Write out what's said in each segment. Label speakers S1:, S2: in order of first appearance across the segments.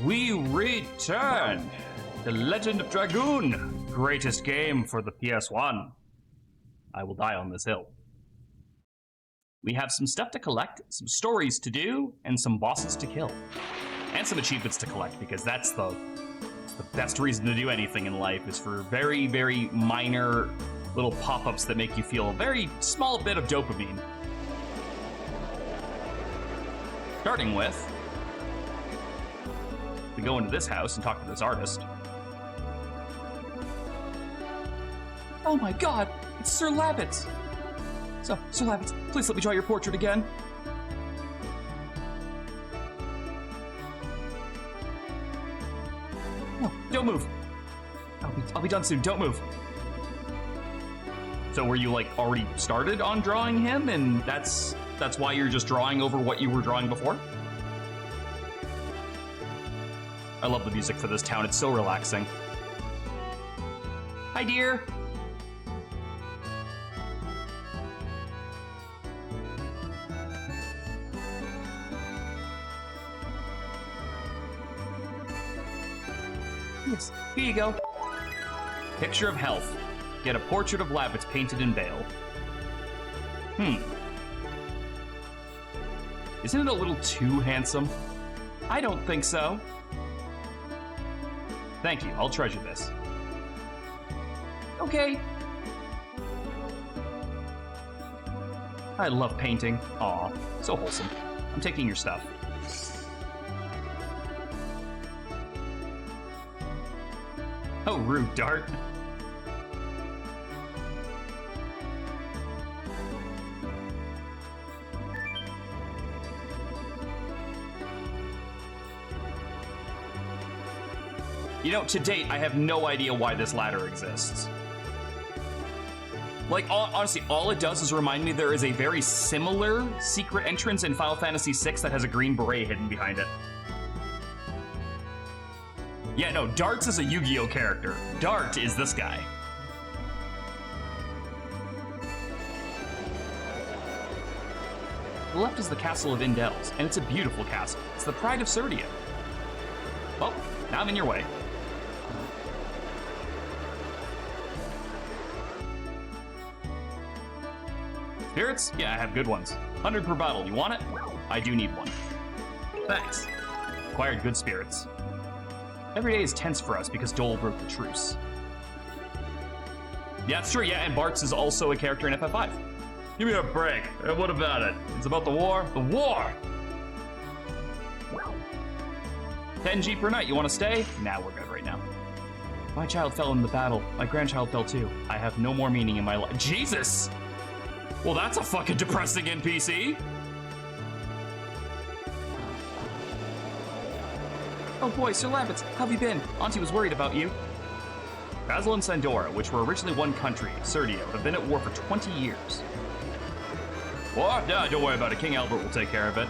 S1: We return! The Legend of Dragoon! Greatest game for the PS1. I will die on this hill. We have some stuff to collect, some stories to do, and some bosses to kill. And some achievements to collect, because that's the best reason to do anything in life, is for very, very minor little pop-ups that make you feel a very small bit of dopamine. Starting with, we go into this house and talk to this artist. Oh my god, it's Sir Labbits! So, Sir Labbits, please let me draw your portrait again. No, don't move. I'll be done soon, don't move. So were you like already started on drawing him and that's why you're just drawing over what you were drawing before? I love the music for this town, it's so relaxing. Hi, dear. Yes, here you go. Picture of health. Get a portrait of Labbits painted in Bale. Isn't it a little too handsome? I don't think so. Thank you, I'll treasure this. Okay. I love painting. Aw, so wholesome. I'm taking your stuff. Oh, rude dart. You know, to date, I have no idea why this ladder exists. Like, honestly, all it does is remind me there is a very similar secret entrance in Final Fantasy VI that has a green beret hidden behind it. Yeah, no, Dart's is a Yu-Gi-Oh character. Dart is this guy. The left is the castle of Indels, and it's a beautiful castle. It's the pride of Serdia. Well, now I'm in your way. Spirits? Yeah, I have good ones. 100 per bottle. You want it? I do need one. Thanks. Acquired good spirits. Every day is tense for us because Dole broke the truce. Yeah, that's true. Yeah, and Bartz is also a character in FF5. Give me a break. What about it? It's about the war? The war! 10 G per night. You want to stay? Nah, we're good right now. My child fell in the battle. My grandchild fell too. I have no more meaning in my life. Jesus! Well, that's a fucking depressing NPC. Oh boy, Sir Labbits, how have you been? Auntie was worried about you. Basil and Sandora, which were originally one country, Serdio, have been at war for 20 years. What? Nah, don't worry about it. King Albert will take care of it.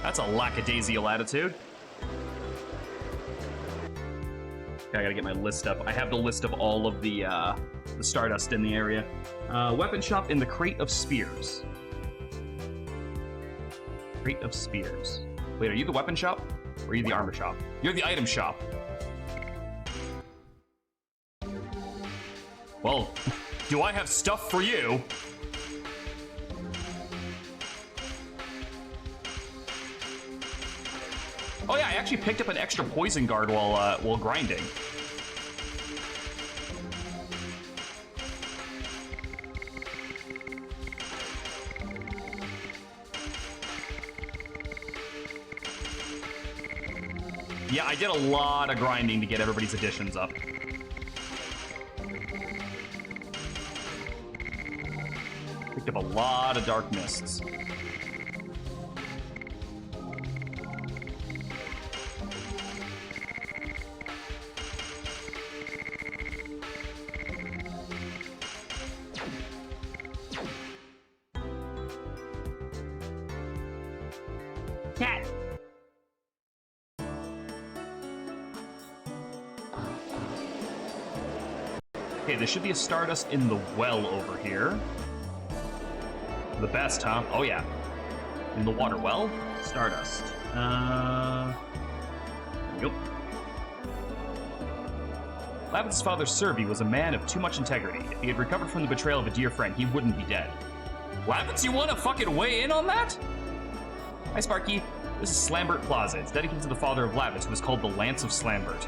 S1: That's a lackadaisical attitude. Okay, I gotta get my list up. I have the list of all of the Stardust in the area. Weapon shop in the Crate of Spears. Crate of Spears. Wait, are you the weapon shop? Or are you the armor shop? You're the item shop. Well, do I have stuff for you? Oh yeah, I actually picked up an extra poison guard while grinding. Yeah, I did a lot of grinding to get everybody's additions up. Picked up a lot of dark mists. Cat. Okay, there should be a Stardust in the well over here. The best, huh? Oh yeah. In the water well? Stardust. Yep. Lavit's father, Serby, was a man of too much integrity. If he had recovered from the betrayal of a dear friend, he wouldn't be dead. Lavitz, you want to fucking weigh in on that? Hi, Sparky. This is Slambert Plaza. It's dedicated to the father of Lavitz, who was called the Lance of Slambert.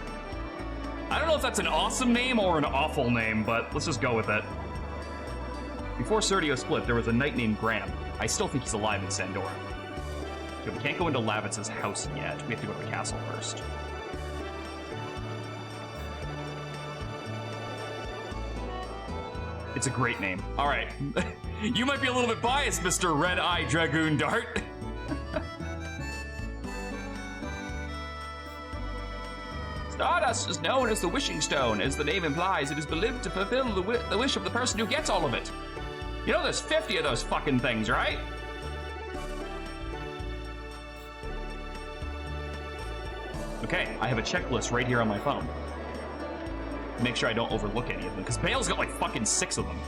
S1: I don't know if that's an awesome name or an awful name, but let's just go with it. Before Sergio split, there was a knight named Graham. I still think he's alive in Sandora. So we can't go into Lavitz's house yet. We have to go to the castle first. It's a great name. All right. You might be a little bit biased, Mr. Red-Eye Dragoon Dart. Stardust is known as the Wishing Stone. As the name implies, it is believed to fulfill the wish of the person who gets all of it. You know there's 50 of those fucking things, right? Okay, I have a checklist right here on my phone. Make sure I don't overlook any of them, because Bale's got like fucking 6 of them.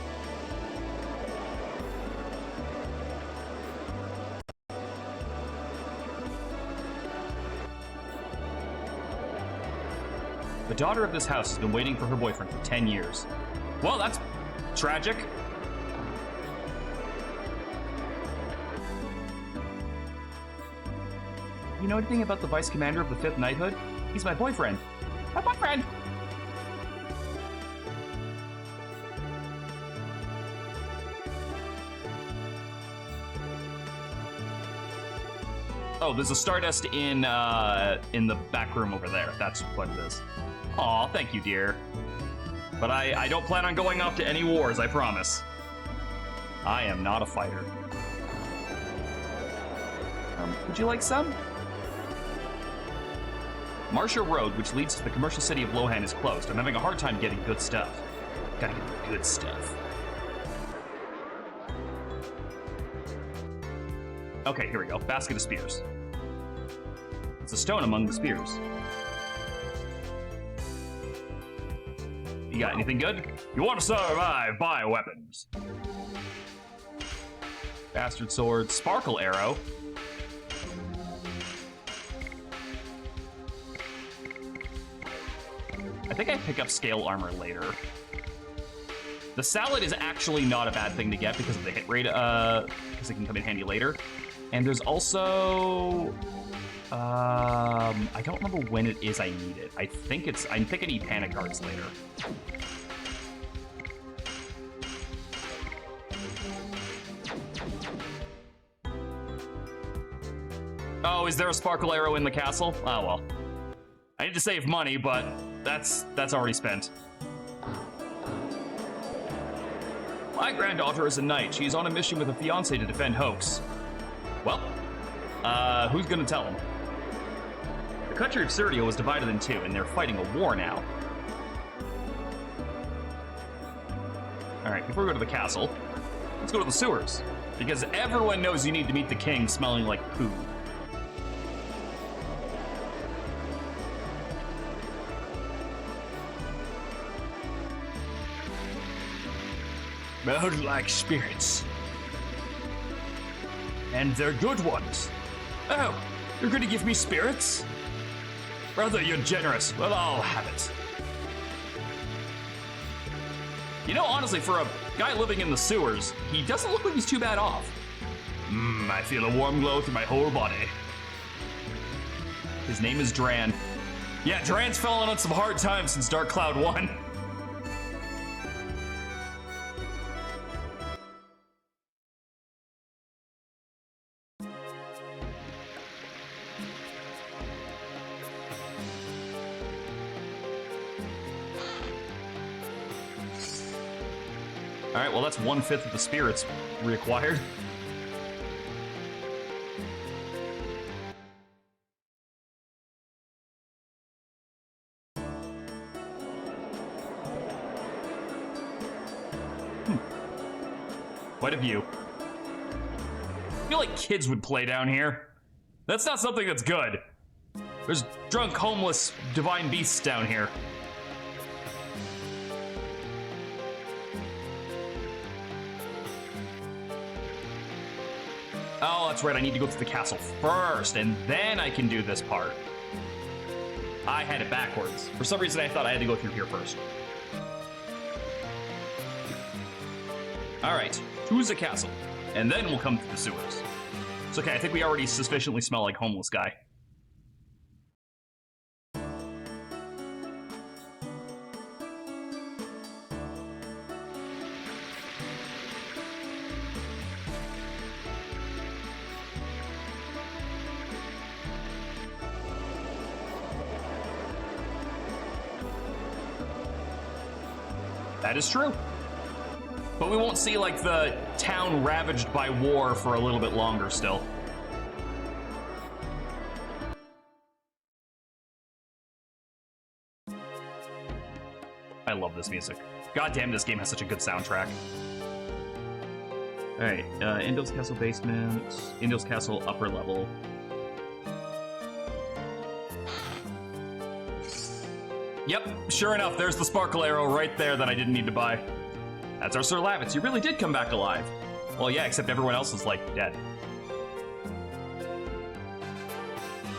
S1: The daughter of this house has been waiting for her boyfriend for 10 years. Well, that's tragic. You know anything about the vice commander of the 5th Knighthood? He's my boyfriend. My boyfriend! Oh, there's a Stardust in the back room over there. That's what it is. Aw, thank you, dear. But I don't plan on going off to any wars, I promise. I am not a fighter. Would you like some? Marcia Road, which leads to the commercial city of Lohan, is closed. I'm having a hard time getting good stuff. Gotta get the good stuff. Okay, here we go. Basket of spears. It's a stone among the spears. You got anything good? You want to survive, buy weapons. Bastard sword, sparkle arrow. I think I pick up scale armor later. The salad is actually not a bad thing to get because of the hit rate, because it can come in handy later. And there's also, I don't remember when it is I need it. I think I need panic guards later. Oh, is there a sparkle arrow in the castle? Oh, well. I need to save money, but that's already spent. My granddaughter is a knight. She's on a mission with a fiancé to defend Hoax. Well, who's gonna tell him? The country of Serdio was divided in 2, and they're fighting a war now. Alright, before we go to the castle, let's go to the sewers. Because everyone knows you need to meet the king smelling like poo. Smelled like spirits. And they're good ones. Oh, you're gonna give me spirits? Brother, you're generous. Well, I'll have it. You know, honestly, for a guy living in the sewers, he doesn't look like he's too bad off. I feel a warm glow through my whole body. His name is Dran. Yeah, Dran's fallen on some hard times since Dark Cloud 1. All right, well, that's 1/5 of the spirits reacquired. Quite a view. I feel like kids would play down here. That's not something that's good. There's drunk, homeless, divine beasts down here. Oh, that's right, I need to go to the castle first, and then I can do this part. I had it backwards. For some reason, I thought I had to go through here first. All right, to the castle, and then we'll come to the sewers. It's okay, I think we already sufficiently smell like homeless guy. That is true. But we won't see, like, the town ravaged by war for a little bit longer still. I love this music. God damn, this game has such a good soundtrack. Alright, Indol's Castle basement, Indol's Castle upper level. Yep, sure enough, there's the sparkle arrow right there that I didn't need to buy. That's our Sir Lavitz, you really did come back alive. Well, yeah, except everyone else is, like, dead.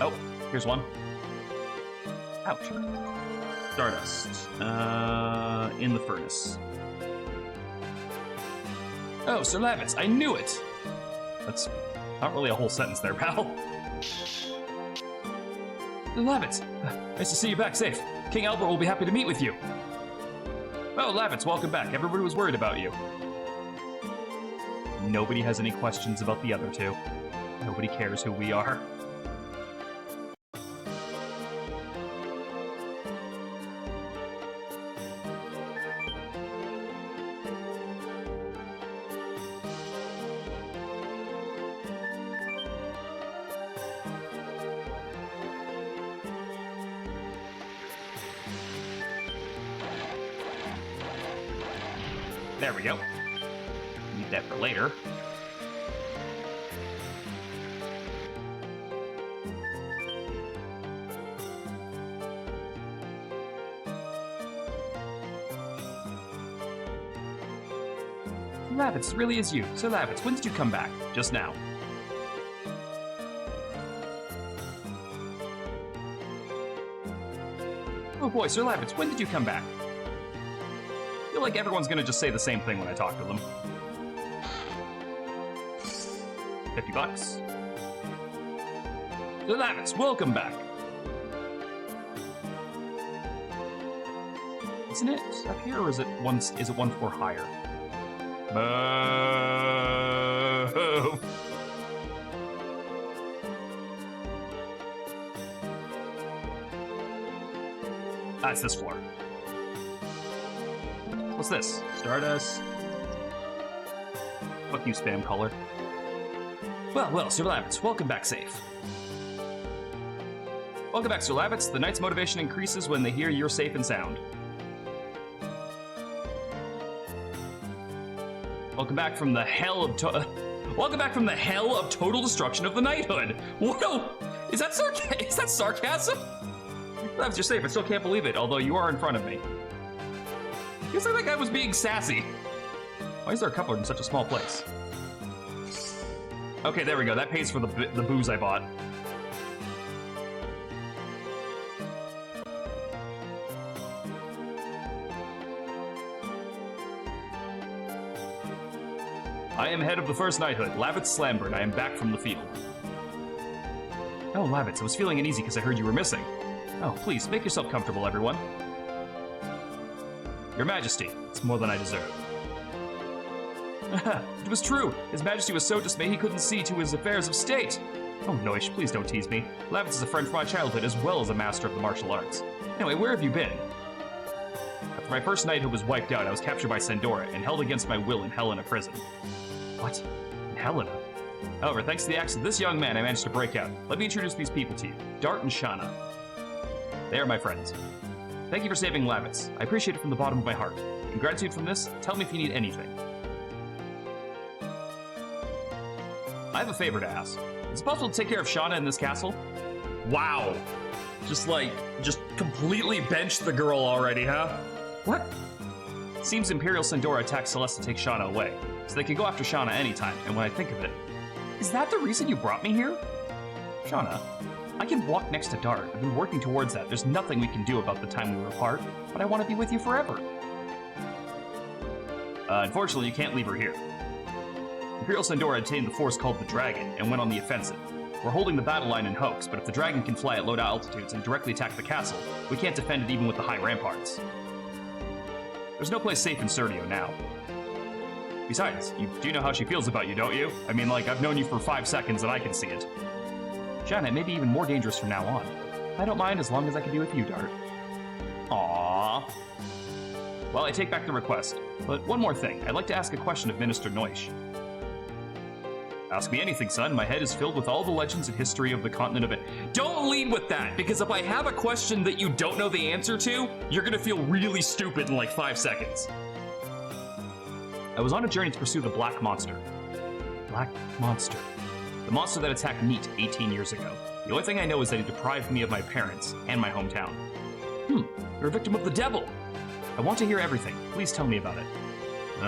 S1: Oh, here's one. Ouch. Stardust. In the furnace. Oh, Sir Lavitz, I knew it! That's not really a whole sentence there, pal. Sir Lavitz, nice to see you back safe. King Albert will be happy to meet with you. Oh, Lavitz, welcome back. Everybody was worried about you. Nobody has any questions about the other two. Nobody cares who we are. There we go. Need that for later. Lavitz, it really is you. Sir Lavitz, when did you come back? Just now. Oh boy, Sir Lavitz, when did you come back? I feel like everyone's gonna just say the same thing when I talk to them. 50 bucks. Sir Lavitz, welcome back. Isn't it up here, or is it one floor higher? Boo! That's this floor. What's this? Stardust. Fuck you, spam caller. Well, Sir Lavitz, welcome back safe. Welcome back, Sir Lavitz. The knight's motivation increases when they hear you're safe and sound. Welcome back from the hell of total destruction of the knighthood. Whoa! Is that sarcasm? Lavitz, you're safe. I still can't believe it, although you are in front of me. Feels like that guy was being sassy. Why is there a cupboard in such a small place? Okay, there we go. That pays for the booze I bought. I am head of the First Knighthood, Lavitz Slambert. I am back from the field. Oh, Lavitz, I was feeling uneasy because I heard you were missing. Oh, please, make yourself comfortable, everyone. Your Majesty, it's more than I deserve. It was true. His Majesty was so dismayed he couldn't see to his affairs of state. Oh, Noish, please don't tease me. Lavitz is a friend from my childhood as well as a master of the martial arts. Anyway, where have you been? After my first knighthood was wiped out, I was captured by Sandora and held against my will in Helena prison. What? In Helena? However, thanks to the acts of this young man, I managed to break out. Let me introduce these people to you. Dart and Shauna. They are my friends. Thank you for saving Lavitz. I appreciate it from the bottom of my heart. In gratitude from this, tell me if you need anything. I have a favor to ask. Is it possible to take care of Shauna in this castle? Wow. Just completely benched the girl already, huh? What? It seems Imperial Sandora attacked Celeste to take Shauna away, so they can go after Shauna anytime, and when I think of it, is that the reason you brought me here? Shauna, I can walk next to Dart. I've been working towards that. There's nothing we can do about the time we were apart, but I want to be with you forever. Unfortunately, you can't leave her here. Imperial Sandora obtained the force called the Dragon and went on the offensive. We're holding the battle line in Hoax, but if the Dragon can fly at low altitudes and directly attack the castle, we can't defend it even with the high ramparts. There's no place safe in Serdio now. Besides, you do know how she feels about you, don't you? I mean, like, I've known you for 5 seconds and I can see it. Shanna, it may be even more dangerous from now on. I don't mind as long as I can be with you, Dart. Aww. Well, I take back the request. But one more thing. I'd like to ask a question of Minister Noish. Ask me anything, son. My head is filled with all the legends and history of the continent of it. Don't lead with that, because if I have a question that you don't know the answer to, you're gonna feel really stupid in like 5 seconds. I was on a journey to pursue the Black Monster. Black Monster. The monster that attacked Neat 18 years ago. The only thing I know is that he deprived me of my parents and my hometown. You're a victim of the devil. I want to hear everything. Please tell me about it.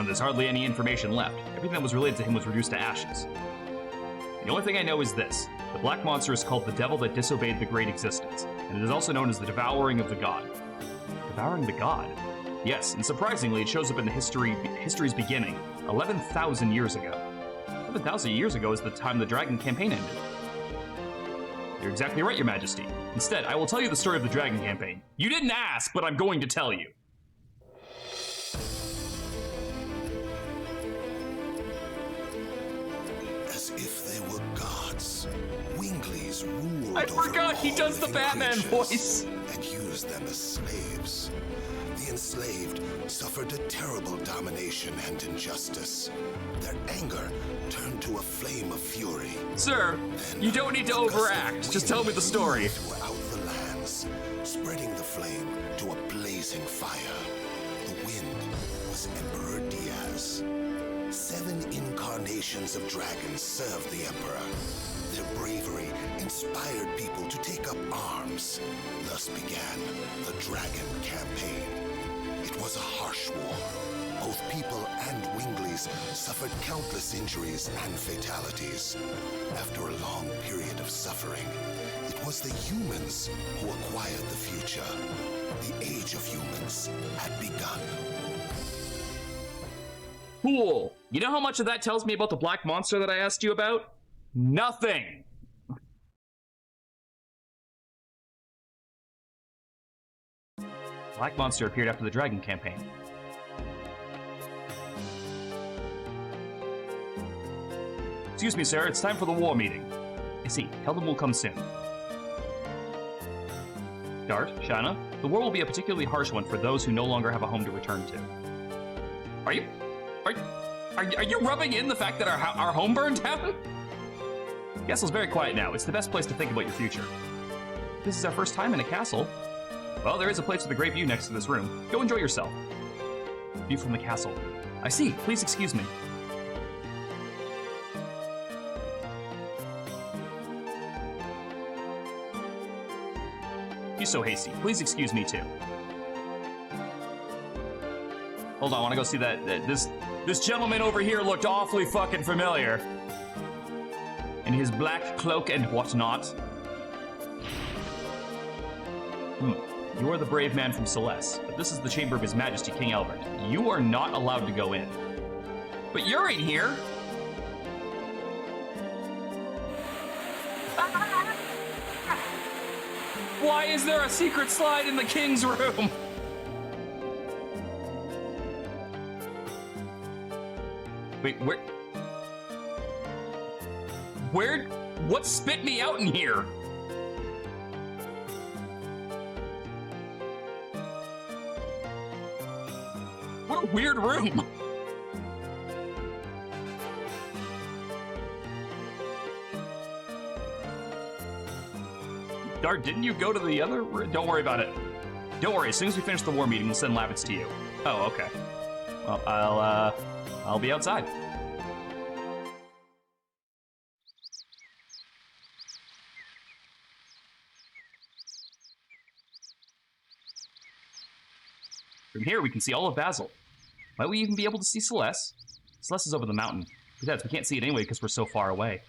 S1: There's hardly any information left. Everything that was related to him was reduced to ashes. The only thing I know is this. The Black Monster is called the Devil that disobeyed the Great Existence, and it is also known as the Devouring of the God. Devouring the God? Yes, and surprisingly, it shows up in the history's beginning, 11,000 years ago. 11,000 years ago is the time the Dragon campaign ended. You're exactly right, Your Majesty. Instead, I will tell you the story of the Dragon campaign. You didn't ask, but I'm going to tell you.
S2: As if they were gods, Winglies ruled
S1: I forgot he does the Batman voice.
S2: And used them as slaves. The enslaved suffered a terrible domination and injustice. Their anger turned to a flame of fury.
S1: Sir,
S2: Then,
S1: you don't need to overact. Just tell me the story.
S2: Throughout the lands, spreading the flame to a blazing fire. The wind was Emperor Diaz. 7 incarnations of dragons served the Emperor. Their bravery inspired people to take up arms. Thus began the Dragon Campaign. It was a harsh war. Both people and Winglies suffered countless injuries and fatalities. After a long period of suffering, it was the humans who acquired the future. The age of humans had begun.
S1: Cool. You know how much of that tells me about the Black Monster that I asked you about? Nothing. Black Monster appeared after the Dragon campaign. Excuse me, sir. It's time for the war meeting. I see. Tell them we'll come soon. Dart, Shanna, the war will be a particularly harsh one for those who no longer have a home to return to. Are you rubbing in the fact that our home burned down? Castle's very quiet now. It's the best place to think about your future. This is our first time in a castle. Well, there is a place with a great view next to this room. Go enjoy yourself. View from the castle. I see. Please excuse me. You're so hasty. Please excuse me too. Hold on, I want to go see that. This gentleman over here looked awfully fucking familiar. In his black cloak and whatnot. You are the brave man from Celeste, but this is the chamber of His Majesty King Albert. You are not allowed to go in. But you're in here! Why is there a secret slide in the king's room? Wait, what spit me out in here? What a weird room. Dart, didn't you go to the other room? Don't worry about it. Don't worry, as soon as we finish the war meeting, we'll send Lavitz to you. Oh, okay. Well, I'll be outside. From here, we can see all of Basel. Might we even be able to see Celeste? Celeste is over the mountain. Besides, we can't see it anyway because we're so far away.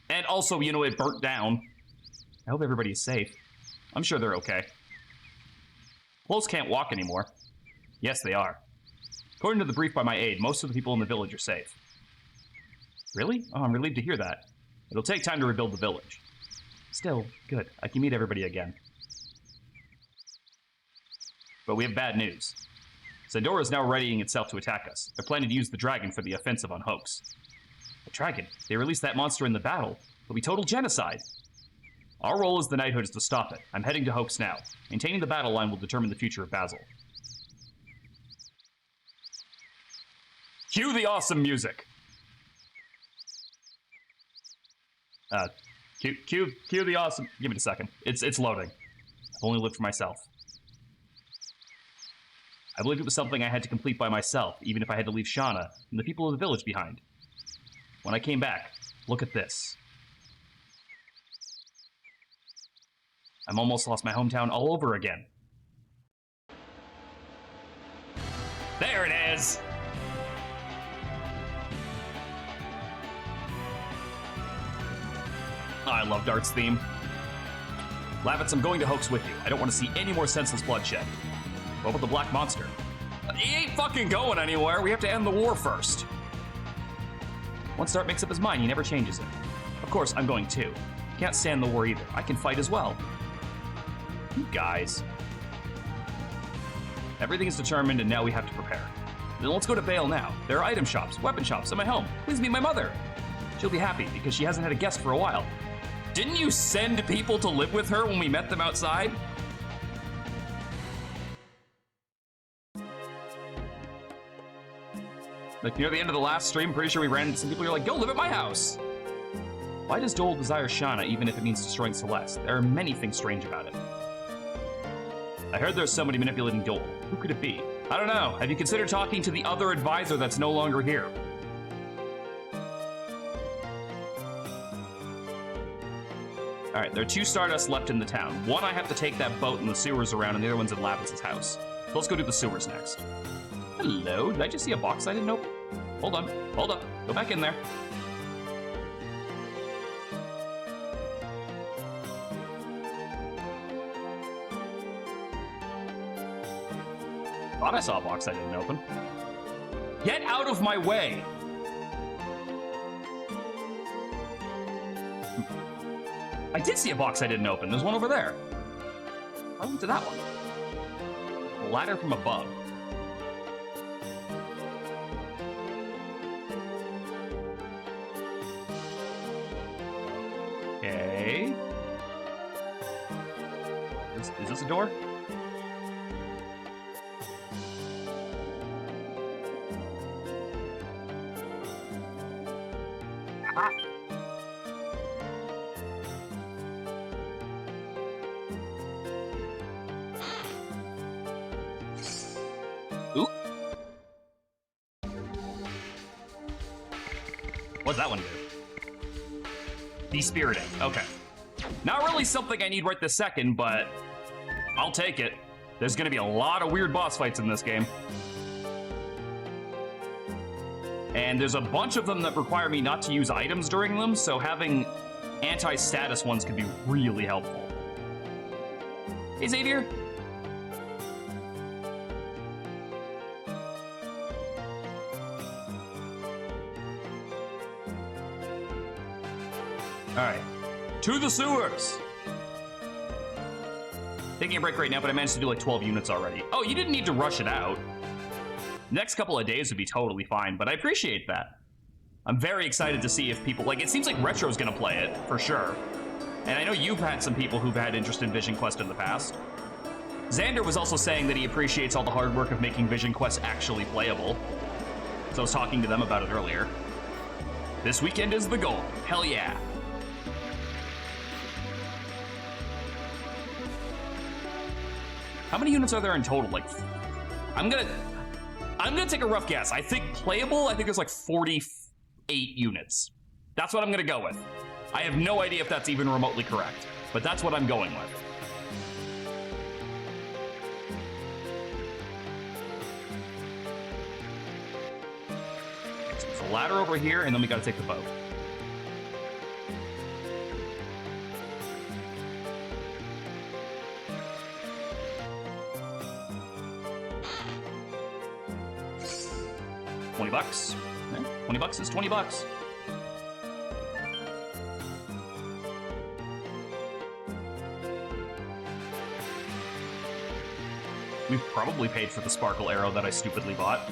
S1: And also, you know, it burnt down. I hope everybody is safe. I'm sure they're okay. Close can't walk anymore. Yes, they are. According to the brief by my aide, most of the people in the village are safe. Really? Oh, I'm relieved to hear that. It'll take time to rebuild the village. Still, good. I can meet everybody again. But we have bad news. Zendora is now readying itself to attack us. They're planning to use the dragon for the offensive on Hoax. The dragon? They released that monster in the battle. It'll be total genocide. Our role as the Knighthood is to stop it. I'm heading to Hoax now. Maintaining the battle line will determine the future of Basil. Cue the awesome music! Cue the awesome... Give me a second. It's loading. I've only lived for myself. I believed it was something I had to complete by myself, even if I had to leave Shauna and the people of the village behind. When I came back, look at this. I'm almost lost my hometown all over again. There it is! Oh, I love Dart's theme. Lavitz, I'm going to Hoax with you. I don't want to see any more senseless bloodshed. What about the Black Monster? He ain't fucking going anywhere. We have to end the war first. Once Dart makes up his mind, he never changes it. Of course, I'm going too. Can't stand the war either. I can fight as well. You guys. Everything is determined, and now we have to prepare. Then let's go to Bale now. There are item shops, weapon shops at my home. Please meet my mother. She'll be happy because she hasn't had a guest for a while. Didn't you send people to live with her when we met them outside? Like near the end of the last stream, pretty sure we ran into some people who are like, go live at my house. Why does Dole desire Shauna even if it means destroying Celeste? There are many things strange about it. I heard there's somebody manipulating Dole. Who could it be? I don't know. Have you considered talking to the other advisor that's no longer here? Alright, there are 2 Stardust left in the town. One I have to take that boat in the sewers around, and the other one's in Lavitz's house. So let's go do the sewers next. Hello? Did I just see a box I didn't open? Hold on. Hold up. Go back in there. Thought I saw a box I didn't open. Get out of my way! I did see a box I didn't open. There's one over there. I went to that one. A ladder from above. Okay. Is this a door? Ah. Ooh. What's that one do? Despiriting. Okay. Not really something I need right this second, but I'll take it. There's gonna be a lot of weird boss fights in this game. And there's a bunch of them that require me not to use items during them, so having anti-status ones could be really helpful. Hey, Xavier. Alright. To the sewers! Taking a break right now, but I managed to do like 12 units already. Oh, you didn't need to rush it out. Next couple of days would be totally fine, but I appreciate that. I'm very excited to see if people, like, it seems like Retro's gonna play it, for sure. And I know you've had some people who've had interest in Vision Quest in the past. Xander was also saying that he appreciates all the hard work of making Vision Quest actually playable. So I was talking to them about it earlier. This weekend is the goal. Hell yeah. How many units are there in total? Like, I'm gonna take a rough guess. I think playable, I think there's like 48 units. That's what I'm gonna go with. I have no idea if that's even remotely correct, but that's what I'm going with. So there's a ladder over here, and then we gotta take the boat. 20 bucks. 20 bucks is 20 bucks. We've probably paid for the sparkle arrow that I stupidly bought.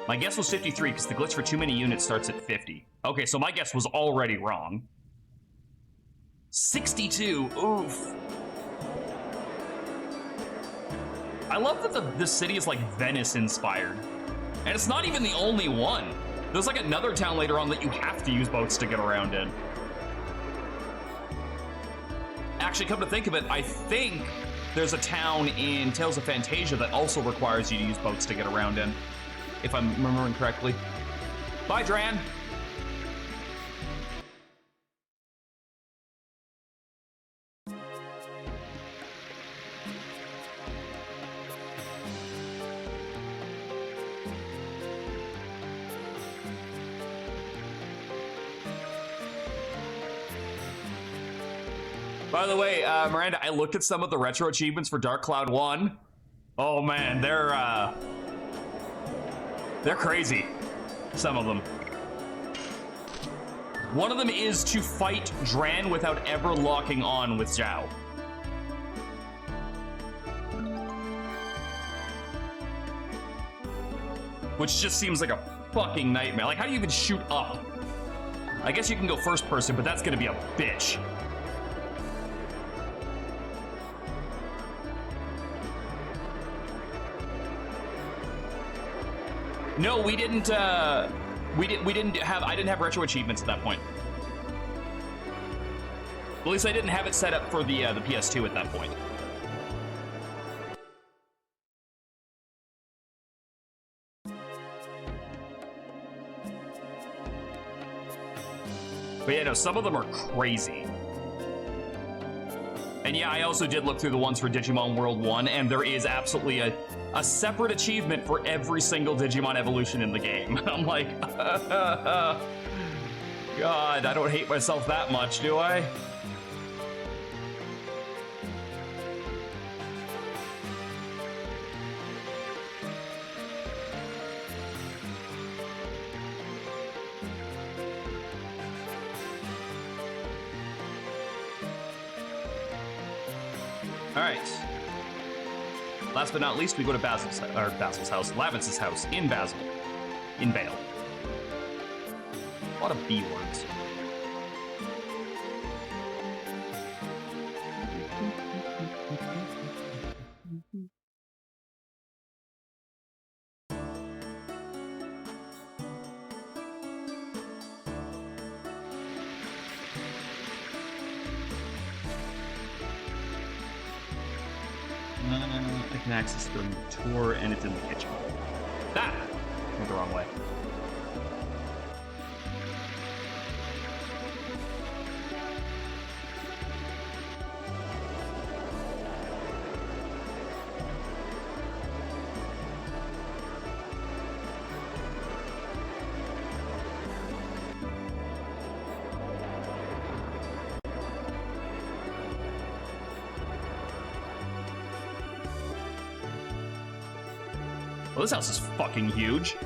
S1: My guess was 53 because the glitch for too many units starts at 50. Okay, so my guess was already wrong. 62, oof. I love that this city is like Venice inspired. And it's not even the only one. There's like another town later on that you have to use boats to get around in. Actually, come to think of it, I think there's a town in Tales of Fantasia that also requires you to use boats to get around in, if I'm remembering correctly. Bye, Dran. By the way, Miranda, I looked at some of the retro achievements for Dark Cloud 1. Oh man, they're crazy. Some of them. One of them is to fight Dran without ever locking on with Zhao. Which just seems like a fucking nightmare. Like, how do you even shoot up? I guess you can go first person, but that's gonna be a bitch. No, we didn't. We didn't have. I didn't have retro achievements at that point. At least I didn't have it set up for the PS2 at that point. But yeah, no, some of them are crazy. And yeah, I also did look through the ones for Digimon World 1, and there is absolutely a separate achievement for every single Digimon evolution in the game. I'm like, God, I don't hate myself that much, do I? All right. Last but not least, we go to Basil's house, Lavence's house in Basil, in Vale. A lot of B words. I can access during the tour, and it's in the kitchen. Ah! Went the wrong way. Well, this house is fucking huge.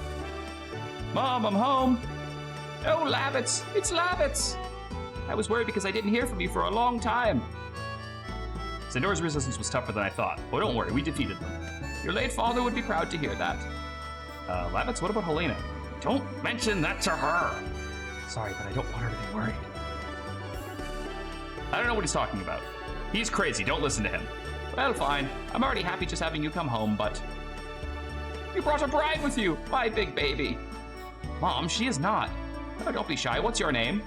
S1: Mom, I'm home. Oh, Lavitz, it's Lavitz. I was worried because I didn't hear from you for a long time. Zendora's resistance was tougher than I thought. Oh, don't worry, we defeated them. Your late father would be proud to hear that. Lavitz, what about Helena? Don't mention that to her. Sorry, but I don't want her to be worried. I don't know what he's talking about. He's crazy, don't listen to him. Well, fine. I'm already happy just having you come home, but... You brought a bride with you, my big baby. Mom, she is not. Oh, don't be shy. What's your name?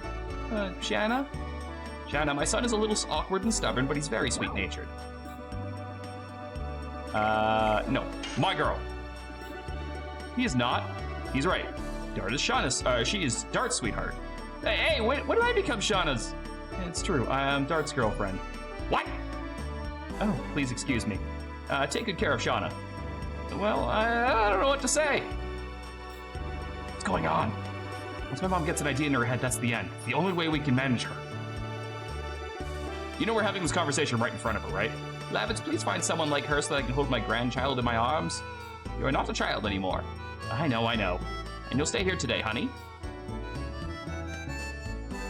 S1: Shanna? Shanna, my son is a little awkward and stubborn, but he's very sweet-natured. No. My girl. He is not. He's right. Dart is Shauna's, she is Dart's sweetheart. Hey, when did I become Shauna's? It's true, I am Dart's girlfriend. What? Oh, please excuse me. Take good care of Shauna. Well, I don't know what to say. What's going on? Once my mom gets an idea in her head, that's the end. It's the only way we can manage her. You know we're having this conversation right in front of her, right? Lavitz, please find someone like her so that I can hold my grandchild in my arms. You are not a child anymore. I know. And you'll stay here today, honey.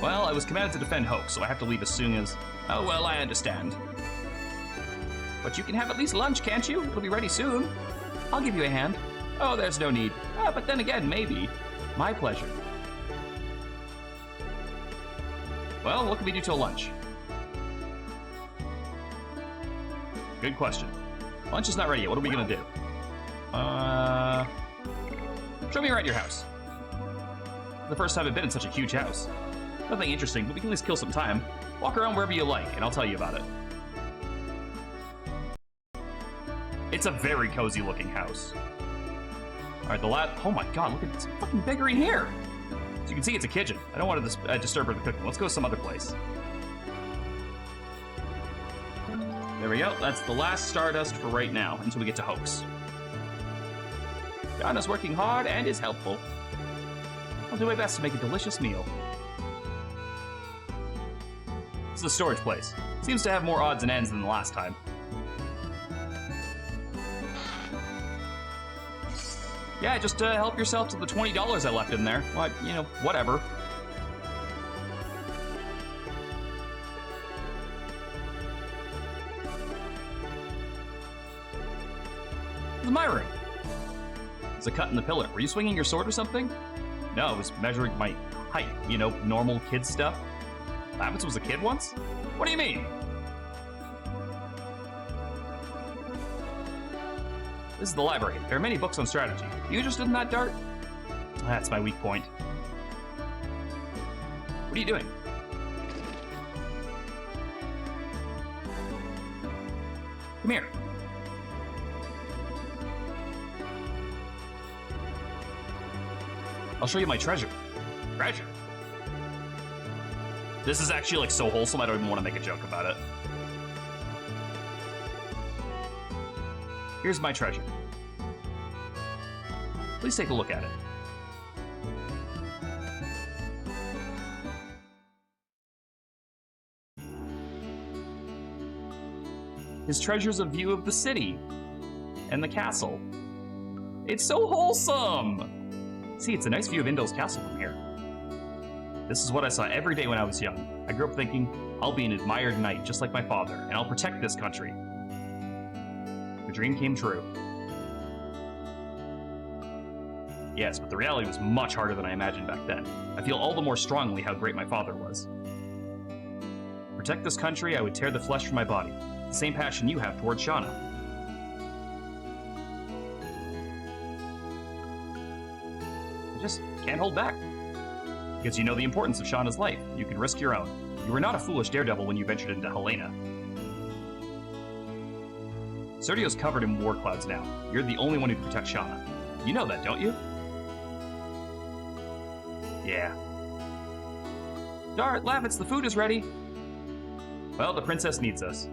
S1: Well, I was commanded to defend Hoax, so I have to leave as soon as... Oh, well, I understand. But you can have at least lunch, can't you? It'll be ready soon. I'll give you a hand. Oh, there's no need. But then again, maybe. My pleasure. Well, what can we do till lunch? Good question. Lunch is not ready yet. What are we gonna do? Show me around your house. The first time I've been in such a huge house. Nothing interesting, but we can at least kill some time. Walk around wherever you like, and I'll tell you about it. It's a very cozy looking house. Alright, oh my god, look at this fucking bakery in here! So you can see it's a kitchen. I don't want to disturb her with the cooking. Let's go some other place. There we go. That's the last Stardust for right now, until we get to Hoax. Donna's working hard and is helpful. I'll do my best to make a delicious meal. This is the storage place. Seems to have more odds and ends than the last time. Yeah, just help yourself to the $20 I left in there. Well, you know, whatever. This is my room. There's a cut in the pillar. Were you swinging your sword or something? No, I was measuring my height. You know, normal kid stuff. Lavitz was a kid once? What do you mean? This is the library. There are many books on strategy. You interested in that, Dart? That's my weak point. What are you doing? Come here. I'll show you my treasure. Treasure? This is actually like so wholesome, I don't even want to make a joke about it. Here's my treasure. Please take a look at it. His treasure's a view of the city and the castle. It's so wholesome! See, it's a nice view of Indol's castle from here. This is what I saw every day when I was young. I grew up thinking, I'll be an admired knight just like my father, and I'll protect this country. The dream came true. Yes, but the reality was much harder than I imagined back then. I feel all the more strongly how great my father was. To protect this country, I would tear the flesh from my body. The same passion you have towards Shauna. I just can't hold back. Because you know the importance of Shauna's life. You can risk your own. You were not a foolish daredevil when you ventured into Helena. Sergio's covered in war clouds now. You're the only one who can protect Shauna. You know that, don't you? Yeah. Dart, Lavitz, the food is ready. Well, the princess needs us.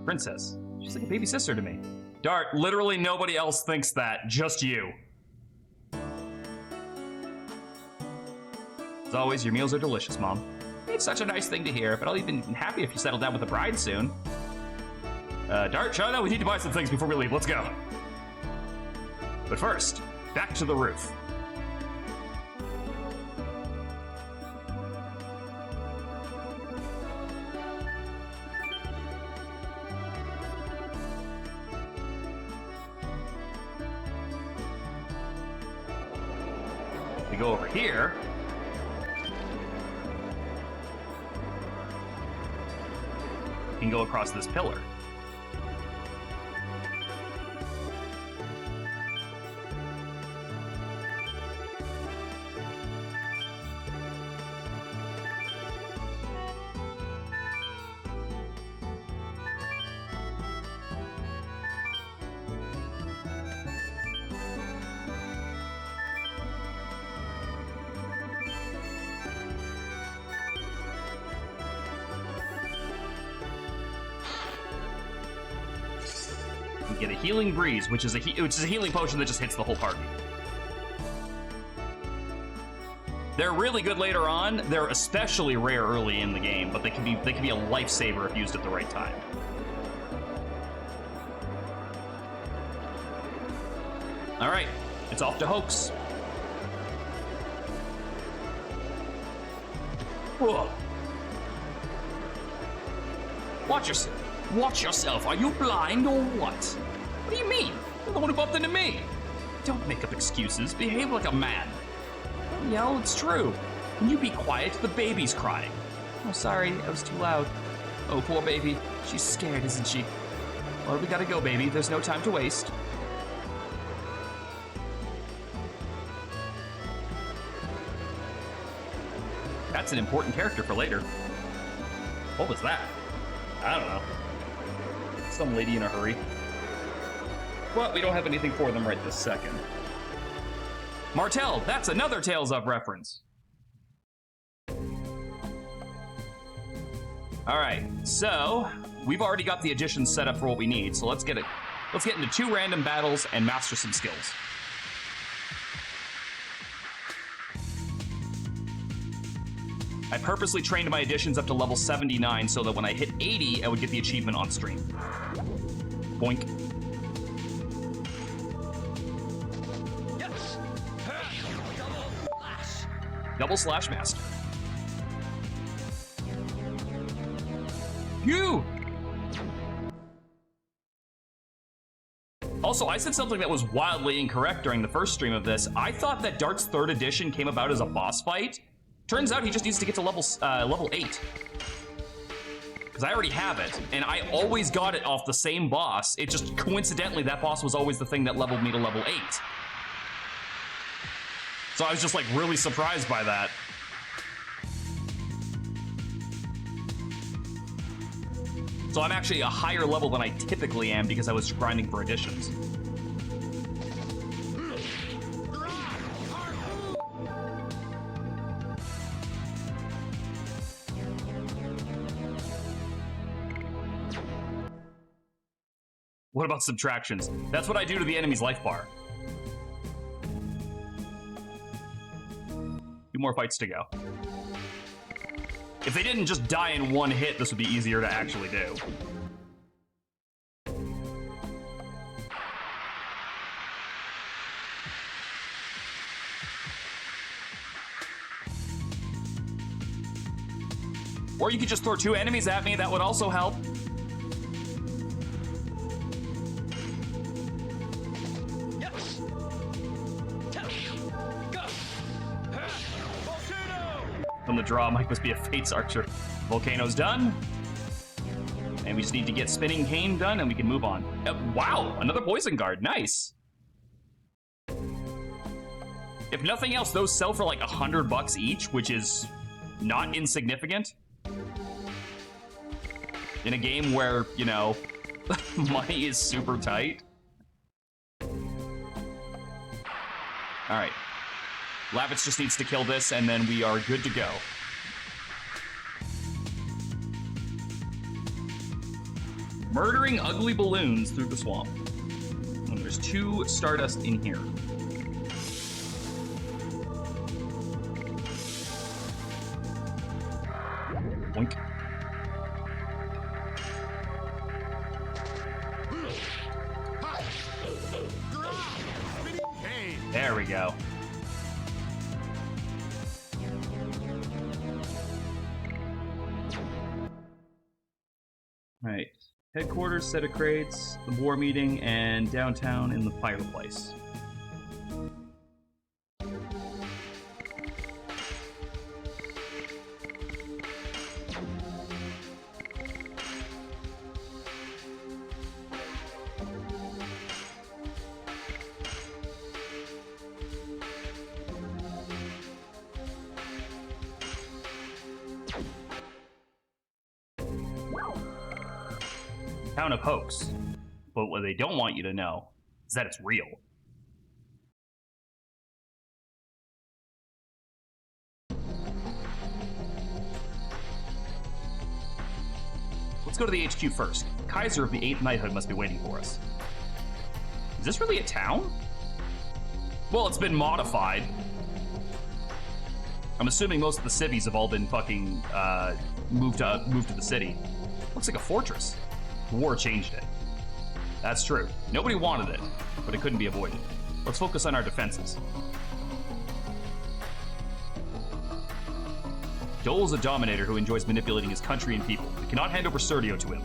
S1: Princess? She's like a baby sister to me. Dart, literally nobody else thinks that, just you. As always, your meals are delicious, Mom. It's such a nice thing to hear, but I'll even be happy if you settle down with the bride soon. Dart, Shauna, we need to buy some things before we leave. Let's go. But first, back to the roof. We go over here. We can go across this pillar. Get a healing breeze, which is a healing potion that just hits the whole party. They're really good later on. They're especially rare early in the game, but they can be a lifesaver if used at the right time. All right, it's off to Hoax. Whoa. Watch yourself. Are you blind or what? What do you mean? You're the one who bumped into me. Don't make up excuses. Behave like a man. Yeah, it's true. Can you be quiet? The baby's crying. Oh, sorry. I was too loud. Oh, poor baby. She's scared, isn't she? Well, we gotta go, baby. There's no time to waste. That's an important character for later. What was that? I don't know. Some lady in a hurry. Well, we don't have anything for them right this second. Martel, that's another Tales of reference. All right, so we've already got the additions set up for what we need, so let's get into 2 random battles and master some skills. I purposely trained my additions up to level 79 so that when I hit 80, I would get the achievement on stream. Boink.
S3: Yes.
S1: Double slash master. You! Also, I said something that was wildly incorrect during the first stream of this. I thought that Dart's 3rd edition came about as a boss fight. Turns out he just needs to get to level 8. Because I already have it, and I always got it off the same boss. It just, coincidentally, that boss was always the thing that leveled me to level 8. So I was just like really surprised by that. So I'm actually a higher level than I typically am because I was grinding for additions. What about subtractions? That's what I do to the enemy's life bar. 2 more fights to go. If they didn't just die in 1 hit, this would be easier to actually do. Or you could just throw 2 enemies at me, that would also help. From the draw, Mike must be a Fates Archer. Volcano's done. And we just need to get Spinning Cane done and we can move on. Wow, another Poison Guard, nice. If nothing else, those sell for like $100 each, which is not insignificant. In a game where, you know, money is super tight. All right. Lavitz just needs to kill this, and then we are good to go. Murdering ugly balloons through the swamp. And there's 2 Stardust in here. Boink. There we go. Right. Headquarters, set of crates, the war meeting, and downtown in the fireplace. Town of Hoax. But what they don't want you to know is that it's real. Let's go to the HQ first. Kaiser of the 8th Knighthood must be waiting for us. Is this really a town? Well, it's been modified. I'm assuming most of the civies have all been fucking moved to the city. Looks like a fortress. The war changed it. That's true. Nobody wanted it, but it couldn't be avoided. Let's focus on our defenses. Dole's a dominator who enjoys manipulating his country and people. We cannot hand over Serdio to him.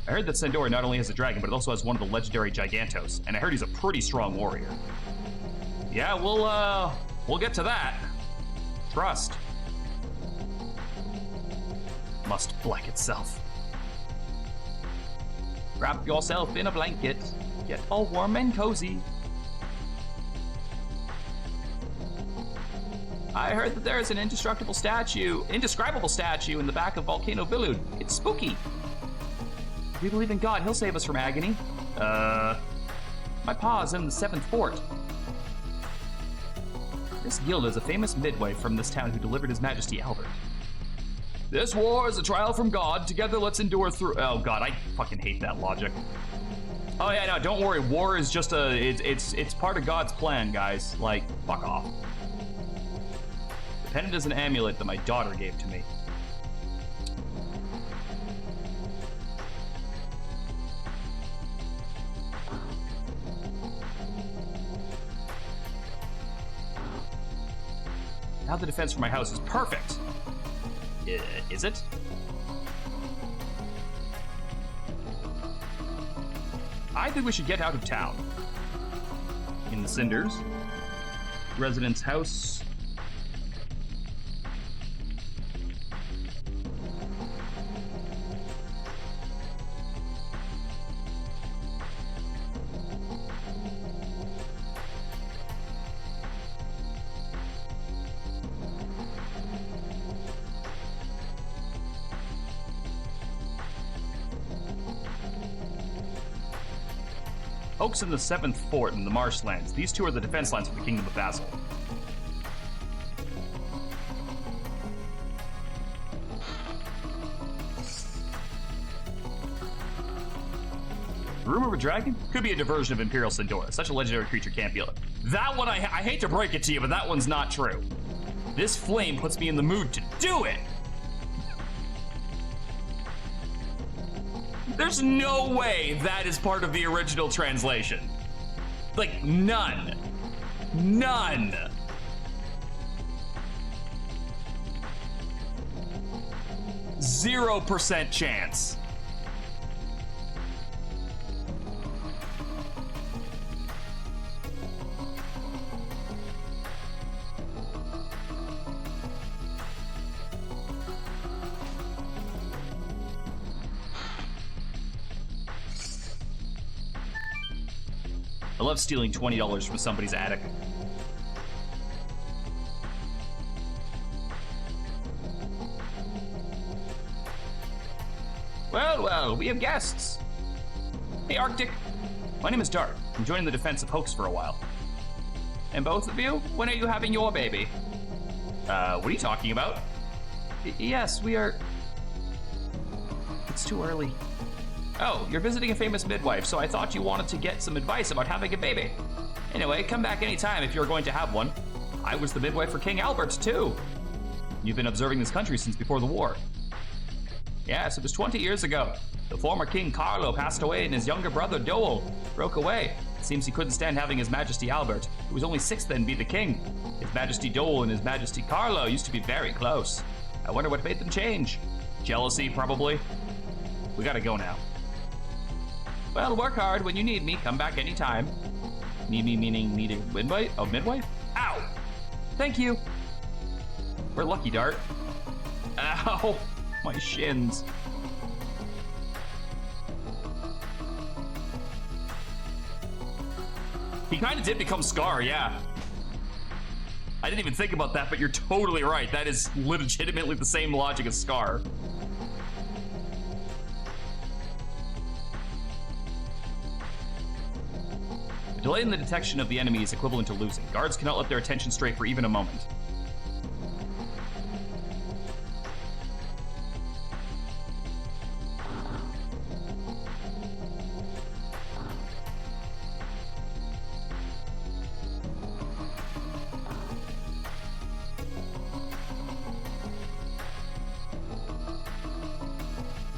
S1: I heard that Sandora not only has a dragon, but it also has one of the legendary Gigantos, and I heard he's a pretty strong warrior. Yeah, we'll get to that. Trust. Must black itself. Wrap yourself in a blanket. Get all warm and cozy. I heard that there is an indescribable statue in the back of Volcano Village. It's spooky. If we believe in God, he'll save us from agony. My pa's in the 7th fort. This guild is a famous midwife from this town who delivered His Majesty Albert. This war is a trial from God. Together, let's endure through. Oh God, I fucking hate that logic. Oh yeah, no, don't worry. War is just it's part of God's plan, guys. Like, fuck off. The pendant is an amulet that my daughter gave to me. Now the defense for my house is perfect. Is it? I think we should get out of town. In the cinders. Resident's house. Oaks in the 7th fort in the marshlands. These two are the defense lines for the Kingdom of Basil. The rumor of a dragon? Could be a diversion of Imperial Sandora. Such a legendary creature can't be. That one, I hate to break it to you, but that one's not true. This flame puts me in the mood to do it! There's no way that is part of the original translation. Like, none. None. %0 chance. I love stealing $20 from somebody's attic. Well, we have guests. Hey, Arctic. My name is Dart. I'm joining the defense of Hoax for a while. And both of you, when are you having your baby? What are you talking about? Yes, we are... It's too early. Oh, you're visiting a famous midwife, so I thought you wanted to get some advice about having a baby. Anyway, come back anytime if you're going to have one. I was the midwife for King Albert, too. You've been observing this country since before the war. Yes, it was 20 years ago. The former King Carlo passed away and his younger brother Dole broke away. It seems he couldn't stand having His Majesty Albert, who was only 6 then, be the king. His Majesty Dole and His Majesty Carlo used to be very close. I wonder what made them change. Jealousy, probably. We gotta go now. Well, work hard. When you need me, come back anytime. Need me meaning need a midwife? Oh, midwife? Ow! Thank you. We're lucky, Dart. Ow! My shins. He kind of did become Scar, yeah. I didn't even think about that, but you're totally right. That is legitimately the same logic as Scar. Delay in the detection of the enemy is equivalent to losing. Guards cannot let their attention stray for even a moment.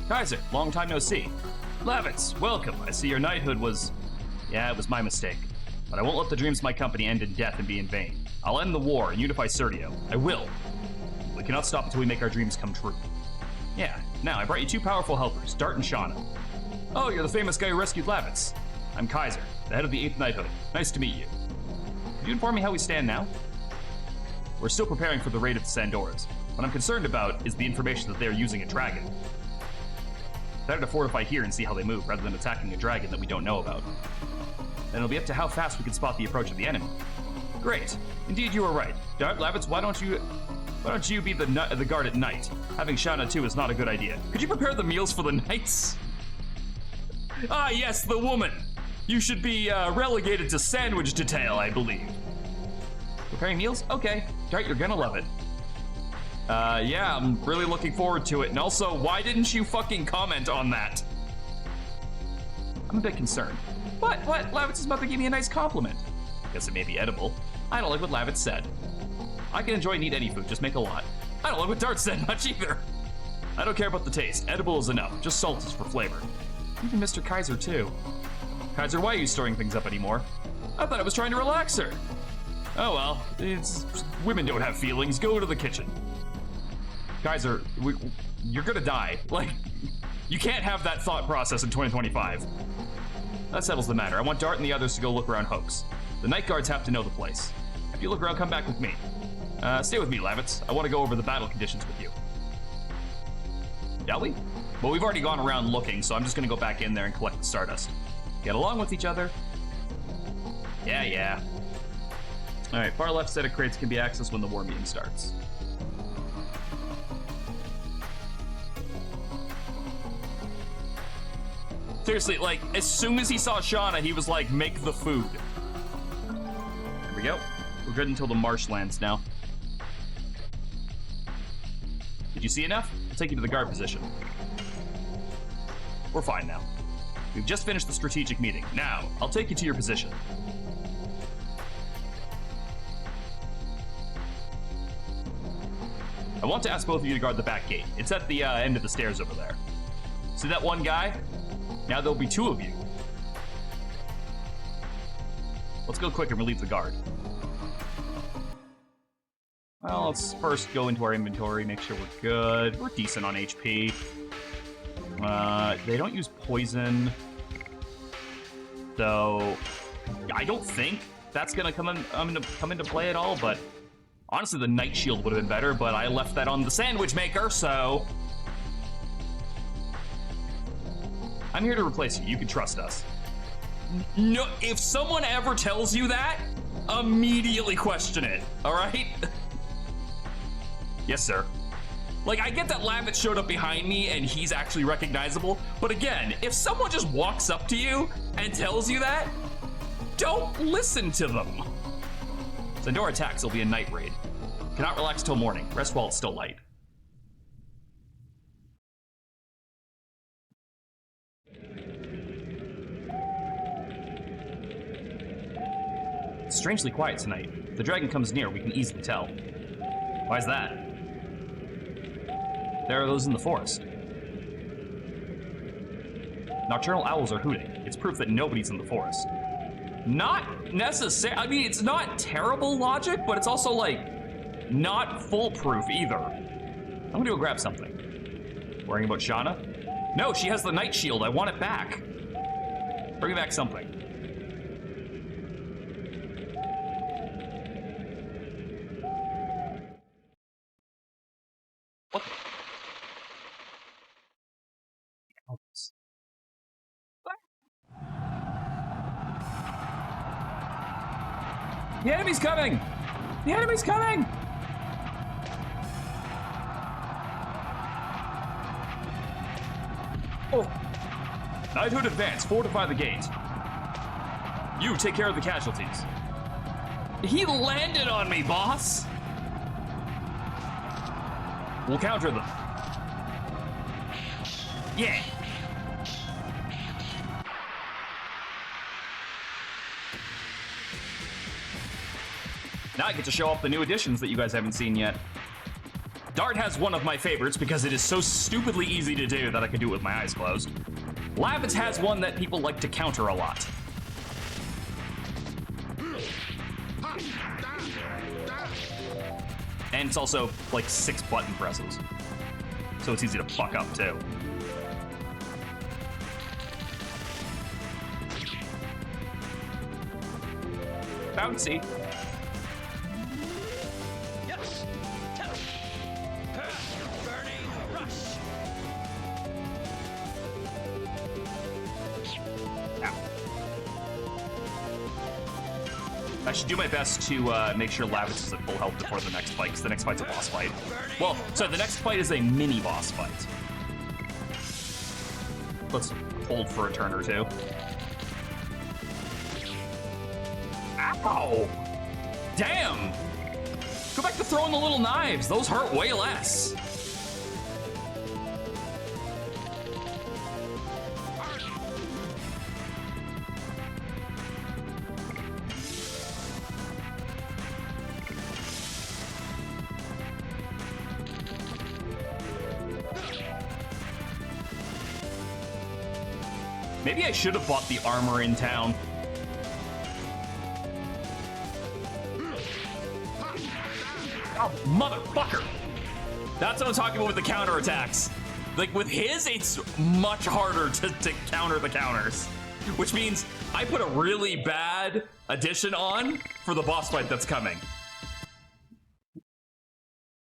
S1: Kaiser, long time no see. Lavitz, welcome. I see your knighthood was... Yeah, it was my mistake. But I won't let the dreams of my company end in death and be in vain. I'll end the war and unify Serdio. I will. We cannot stop until we make our dreams come true. Yeah, now I brought you two powerful helpers, Dart and Shauna. Oh, you're the famous guy who rescued Lavitz. I'm Kaiser, the head of the 8th Knighthood. Nice to meet you. Could you inform me how we stand now? We're still preparing for the raid of the Sandoras. What I'm concerned about is the information that they're using a dragon. Better to fortify here and see how they move, rather than attacking a dragon that we don't know about. Then it'll be up to how fast we can spot the approach of the enemy. Great. Indeed, you were right. Dart, Lavitz, why don't you be the guard at night? Having Shauna too is not a good idea. Could you prepare the meals for the knights? Ah, yes, the woman. You should be relegated to sandwich detail, I believe. Preparing meals? Okay. Dart, you're gonna love it. Yeah, I'm really looking forward to it. And also, why didn't you fucking comment on that? I'm a bit concerned. What? Lavitz is about to give me a nice compliment. Guess it may be edible. I don't like what Lavitz said. I can enjoy and eat any food, just make a lot. I don't like what Dart said much either. I don't care about the taste. Edible is enough. Just salt is for flavor. Even Mr. Kaiser, too. Kaiser, why are you storing things up anymore? I thought I was trying to relax her. Oh well, women don't have feelings. Go to the kitchen. Kaiser, you're gonna die. Like, you can't have that thought process in 2025. That settles the matter. I want Dart and the others to go look around Hoax. The night guards have to know the place. After you look around, come back with me. Stay with me, Lavitz. I want to go over the battle conditions with you. Shall we? Well, we've already gone around looking, so I'm just gonna go back in there and collect the Stardust. Get along with each other. Yeah. Alright, far left set of crates can be accessed when the war meeting starts. Seriously, like, as soon as he saw Shauna, he was like, make the food. There we go. We're good until the marshlands now. Did you see enough? I'll take you to the guard position. We're fine now. We've just finished the strategic meeting. Now, I'll take you to your position. I want to ask both of you to guard the back gate. It's at the end of the stairs over there. See that one guy? Now there'll be two of you. Let's go quick and relieve the guard. Well, let's first go into our inventory, make sure we're good. We're decent on HP. They don't use poison. So, I don't think that's gonna come into play at all, but honestly, the Night Shield would have been better, but I left that on the sandwich maker, so... I'm here to replace you. You can trust us. No, if someone ever tells you that, immediately question it, all right? Yes, sir. Like, I get that Lavitz showed up behind me and he's actually recognizable, but again, if someone just walks up to you and tells you that, don't listen to them. Sandora attacks will be a night raid. Cannot relax till morning. Rest while it's still light. It's strangely quiet tonight. If the dragon comes near, we can easily tell. Why's that? There are those in the forest. Nocturnal owls are hooting. It's proof that nobody's in the forest. Not necessarily. I mean, it's not terrible logic, but it's also, like, not foolproof either. I'm gonna go grab something. Worrying about Shauna? No, she has the Night Shield. I want it back. Bring me back something. What the? The enemy's coming! The enemy's coming! Oh! Knighthood advance, fortify the gate. You take care of the casualties. He landed on me, boss! We'll counter them. Yeah! Now I get to show off the new additions that you guys haven't seen yet. Dart has one of my favorites because it is so stupidly easy to do that I can do it with my eyes closed. Lavitz has one that people like to counter a lot. And it's also like 6 button presses. So it's easy to fuck up too. Bouncy.
S3: Yes. Burning rush.
S1: Ow. I should do my best to make sure Lavitz is at full health before the next fight, because the next fight's a boss fight. Well, so the next fight is a mini boss fight. Let's hold for a turn or two. Ow! Damn! Go back to throwing the little knives. Those hurt way less. Maybe I should have bought the armor in town. Oh, motherfucker! That's what I'm talking about with the counterattacks. Like, with his, it's much harder to counter the counters. Which means I put a really bad addition on for the boss fight that's coming.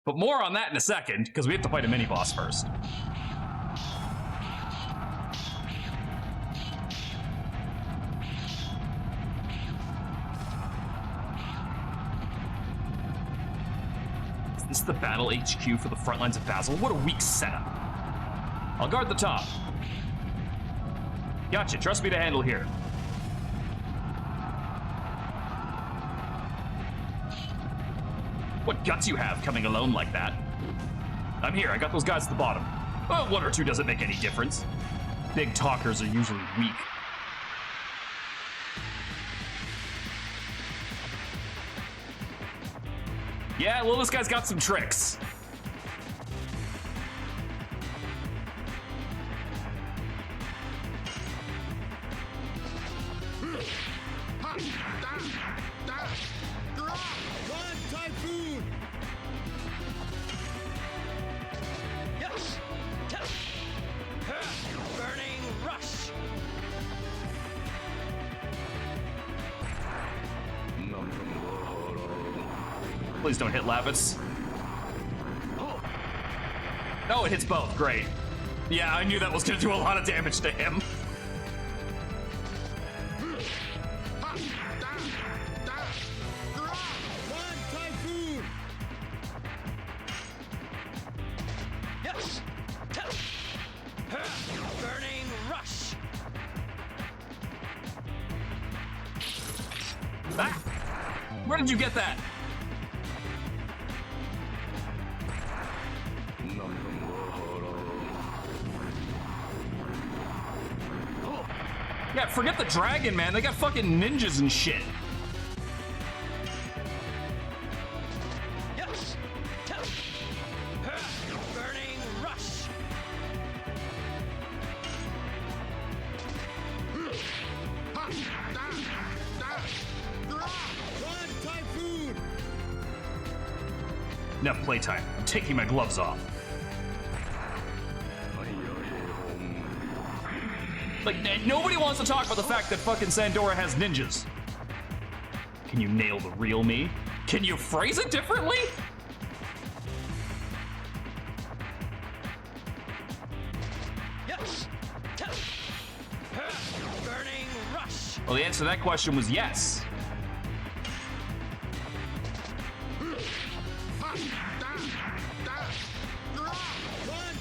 S1: But more on that in a second, because we have to fight a mini-boss first. Is this the battle HQ for the front lines of Basil? What a weak setup. I'll guard the top. Gotcha, trust me to handle here. What guts you have coming alone like that? I'm here, I got those guys at the bottom. Well, 1 or 2 doesn't make any difference. Big talkers are usually weak. Yeah, well, this guy's got some tricks.
S3: Typhoon. Yes. Burning rush.
S1: Please don't hit Lavitz. Oh, it hits both. Great. Yeah, I knew that was going to do a lot of damage to him.
S3: Typhoon. Yes. Burning rush.
S1: Ah! Where did you get that? Yeah, forget the dragon, man. They got fucking ninjas and shit.
S3: Yes. Burning rush. Typhoon.
S1: Enough playtime. I'm taking my gloves off. Like, nobody wants to talk about the fact that fucking Sandora has ninjas. Can you nail the real me? Can you phrase it differently?
S3: Yes. Burning rush.
S1: Well, the answer to that question was yes.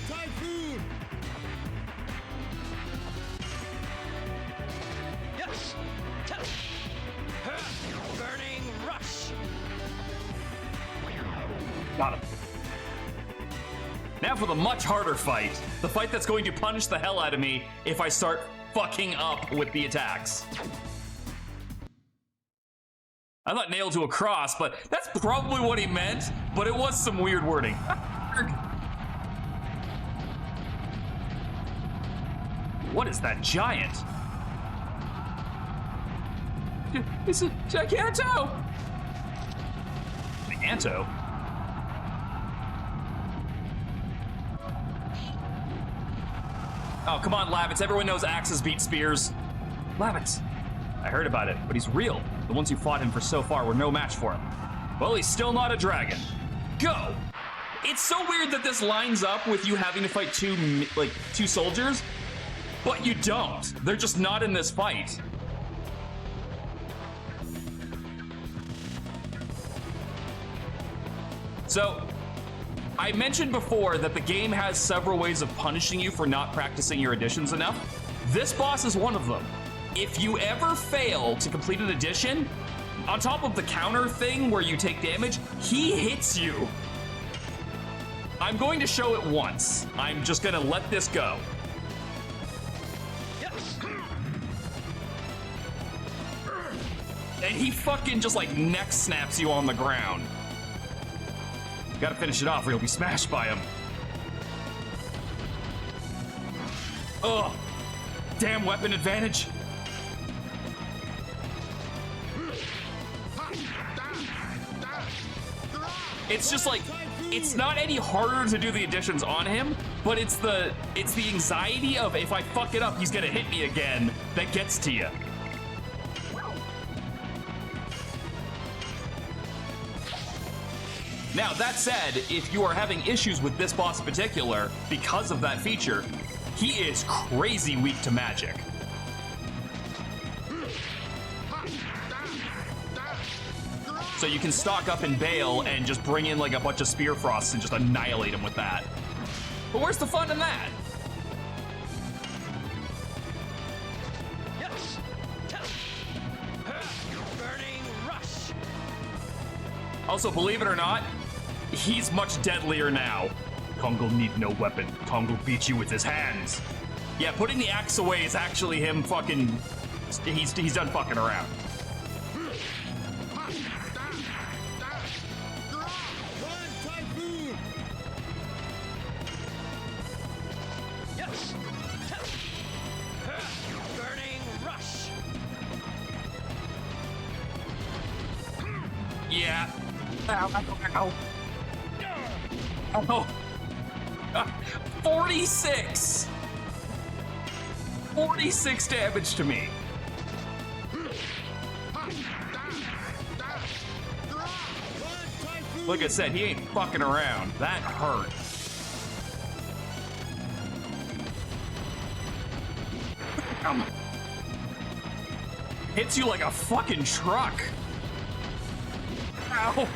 S3: Typhoon. Yes. Burning rush.
S1: Got him. Now for the much harder fight. The fight that's going to punish the hell out of me if I start fucking up with the attacks. I thought nailed to a cross, but that's probably what he meant, but it was some weird wording. What is that giant? It's a Giganto! Giganto? Oh, come on, Lavitz. Everyone knows axes beat spears. Lavitz. I heard about it, but he's real. The ones who fought him for so far were no match for him. Well, he's still not a dragon. Go! It's so weird that this lines up with you having to fight two soldiers, but you don't. They're just not in this fight. So, I mentioned before that the game has several ways of punishing you for not practicing your additions enough. This boss is one of them. If you ever fail to complete an addition, on top of the counter thing where you take damage, he hits you. I'm going to show it once. I'm just gonna let this go. And he fucking just like neck snaps you on the ground. Gotta finish it off or you'll be smashed by him. Ugh. Damn weapon advantage. It's just like, it's not any harder to do the additions on him, but it's the anxiety of if I fuck it up, he's gonna hit me again that gets to you. Now, that said, if you are having issues with this boss in particular, because of that feature, he is crazy weak to magic. So you can stock up and bail and just bring in like a bunch of spear frosts and just annihilate him with that. But where's the fun in that?
S3: Yes. Burning rush.
S1: Also, believe it or not, he's much deadlier now. Kongo need no weapon. Kongo beat you with his hands. Yeah, putting the axe away is actually him fucking... He's done fucking around.
S3: Yes. Burning rush.
S1: Yeah. Ow, ow, ow. Oh. 46! 46 damage to me. Like I said, he ain't fucking around. That hurt. Hits you like a fucking truck. Ow.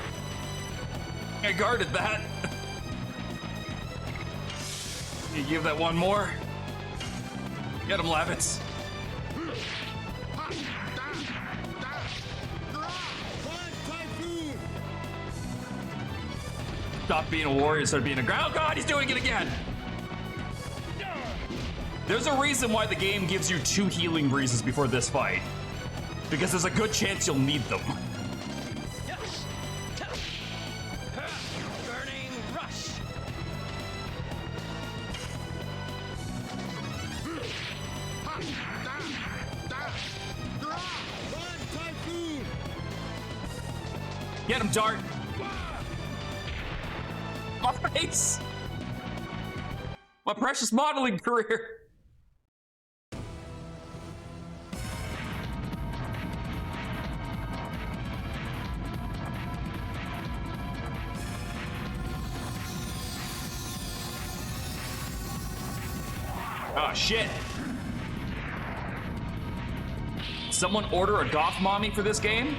S1: I guarded that. You give that one more. Get him, Lavitz. Stop being a warrior, start being a ground. Oh god, he's doing it again. There's a reason why the game gives you 2 healing breezes before this fight. Because there's a good chance you'll need them.
S3: Burning rush.
S1: Get him, Dart. My face. My precious modeling career. Oh, shit. Someone order a goth mommy for this game?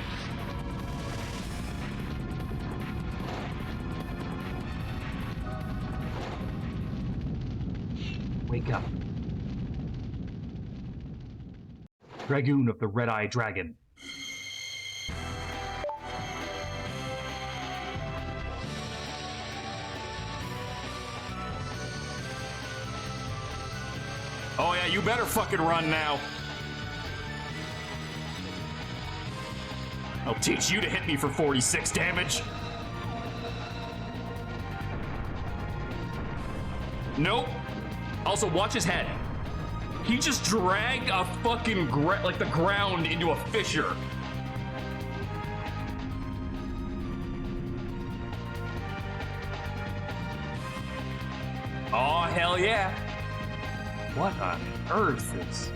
S1: Wake up. Dragoon of the Red-Eye Dragon. Oh yeah, you better fucking run now. I'll teach you to hit me for 46 damage. Nope. Also, watch his head. He just dragged a fucking, like the ground into a fissure. Oh, hell yeah. What on earth is...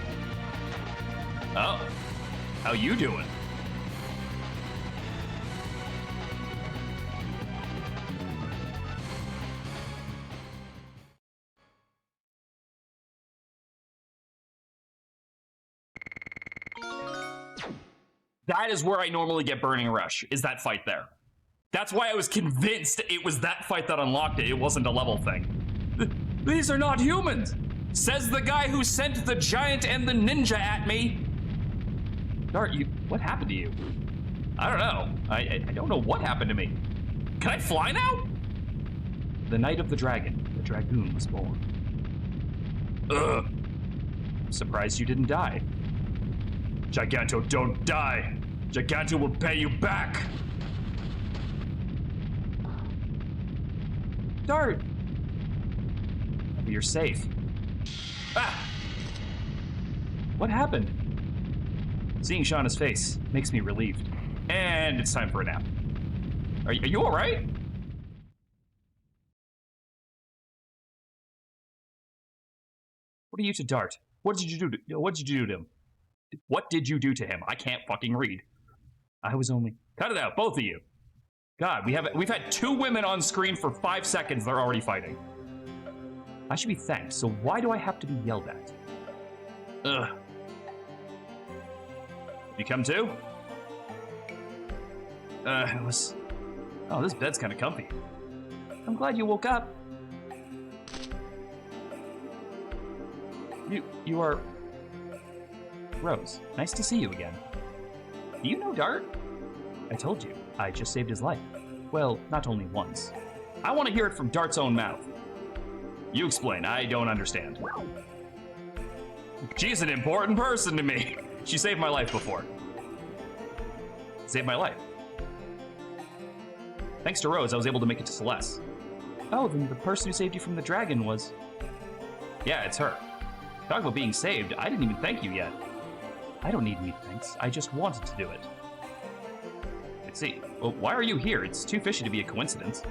S1: Oh, how you doing? That is where I normally get Burning Rush, is that fight there. That's why I was convinced it was that fight that unlocked it. It wasn't a level thing. These are not humans, says the guy who sent the giant and the ninja at me. Dart, what happened to you? I don't know. I don't know what happened to me. Can I fly now? The night of the dragon, the Dragoon was born. Ugh. I'm surprised you didn't die. Giganto, don't die. Giganto will pay you back. Dart. You're safe. Ah! What happened? Seeing Shauna's face makes me relieved. And it's time for a nap. Are you all right? What are you to Dart? What did you do to him? What did you do to him? I can't fucking read. I was only... Cut it out, both of you. God, we've had 2 women on screen for 5 seconds. They're already fighting. I should be thanked, so why do I have to be yelled at? Ugh. You come too? It was... Oh, this bed's kind of comfy. I'm glad you woke up. You are... Rose, nice to see you again. Do you know Dart? I told you, I just saved his life. Well, not only once. I want to hear it from Dart's own mouth. You explain, I don't understand. She's an important person to me. She saved my life before. Saved my life. Thanks to Rose, I was able to make it to Celeste. Oh, then the person who saved you from the dragon was... Yeah, it's her. Talk about being saved, I didn't even thank you yet. I don't need any thanks, I just wanted to do it. Let's see. Well, why are you here? It's too fishy to be a coincidence.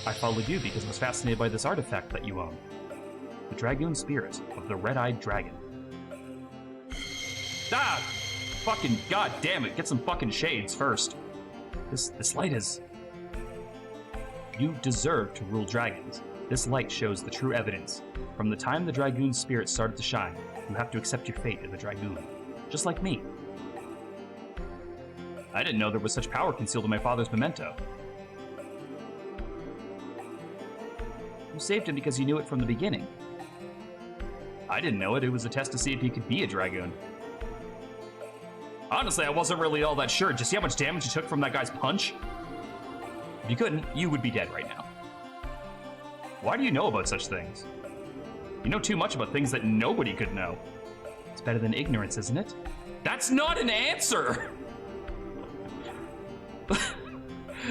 S1: I followed you because I was fascinated by this artifact that you own. The Dragoon spirit of the red-eyed dragon. Ah! Fucking goddamn it, get some fucking shades first. This light is... You deserve to rule dragons. This light shows the true evidence. From the time the Dragoon spirit started to shine, you have to accept your fate as a Dragoon. Just like me. I didn't know there was such power concealed in my father's memento. You saved him because you knew it from the beginning. I didn't know it. It was a test to see if he could be a Dragoon. Honestly, I wasn't really all that sure. Did you see how much damage you took from that guy's punch? If you couldn't, you would be dead right now. Why do you know about such things? You know too much about things that nobody could know. It's better than ignorance, isn't it? That's not an answer!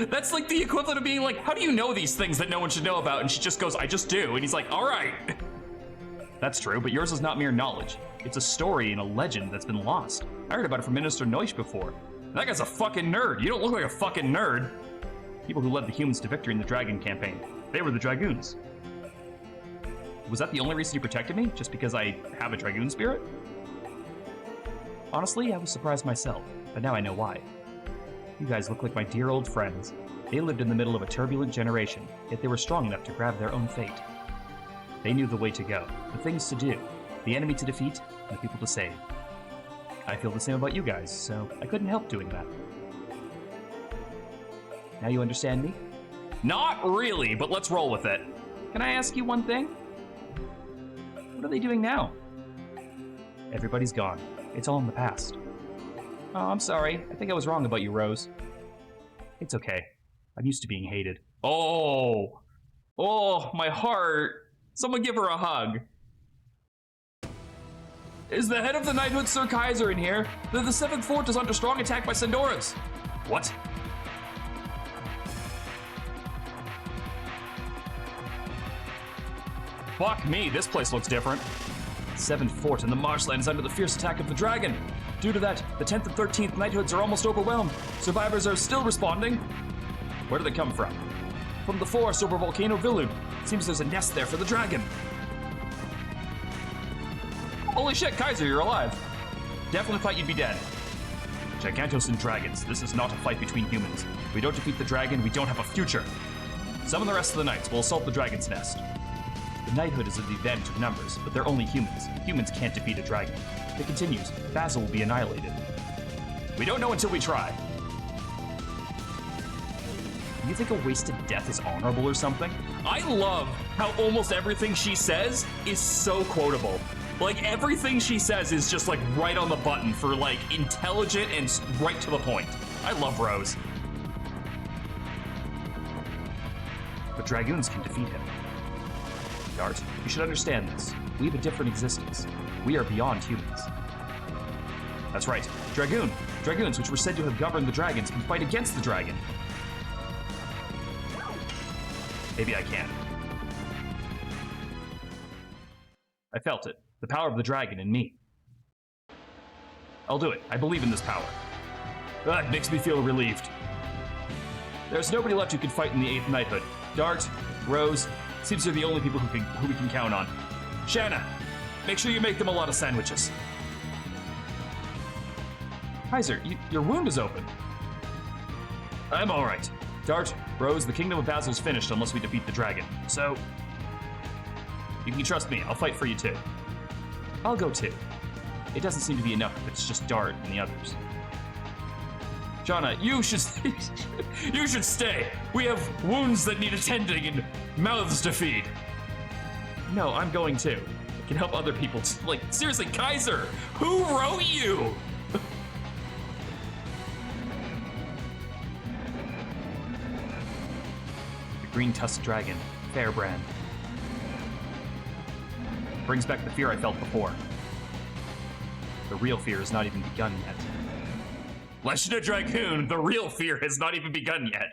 S1: That's like the equivalent of being like, how do you know these things that no one should know about? And she just goes, I just do. And he's like, all right. That's true, but yours is not mere knowledge. It's a story and a legend that's been lost. I heard about it from Minister Neusch before. That guy's a fucking nerd. You don't look like a fucking nerd. People who led the humans to victory in the Dragon campaign. They were the Dragoons. Was that the only reason you protected me? Just because I have a Dragoon spirit? Honestly, I was surprised myself, but now I know why. You guys look like my dear old friends. They lived in the middle of a turbulent generation, yet they were strong enough to grab their own fate. They knew the way to go, the things to do, the enemy to defeat, and the people to save. I feel the same about you guys, so I couldn't help doing that. Now you understand me? Not really, but let's roll with it. Can I ask you one thing? What are they doing now? Everybody's gone. It's all in the past. Oh, I'm sorry. I think I was wrong about you, Rose. It's okay. I'm used to being hated. Oh! Oh, my heart! Someone give her a hug. Is the head of the knighthood Sir Kaiser in here? The 7th fort is under strong attack by Sandoras. What? Fuck me, this place looks different. 7th Fort in the marshland is under the fierce attack of the dragon. Due to that, the 10th and 13th Knighthoods are almost overwhelmed. Survivors are still responding. Where do they come from? From the forest over Volcano Village. Seems there's a nest there for the dragon. Holy shit, Kaiser, you're alive. Definitely thought you'd be dead. Gigantos and dragons. This is not a fight between humans. If we don't defeat the dragon, we don't have a future. Summon the rest of the knights. We'll assault the dragon's nest. The knighthood is of the advantage of numbers, but they're only humans. Humans can't defeat a dragon. If it continues, Basil will be annihilated. We don't know until we try. You think a wasted death is honorable or something? I love how almost everything she says is so quotable. Like, everything she says is just, like, right on the button for, like, intelligent and right to the point. I love Rose. But Dragoons can defeat him. Dart, you should understand this. We have a different existence. We are beyond humans. That's right. Dragoon. Dragoons, which were said to have governed the dragons, can fight against the dragon. Maybe I can. I felt it. The power of the dragon in me. I'll do it. I believe in this power. That makes me feel relieved. There's nobody left who can fight in the 8th Knighthood. Dart, Rose, seems they're the only people who we can count on. Shanna, make sure you make them a lot of sandwiches. Kaiser, your wound is open. I'm all right. Dart, Rose, the Kingdom of Basil's finished unless we defeat the dragon. So, you can trust me. I'll fight for you too. I'll go too. It doesn't seem to be enough if it's just Dart and the others. Shauna, you should stay. We have wounds that need attending and mouths to feed. No, I'm going too. It can help other people. Like, seriously, Kaiser, who wrote you? The green-tusked dragon, Fairbrand. Brings back the fear I felt before. The real fear has not even begun yet. Legend of Dragoon, the real fear has not even begun yet.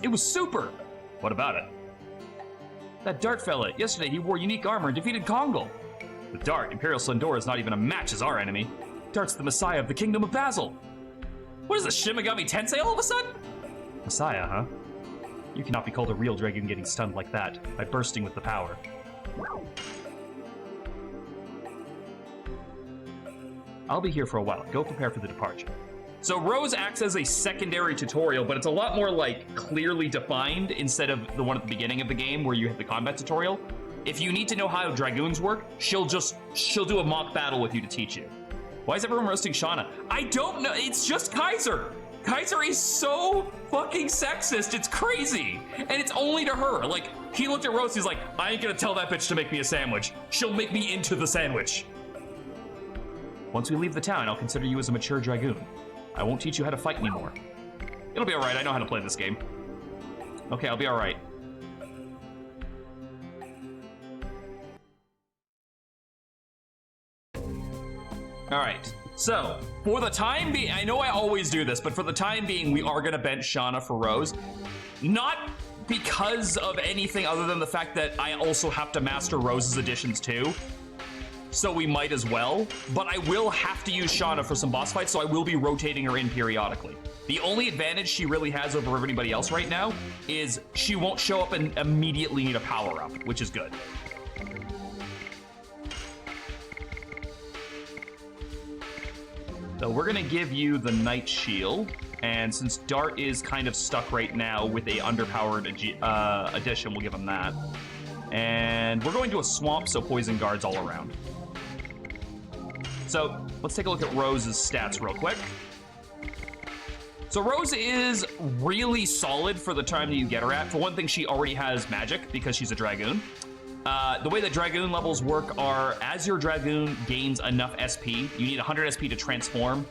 S1: It was super! What about it? That Dart fella, yesterday he wore unique armor and defeated Kongal. With Dart, Imperial Splendor is not even a match as our enemy. Dart's the messiah of the Kingdom of Basil. What is this, Shin Megami Tensei all of a sudden? Messiah, huh? You cannot be called a real dragoon getting stunned like that, by bursting with the power. I'll be here for a while. Go prepare for the departure. So Rose acts as a secondary tutorial, but it's a lot more, like, clearly defined instead of the one at the beginning of the game where you have the combat tutorial. If you need to know how dragoons work, she'll do a mock battle with you to teach you. Why is everyone roasting Shauna? I don't know. It's just Kaiser. Kaiser is so fucking sexist, it's crazy. And it's only to her. Like, he looked at Rose, he's like, I ain't gonna tell that bitch to make me a sandwich. She'll make me into the sandwich. Once we leave the town, I'll consider you as a mature dragoon. I won't teach you how to fight anymore. It'll be alright, I know how to play this game. Okay, I'll be alright. Alright. So, for the time being, I know I always do this, but for the time being, we are going to bench Shauna for Rose. Not because of anything other than the fact that I also have to master Rose's additions too. So we might as well. But I will have to use Shauna for some boss fights, so I will be rotating her in periodically. The only advantage she really has over everybody else right now is she won't show up and immediately need a power-up, which is good. So we're gonna give you the Knight Shield, and since Dart is kind of stuck right now with a underpowered addition, we'll give him that. And we're going to a swamp, so poison guards all around. So let's take a look at Rose's stats real quick. So Rose is really solid for the time that you get her at. For one thing, she already has magic because she's a Dragoon. The way that Dragoon levels work are, as your Dragoon gains enough SP, you need 100 SP to transform,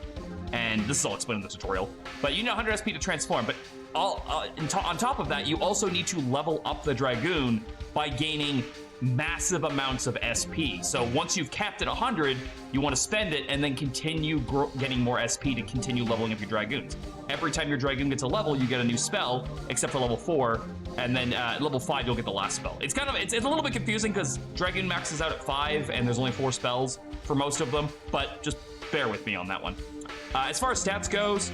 S1: and this is all explained in the tutorial, but you need 100 SP to transform, but on top of that, you also need to level up the Dragoon by gaining massive amounts of SP. So once you've capped at 100, you want to spend it and then continue getting more SP to continue leveling up your Dragoons. Every time your Dragoon gets a level, you get a new spell, except for level 4, and then level 5, you'll get the last spell. It's kind of, it's a little bit confusing because Dragoon maxes out at 5, and there's only 4 spells for most of them, but just bear with me on that one. As far as stats goes,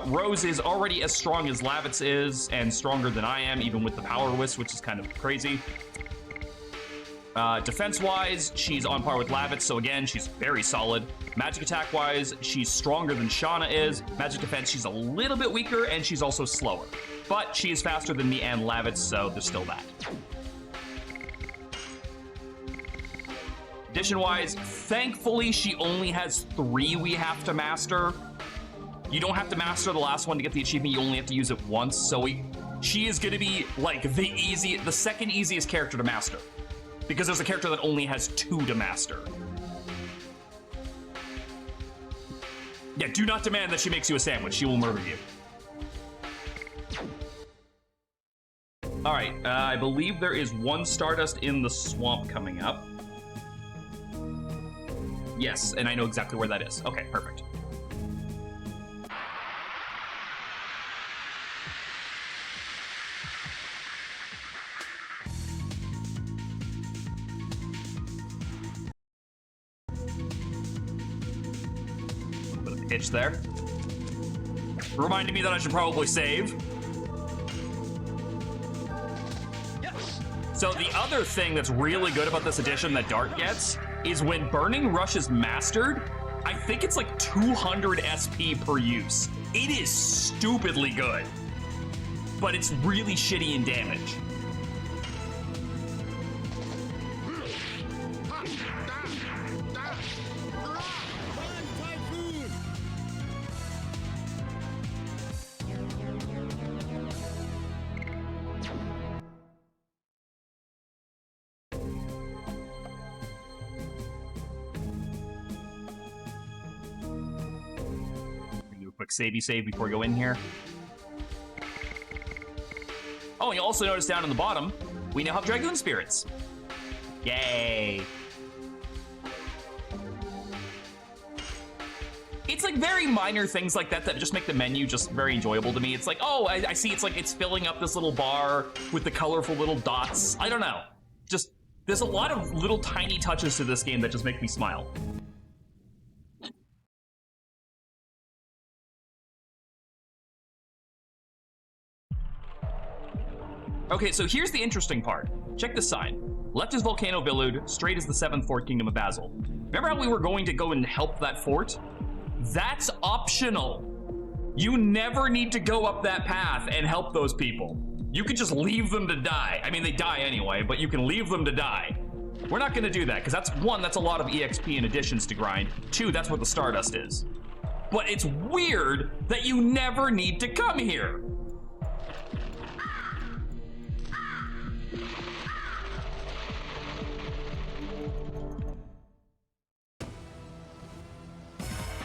S1: Rose is already as strong as Lavitz is, and stronger than I am, even with the Power Whisk, which is kind of crazy. Defense-wise, she's on par with Lavitz, so again, she's very solid. Magic attack-wise, she's stronger than Shauna is. Magic defense, she's a little bit weaker, and she's also slower. But she is faster than me and Lavitz, so there's still that. Addition-wise, thankfully, she only has 3 we have to master. You don't have to master the last one to get the achievement, you only have to use it once, so she is gonna be, like, the second easiest character to master. Because there's a character that only has 2 to master. Yeah, do not demand that she makes you a sandwich. She will murder you. All right, I believe there is 1 Stardust in the swamp coming up. Yes, and I know exactly where that is. Okay, perfect. Itch there. Reminded me that I should probably save.
S3: Yes.
S1: So the other thing that's really good about this edition that Dart gets is when Burning Rush is mastered, I think it's like 200 SP per use. It is stupidly good, but it's really shitty in damage. Quick save before we go in here. Oh, and you also notice down on the bottom, we now have Dragoon Spirits. Yay. It's like very minor things like that that just make the menu just very enjoyable to me. It's like, oh, I see it's like it's filling up this little bar with the colorful little dots. I don't know. Just, there's a lot of little tiny touches to this game that just make me smile. Okay, so here's the interesting part. Check this sign. Left is Volcano Villude, straight is the 7th Fort Kingdom of Basil. Remember how we were going to go and help that fort? That's optional. You never need to go up that path and help those people. You can just leave them to die. I mean, they die anyway, but you can leave them to die. We're not gonna do that, because that's 1, that's a lot of EXP and additions to grind. 2, that's what the Stardust is. But it's weird that you never need to come here.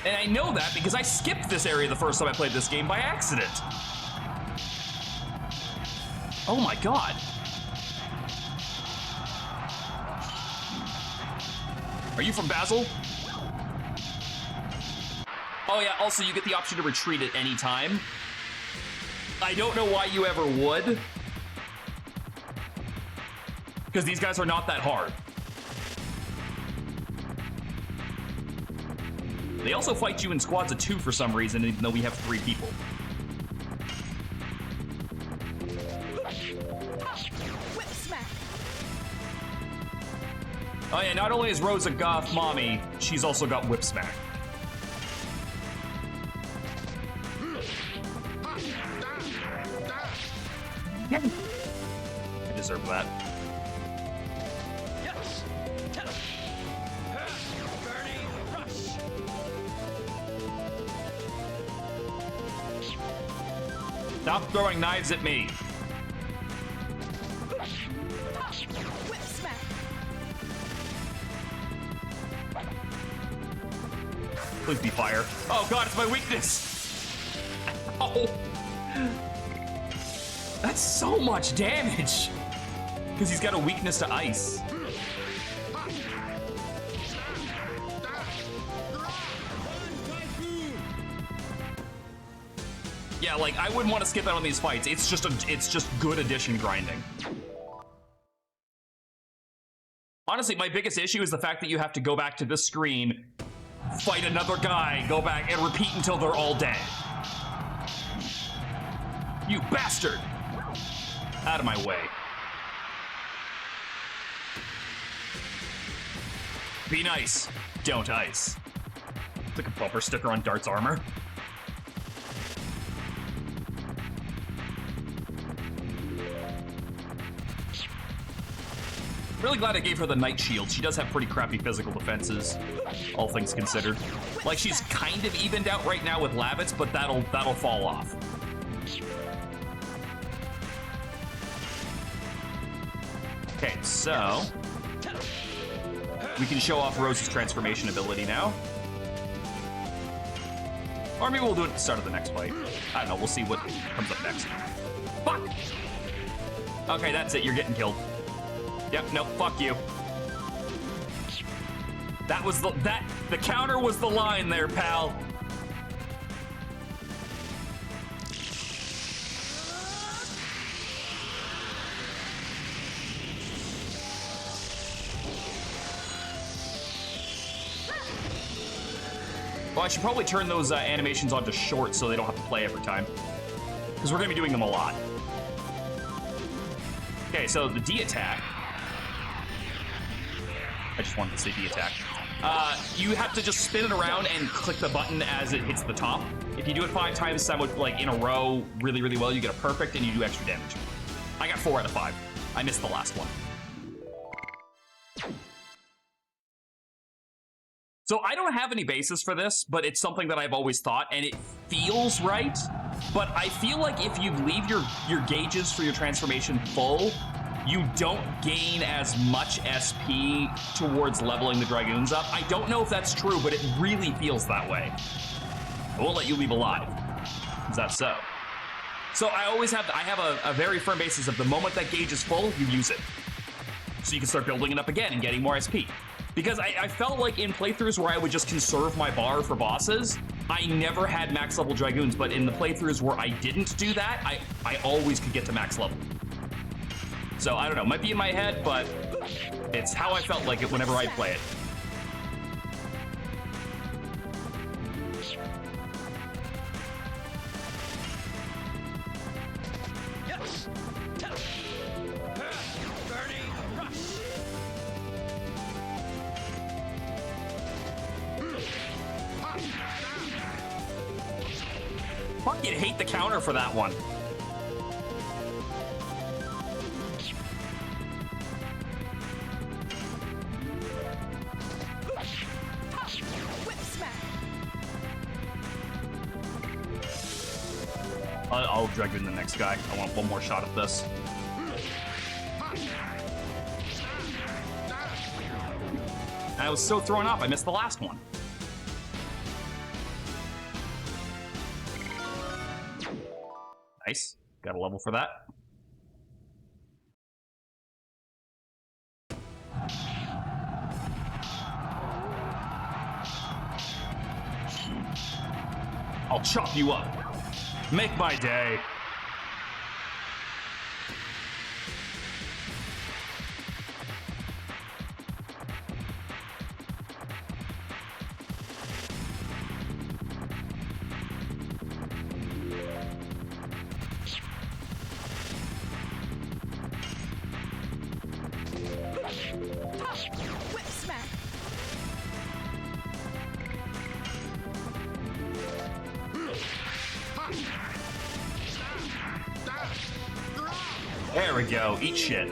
S1: And I know that because I skipped this area the first time I played this game by accident. Oh my god. Are you from Basil? Oh yeah, also you get the option to retreat at any time. I don't know why you ever would. Because these guys are not that hard. They also fight you in squads of 2 for some reason, even though we have 3 people.
S4: Whip smack.
S1: Oh yeah, not only is Rose a goth mommy, she's also got whip smack. I deserve that.
S3: Yes. Burning rush.
S1: Stop throwing knives at me.
S4: Whip smack.
S1: Please be fire. Oh god, it's my weakness. Oh. That's so much damage. Because he's got a weakness to ice. Yeah, like, I wouldn't want to skip out on these fights. It's just good addition grinding. Honestly, my biggest issue is the fact that you have to go back to this screen, fight another guy, go back, and repeat until they're all dead. You bastard! Out of my way. Be nice. Don't ice. It's like a bumper sticker on Dart's armor. Really glad I gave her the Night Shield. She does have pretty crappy physical defenses, all things considered. Like, she's kind of evened out right now with Lavitz, but that'll fall off. Okay, so we can show off Rose's transformation ability now. Or maybe we'll do it at the start of the next fight. I don't know, we'll see what comes up next. Fuck! Okay, that's it, you're getting killed. Yep, nope, fuck you. That was the counter was the line there, pal. Well, I should probably turn those animations onto short so they don't have to play every time. Because we're going to be doing them a lot. Okay, so the D attack. I just wanted to say D attack. You have to just spin it around and click the button as it hits the top. If you do it 5 times like in a row really, really well, you get a perfect and you do extra damage. I got 4 out of 5. I missed the last one. So I don't have any basis for this, but it's something that I've always thought, and it feels right. But I feel like if you leave your gauges for your transformation full, you don't gain as much SP towards leveling the Dragoons up. I don't know if that's true, but it really feels that way. I won't let you leave alive. Is that so? So I have a very firm basis of the moment that gauge is full, you use it. So you can start building it up again and getting more SP. Because I felt like in playthroughs where I would just conserve my bar for bosses, I never had max level Dragoons, but in the playthroughs where I didn't do that, I always could get to max level. So I don't know, might be in my head, but it's how I felt like it whenever I play it.
S3: Yes. Burning rush.
S1: Fucking hate the counter for that one.
S4: Whip smack.
S1: I'll Dragoon the next guy. I want one more shot at this. I was so thrown off, I missed the last one. Nice. Got a level for that. I'll chop you up. Make my day.
S4: Whip smack.
S1: There we go. Eat shit.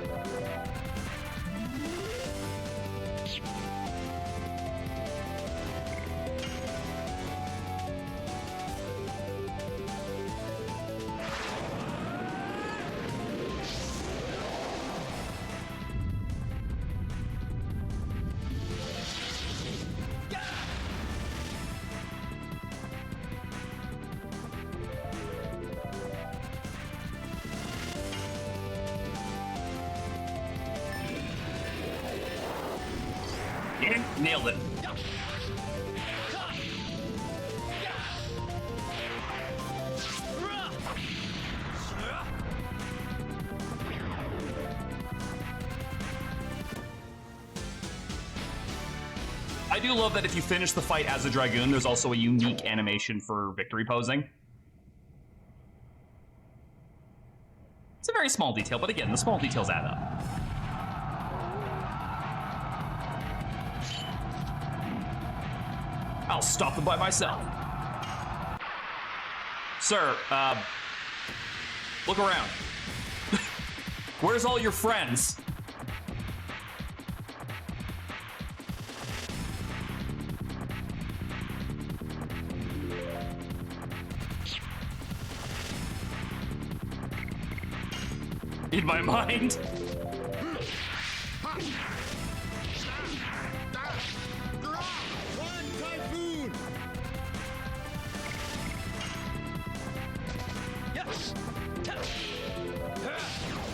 S1: Nailed it. I do love that if you finish the fight as a Dragoon, there's also a unique animation for victory posing. It's a very small detail, but again, the small details add up. I'll stop them by myself. Sir, look around. Where's all your friends? In my mind.
S3: Yes.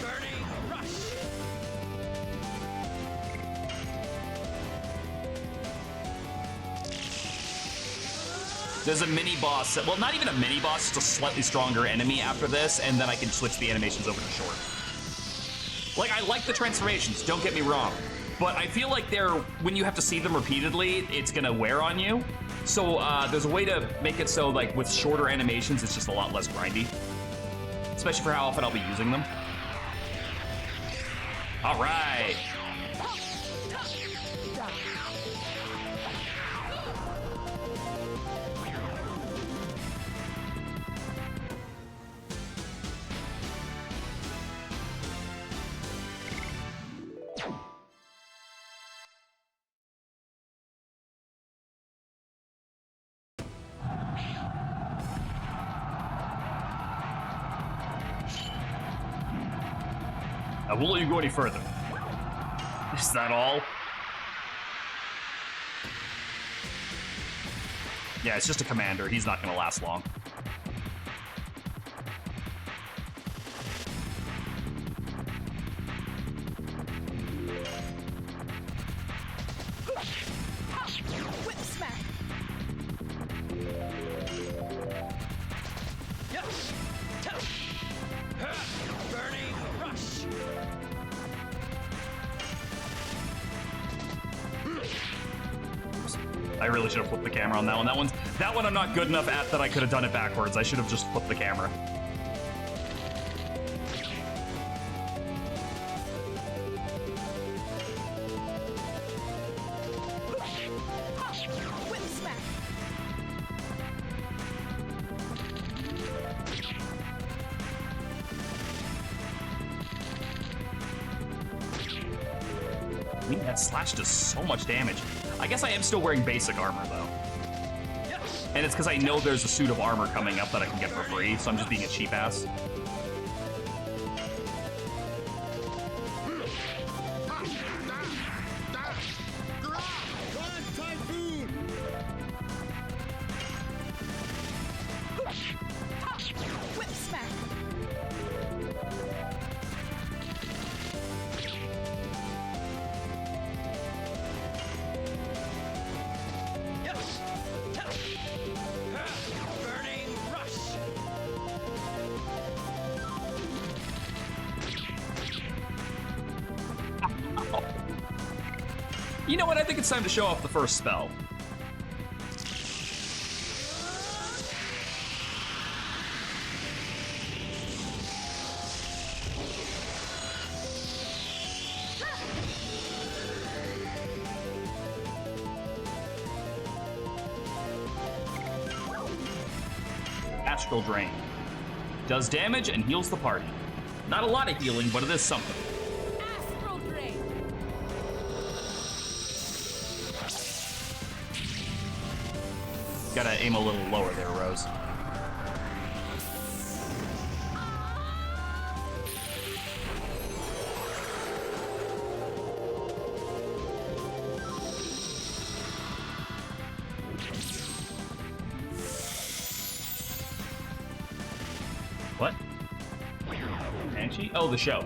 S3: Burning rush.
S1: There's a mini boss, well, not even a mini boss, just a slightly stronger enemy after this, and then I can switch the animations over to short. Like, I like the transformations, don't get me wrong, but I feel like when you have to see them repeatedly, it's gonna wear on you. So there's a way to make it so, like, with shorter animations, it's just a lot less grindy. Especially for how often I'll be using them. All right. I won't let you go any further. Is that all? Yeah, it's just a commander. He's not gonna last long.
S4: Whip smack.
S3: Yes. Burning rush.
S1: I really should have flipped the camera on that one. That one I'm not good enough at that I could have done it backwards. I should have just flipped the camera.
S4: Whip smack.
S1: I mean, that slash does so much damage. I guess I am still wearing basic armor, though.
S3: Yes.
S1: And it's because I know there's a suit of armor coming up that I can get for free, so I'm just being a cheap ass.
S4: Whip smack.
S3: Yes. Burning rush.
S1: You know what? I think it's time to show off the first spell. Astral Drain. Does damage and heals the party. Not a lot of healing, but it is something.
S4: Astral drain.
S1: Gotta aim a little lower there, Rose. What? Banshee? Oh, the show.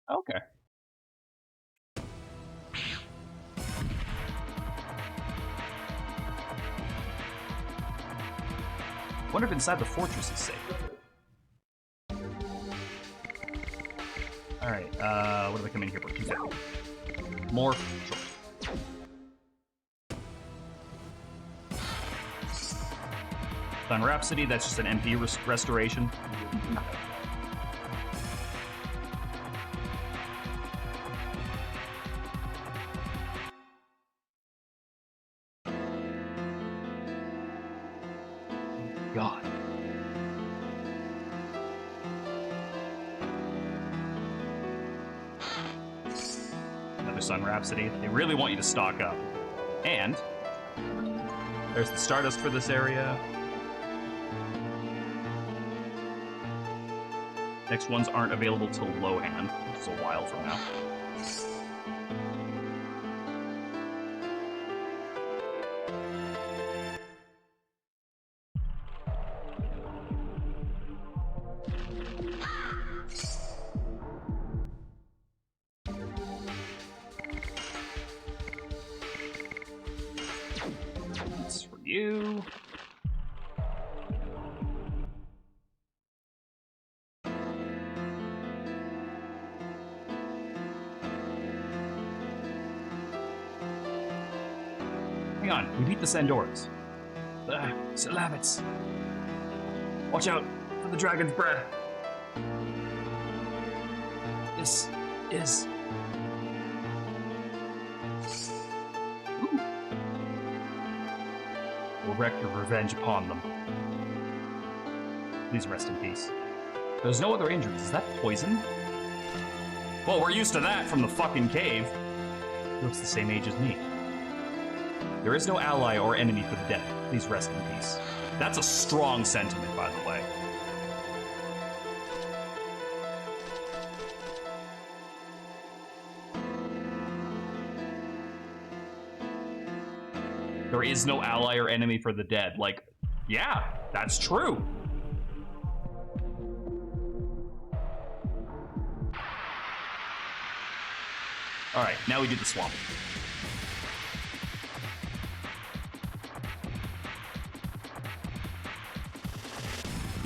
S1: Okay. Wonder if inside the fortress is safe. Alright, what do they come in here for? 250. More. Sure. Sun Rhapsody, that's just an MP restoration. God. Another Sun Rhapsody. They really want you to stock up. And there's the Stardust for this area. Next ones aren't available till Lohan, which is a while from now. That's for you. Hang on, we beat the Sandoras. Salavits. Watch out for the dragon's breath. This is... Ooh. We'll wreak your revenge upon them. Please rest in peace. There's no other injuries. Is that poison? Well, we're used to that from the fucking cave. He looks the same age as me. There is no ally or enemy for the dead. Please rest in peace. That's a strong sentiment, by the way. There is no ally or enemy for the dead. Like, yeah, that's true. All right, now we do the swamp.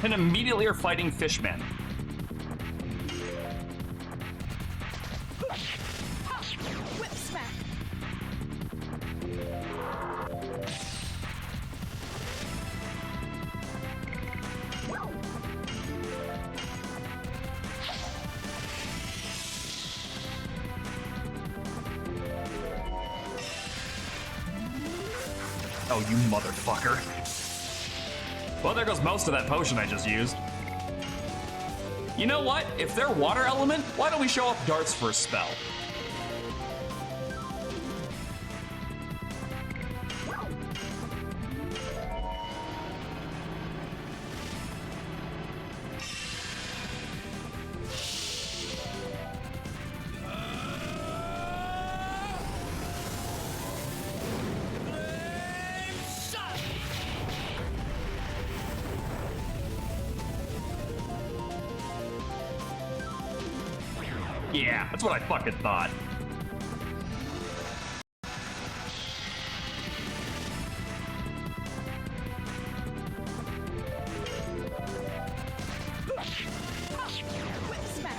S1: And immediately are fighting fishmen.
S4: Whip smack.
S1: Oh, you motherfucker. Well, there goes most of that potion I just used. You know what? If they're water element, why don't we show off darts for a spell? Yeah, that's what I fucking thought.
S4: Whip smack.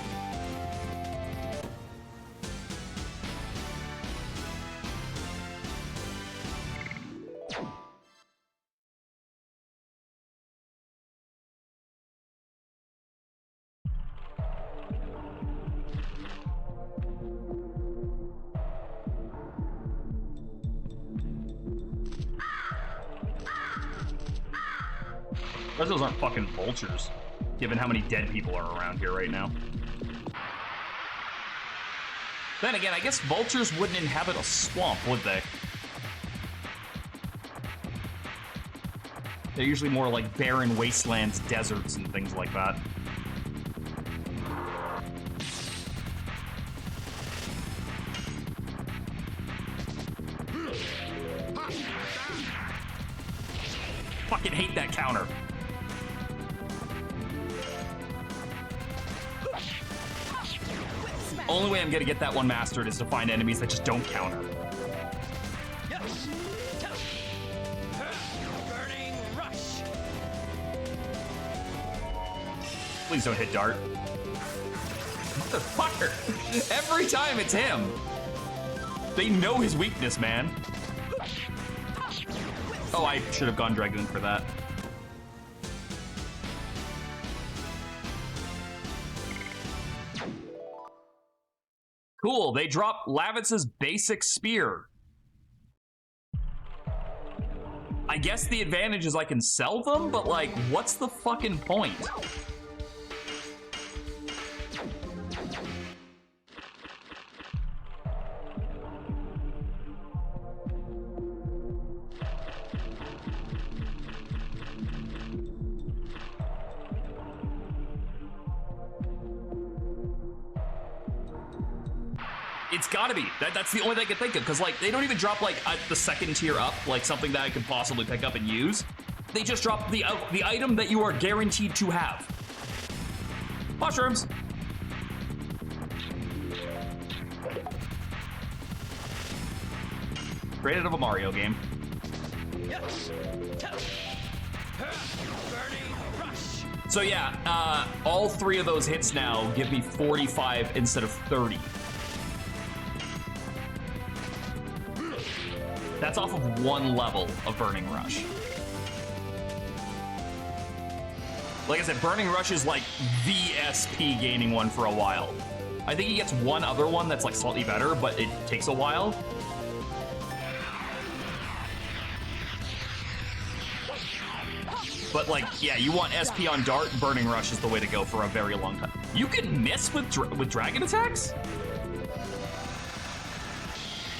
S1: Those aren't fucking vultures, given how many dead people are around here right now. Then again, I guess vultures wouldn't inhabit a swamp, would they? They're usually more like barren wastelands, deserts, and things like that. Fucking hate that counter. only way I'm gonna get that one mastered is to find enemies that just don't counter.
S3: Yes. Burning rush.
S1: Please don't hit dart. Motherfucker! Every time it's him. They know his weakness, man. Oh, I should have gone Dragoon for that. Cool, they dropped Lavitz's basic spear. I guess the advantage is I can sell them, but like, what's the fucking point? It's gotta be. That's the only thing I can think of, because like they don't even drop like the second tier up, like something that I could possibly pick up and use. They just drop the item that you are guaranteed to have. Mushrooms. Rated of a Mario game.
S3: Yes. Burning rush.
S1: So yeah, all three of those hits now give me 45 instead of 30. That's off of one level of Burning Rush. Like I said, Burning Rush is like the SP gaining one for a while. I think he gets one other one that's like slightly better, but it takes a while. But like, yeah, you want SP on Dart, Burning Rush is the way to go for a very long time. You can miss with dragon attacks?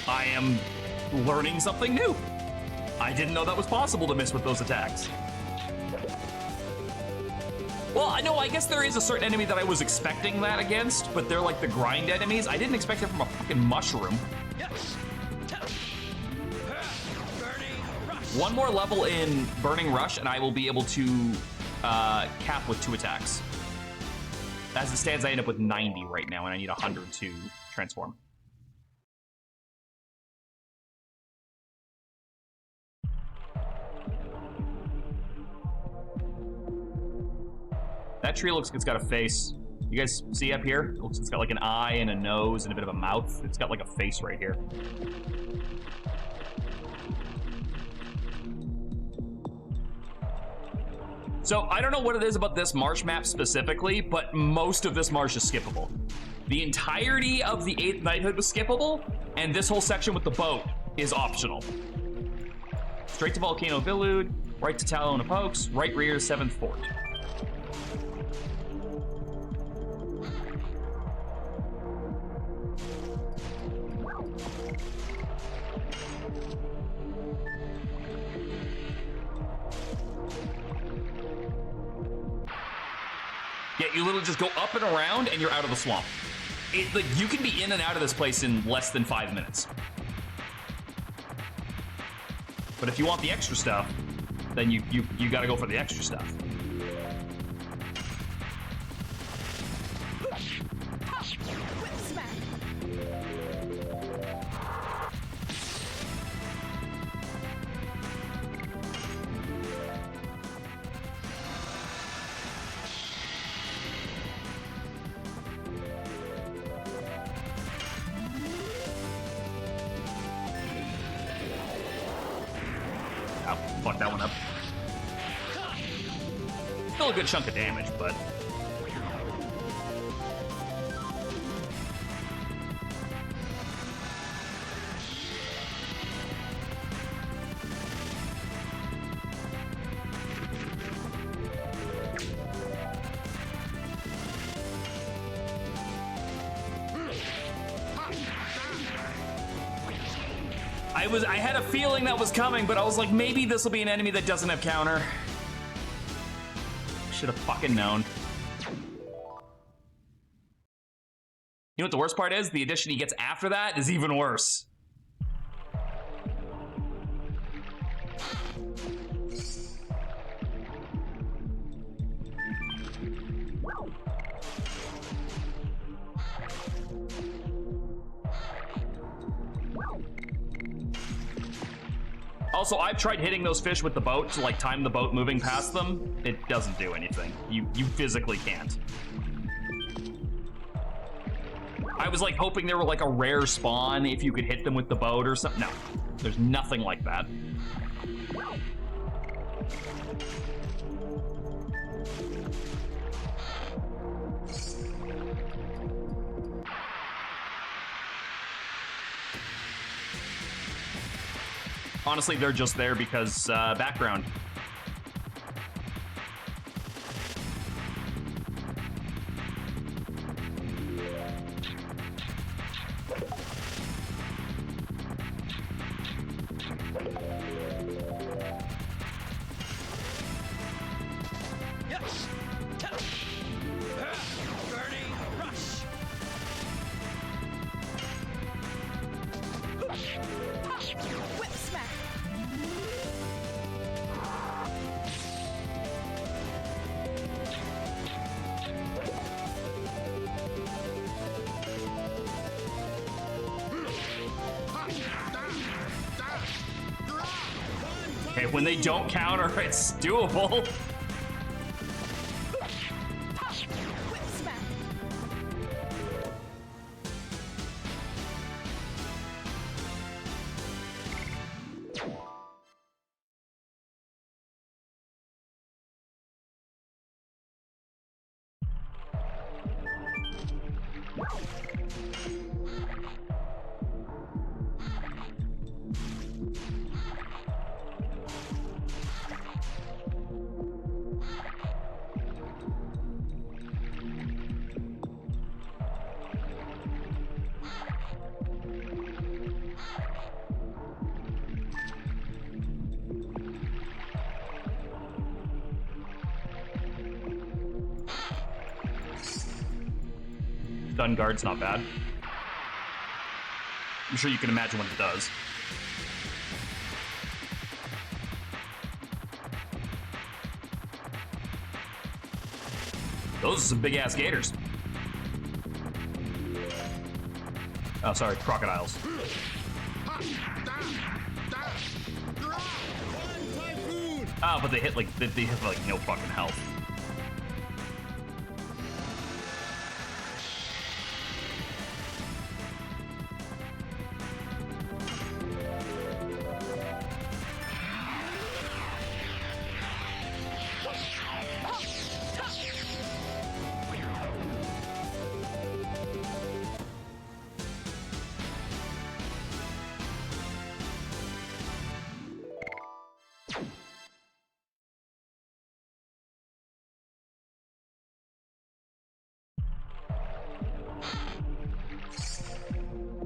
S1: I am learning something new. I didn't know that was possible to miss with those attacks. Well, I know, I guess there is a certain enemy that I was expecting that against, but they're like the grind enemies. I didn't expect it from a fucking mushroom.
S3: Yes. Burning rush.
S1: One more level in Burning Rush, and I will be able to cap with 2 attacks. As it stands, I end up with 90 right now, and I need 100 to transform. That tree looks like it's got a face. You guys see up here? It looks like it's got like an eye and a nose and a bit of a mouth. It's got like a face right here. So I don't know what it is about this marsh map specifically, but most of this marsh is skippable. The entirety of the 8th Knighthood was skippable, and this whole section with the boat is optional. Straight to Volcano Village, right to Talon of Pokes, right rear 7th Fort. Yeah, you literally just go up and around and you're out of the swamp. Like, you can be in and out of this place in less than 5 minutes. But if you want the extra stuff, then you gotta go for the extra stuff.
S4: Whip smack.
S1: Oh, fuck that one up. Still a good chunk of damage, but... I had a feeling that was coming, but I was like, maybe this will be an enemy that doesn't have counter. Should have fucking known. You know what the worst part is? The addition he gets after that is even worse. Also, I've tried hitting those fish with the boat to like time the boat moving past them. It doesn't do anything. You physically can't. I was like hoping there were like a rare spawn if you could hit them with the boat or something. No, there's nothing like that. Honestly, they're just there because background.
S3: Yes. Burning rush.
S4: Whip smack.
S1: Okay, when they don't counter, it's doable.
S4: Whip smack.
S1: Stun guard's not bad. I'm sure you can imagine what it does. Those are some big ass gators. Oh, sorry, crocodiles. Ah, but they hit like no fucking health.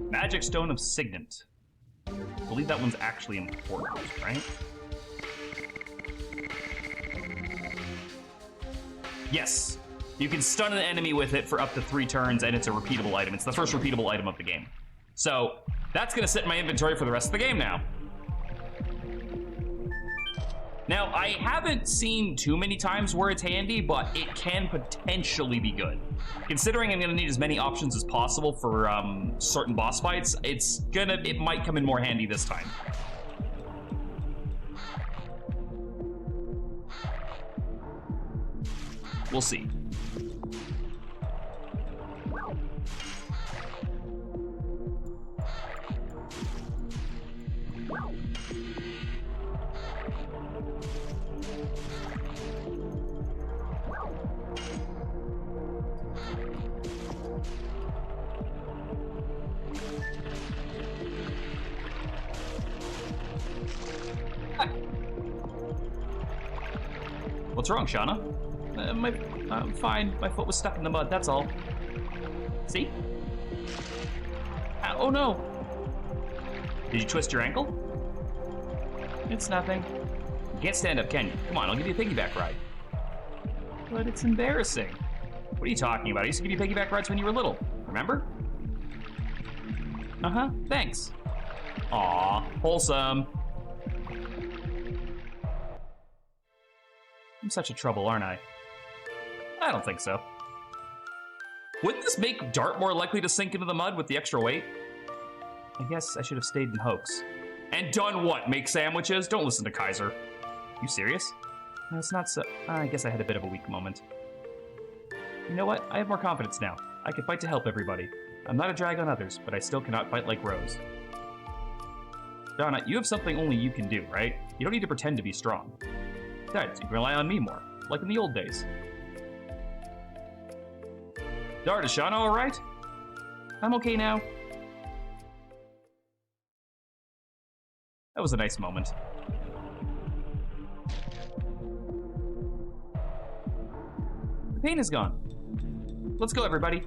S1: Magic Stone of Signet. I believe that one's actually important, right? Yes. You can stun an enemy with it for up to 3 turns, and it's a repeatable item. It's the first repeatable item of the game. So, that's gonna sit in my inventory for the rest of the game now. Now, I haven't seen too many times where it's handy, but it can potentially be good. Considering I'm gonna need as many options as possible for certain boss fights, it might come in more handy this time. We'll see. What's wrong, Shauna? I'm fine. My foot was stuck in the mud, that's all. See? Oh no! Did you twist your ankle? It's nothing. You can't stand up, can you? Come on, I'll give you a piggyback ride. But it's embarrassing. What are you talking about? I used to give you piggyback rides when you were little, remember? Uh-huh, thanks. Aw, wholesome. I'm such a trouble, aren't I? I don't think so. Wouldn't this make Dart more likely to sink into the mud with the extra weight? I guess I should have stayed in Hoax. And done what? Make sandwiches? Don't listen to Kaiser. You serious? No, it's not so... I guess I had a bit of a weak moment. You know what? I have more confidence now. I can fight to help everybody. I'm not a drag on others, but I still cannot fight like Rose. Donna, you have something only you can do, right? You don't need to pretend to be strong. Besides, you can rely on me more, like in the old days. Dart, is Shauna alright? I'm okay now. That was a nice moment. The pain is gone. Let's go, everybody.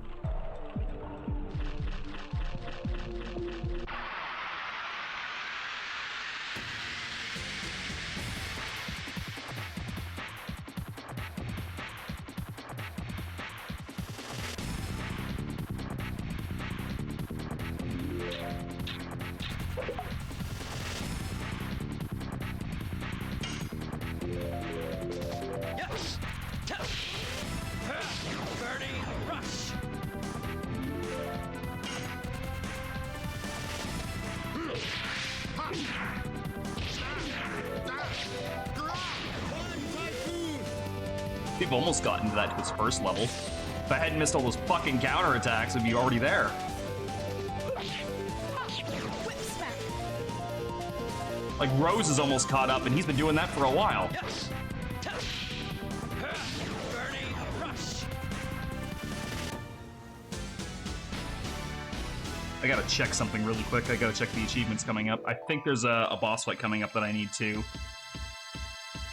S3: Yes. Burning rush.
S1: We've almost gotten to that to its first level. If I hadn't missed all those fucking counterattacks, it'd be already there.
S4: Whip smack.
S1: Like, Rose is almost caught up, and he's been doing that for a while.
S3: Yes. Burning rush.
S1: I gotta check something really quick. I gotta check the achievements coming up. I think there's a boss fight coming up that I need to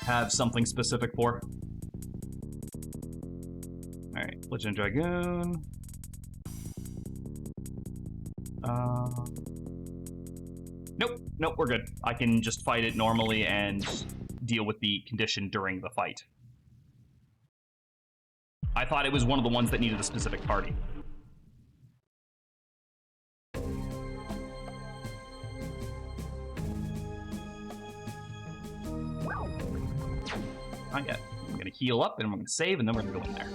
S1: have something specific for. Alright, Legend Dragoon. Nope, we're good. I can just fight it normally and deal with the condition during the fight. I thought it was one of the ones that needed a specific party. Not yet. I'm gonna heal up, and I'm gonna save, and then we're gonna go in there.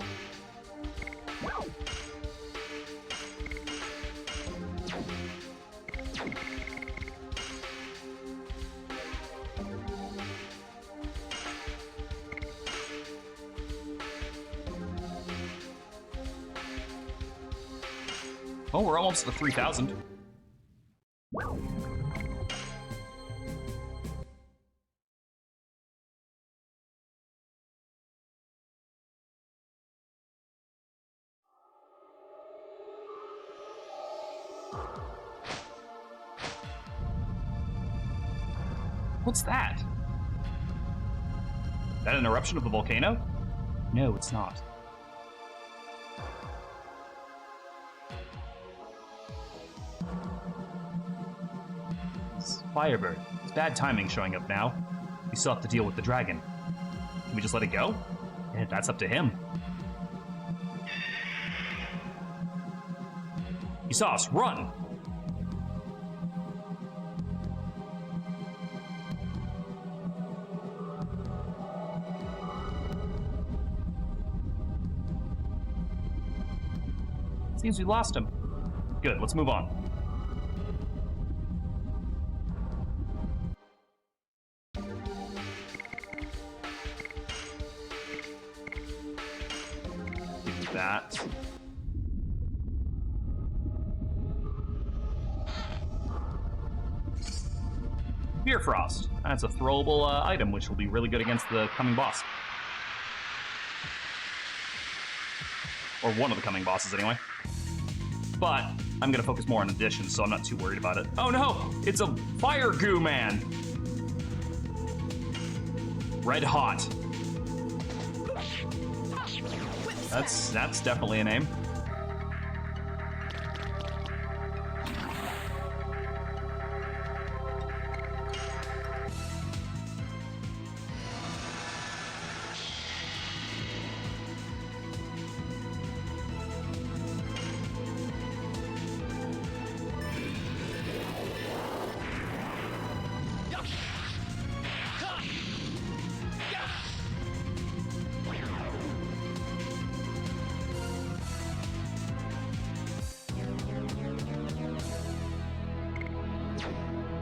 S1: Oh, we're almost to 3,000. What's that? Is that an eruption of the volcano? No, it's not. It's Firebird. It's bad timing showing up now. We still have to deal with the dragon. Can we just let it go? Yeah, that's up to him. He saw us. Run! Seems we lost him. Good, let's move on. Do that. Fear Frost. That's a throwable item, which will be really good against the coming boss. Or one of the coming bosses, anyway. But I'm gonna focus more on additions, so I'm not too worried about it. Oh no! It's a fire goo man! Red Hot. That's definitely a name.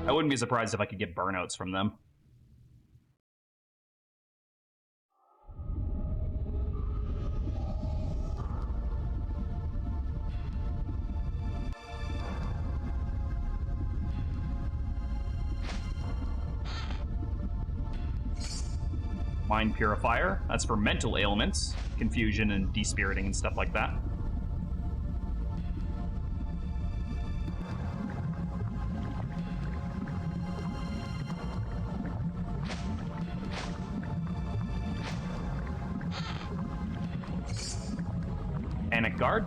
S1: I wouldn't be surprised if I could get burnouts from them. Mind Purifier, that's for mental ailments, confusion and despiriting and stuff like that. Panic Guard.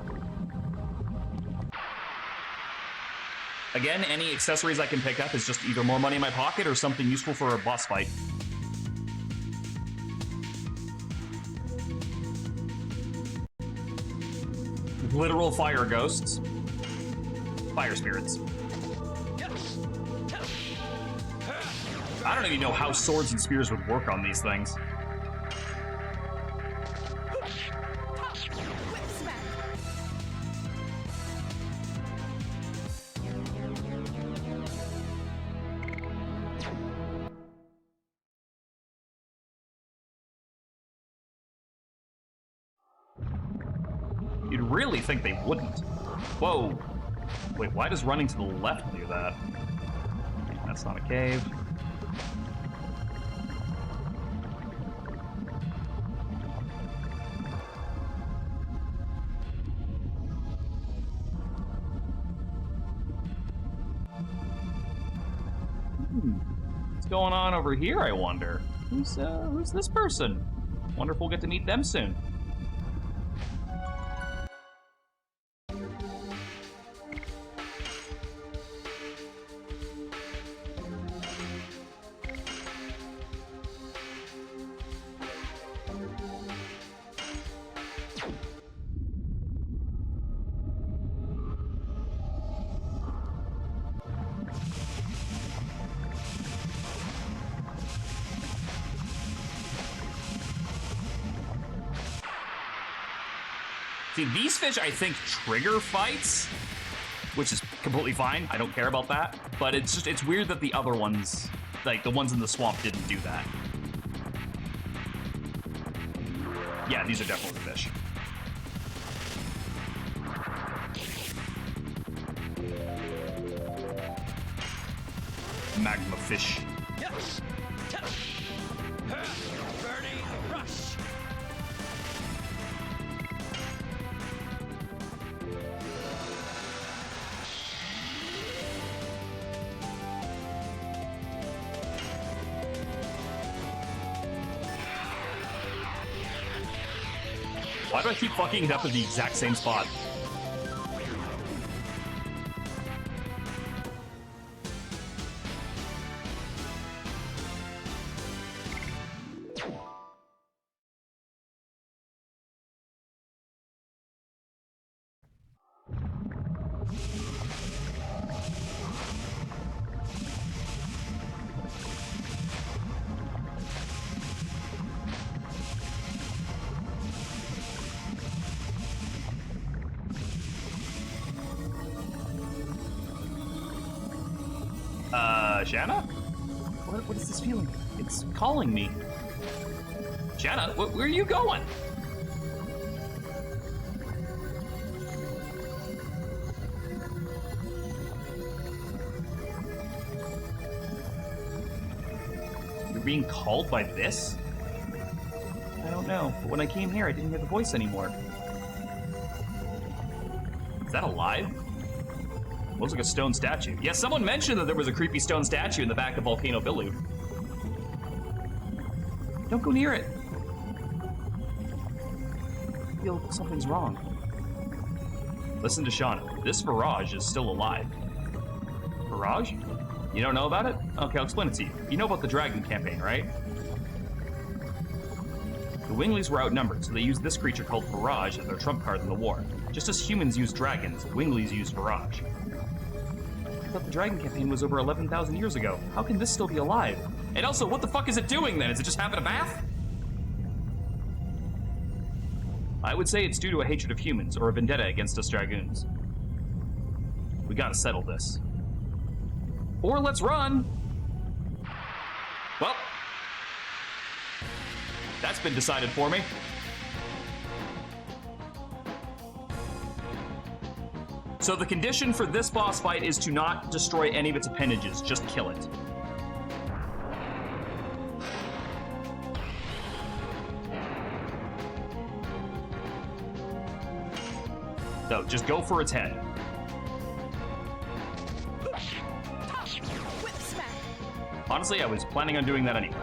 S1: Again, any accessories I can pick up is just either more money in my pocket or something useful for a boss fight. Literal fire ghosts. Fire spirits. I don't even know how swords and spears would work on these things.
S4: Whip smack.
S1: You'd really think they wouldn't. Whoa. Wait, why does running to the left do that? That's not a cave. What's going on over here, I wonder? Who's this person? Wonder if we'll get to meet them soon. See, these fish, I think, trigger fights, which is completely fine. I don't care about that. But it's just, it's weird that the other ones, like the ones in the swamp, didn't do that. Yeah, these are definitely fish. Magma fish.
S3: Burning rush.
S1: Why do I keep fucking it up at the exact same spot? Shanna? What is this feeling? It's calling me. Shanna, where are you going? You're being called by this? I don't know, but when I came here, I didn't hear the voice anymore. Is that alive? Looks like a stone statue. Yeah, someone mentioned that there was a creepy stone statue in the back of Volcano Billu. Don't go near it. I feel something's wrong. Listen to Shauna. This Virage is still alive. Virage? You don't know about it? Okay, I'll explain it to you. You know about the Dragoon campaign, right? The Winglies were outnumbered, so they used this creature called Virage as their trump card in the war. Just as humans use dragons, Winglies use Virage. I thought the Dragon campaign was over 11,000 years ago. How can this still be alive? And also, what the fuck is it doing then? Is it just having a bath? I would say it's due to a hatred of humans, or a vendetta against us Dragoons. We gotta settle this. Or let's run. Well, that's been decided for me. So the condition for this boss fight is to not destroy any of its appendages, just kill it. So just go for its head.
S4: Whip smack.
S1: Honestly, I was planning on doing that anyway.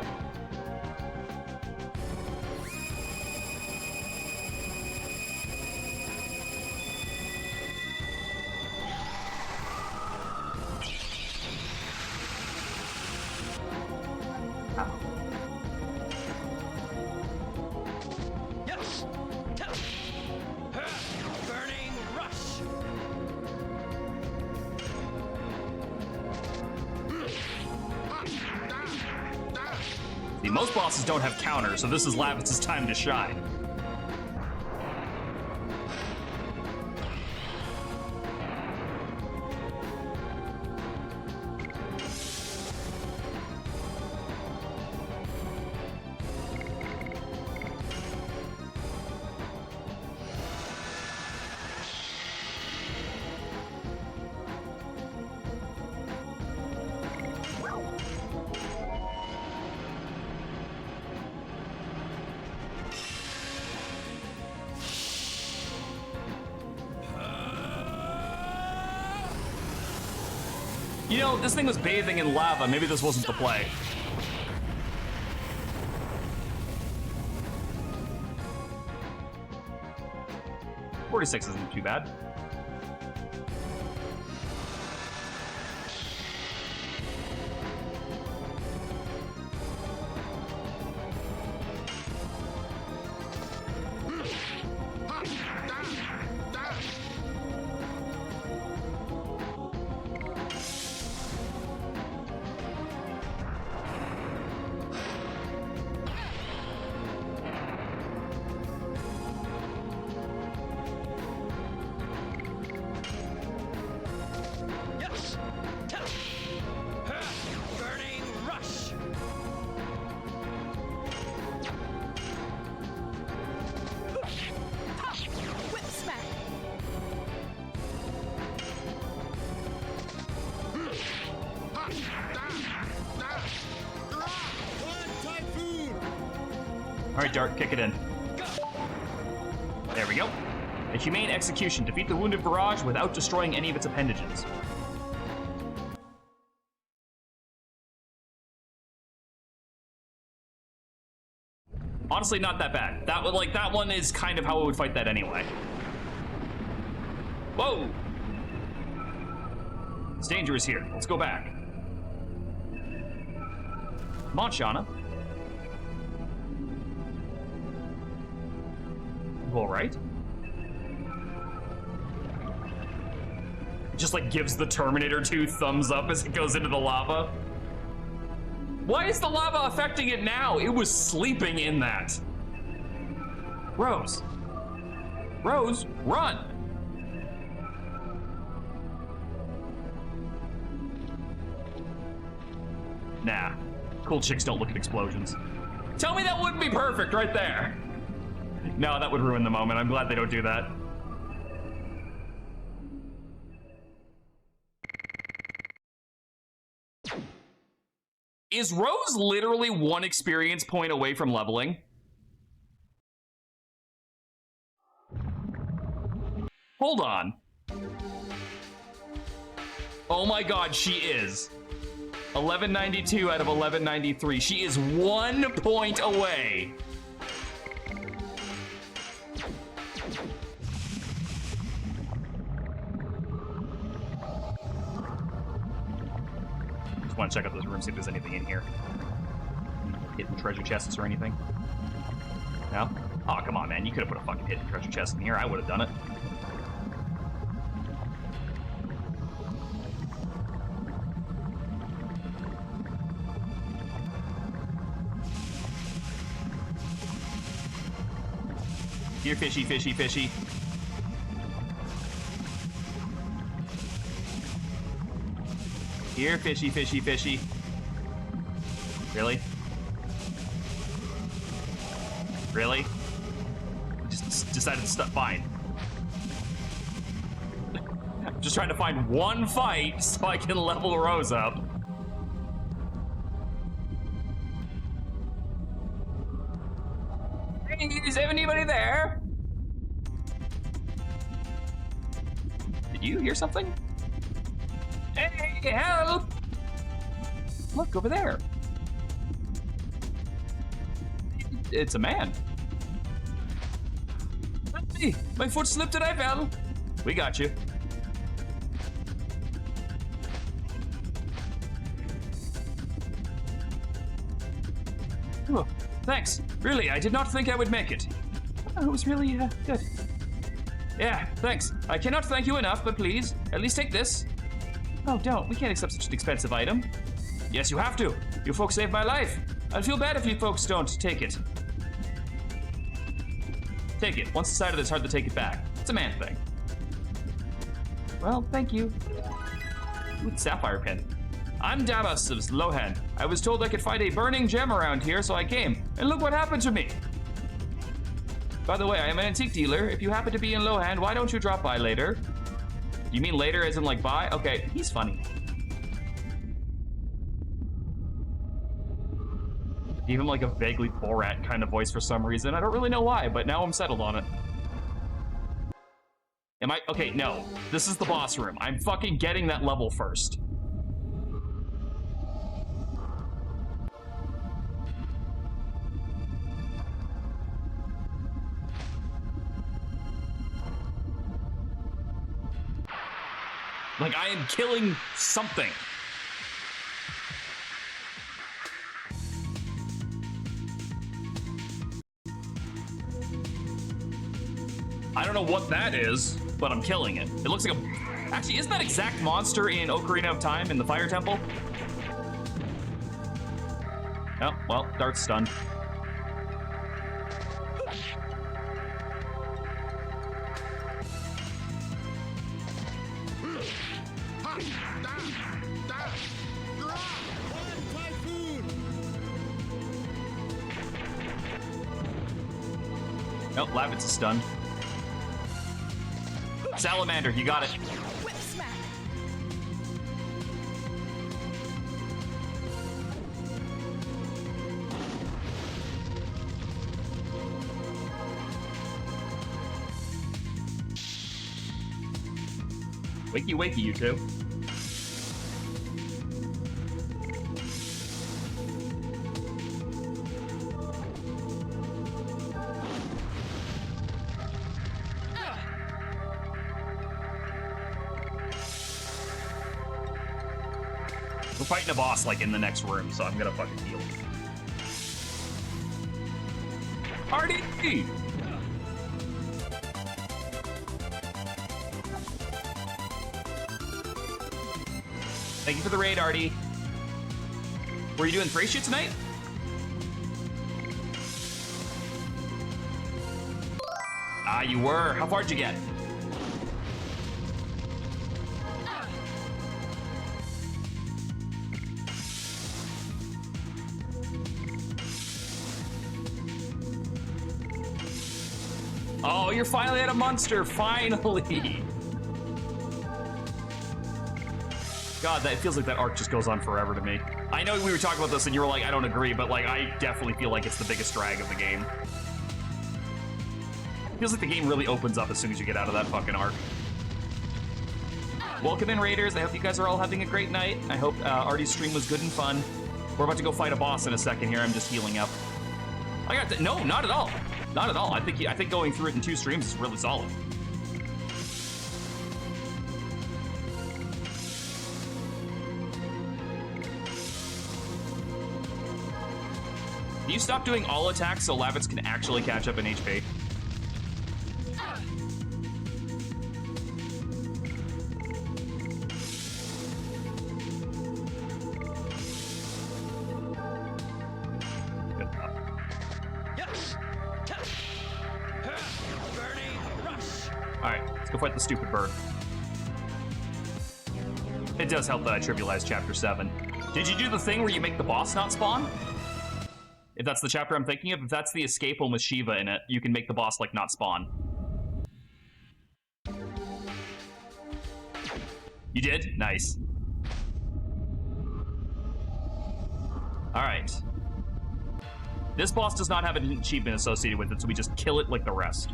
S3: Yes. Burning rush.
S1: See, most bosses don't have counters, so this is Lavis's time to shine. You know, this thing was bathing in lava. Maybe this wasn't the play. $46 isn't too bad.
S3: Yes. Burning rush.
S4: Whip smack.
S1: All right, Dark, kick it in. There we go. A humane execution. Defeat the wounded barrage without destroying any of its appendages. Honestly, not that bad. That one is kind of how I would fight that anyway. Whoa! It's dangerous here. Let's go back. Come on, Shauna. You all right? Just like gives the Terminator 2 thumbs up as it goes into the lava. Why is the lava affecting it now? It was sleeping in that. Rose. Rose, run! Nah. Cool chicks don't look at explosions. Tell me that wouldn't be perfect right there. No, that would ruin the moment. I'm glad they don't do that. Is Rose literally one experience point away from leveling? Hold on. Oh my god, she is. 1192 out of 1193. She is 1 point away. Just want to check out this room, see if there's anything in here. Hidden treasure chests or anything. No? Oh, come on, man. You could have put a fucking hidden treasure chest in here. I would have done it. Here, fishy, fishy, fishy. Here, fishy, fishy, fishy. Really? Really? Just decided to stop. Fine. I'm just trying to find one fight so I can level Rose up. Hey, is anybody there? Did you hear something? Hey, help! Look, over there. It's a man. Hey, my foot slipped and I fell. We got you. Oh, thanks. Really, I did not think I would make it. Oh, it was really good. Yeah, thanks. I cannot thank you enough, but please, at least take this. Oh, don't. We can't accept such an expensive item. Yes, you have to. You folks saved my life. I'd feel bad if you folks don't take it. Take it. Once decided, it's hard to take it back. It's a man thing. Well, thank you. Ooh, sapphire pin. I'm Dabas of Lohan. I was told I could find a burning gem around here, so I came. And look what happened to me. By the way, I am an antique dealer. If you happen to be in Lohan, why don't you drop by later? You mean later as in like bye? Okay, he's funny. Gave him like a vaguely Borat kind of voice for some reason. I don't really know why, but now I'm settled on it. Am I? Okay, no. This is the boss room. I'm fucking getting that level first. Like, I am killing something. I don't know what that is, but I'm killing it. It looks like a... Actually, isn't that exact monster in Ocarina of Time in the Fire Temple? Oh, well, Dart's stunned. Oh, Lavitz is stunned. Salamander, you got it.
S4: Whip smack.
S1: Wakey, wakey, you two. We're fighting a boss like in the next room, so I'm gonna fucking heal. Artie! Thank you for the raid, Artie. Were you doing Thracia tonight? Ah, you were. How far'd you get? Oh, you're finally at a monster, finally! God, that it feels like that arc just goes on forever to me. I know we were talking about this and you were like, I don't agree, but like, I definitely feel like it's the biggest drag of the game. Feels like the game really opens up as soon as you get out of that fucking arc. Welcome in, Raiders. I hope you guys are all having a great night. I hope Artie's stream was good and fun. We're about to go fight a boss in a second here. I'm just healing up. I got that. No, not at all. Not at all. I think going through it in 2 streams is really solid. Can you stop doing all attacks so Lavitz can actually catch up in HP? Alright, let's go fight the stupid bird. It does help that I trivialized Chapter 7. Did you do the thing where you make the boss not spawn? If that's the chapter I'm thinking of, if that's the escape one with Shiva in it, you can make the boss, like, not spawn. You did? Nice. Alright. This boss does not have an achievement associated with it, so we just kill it like the rest.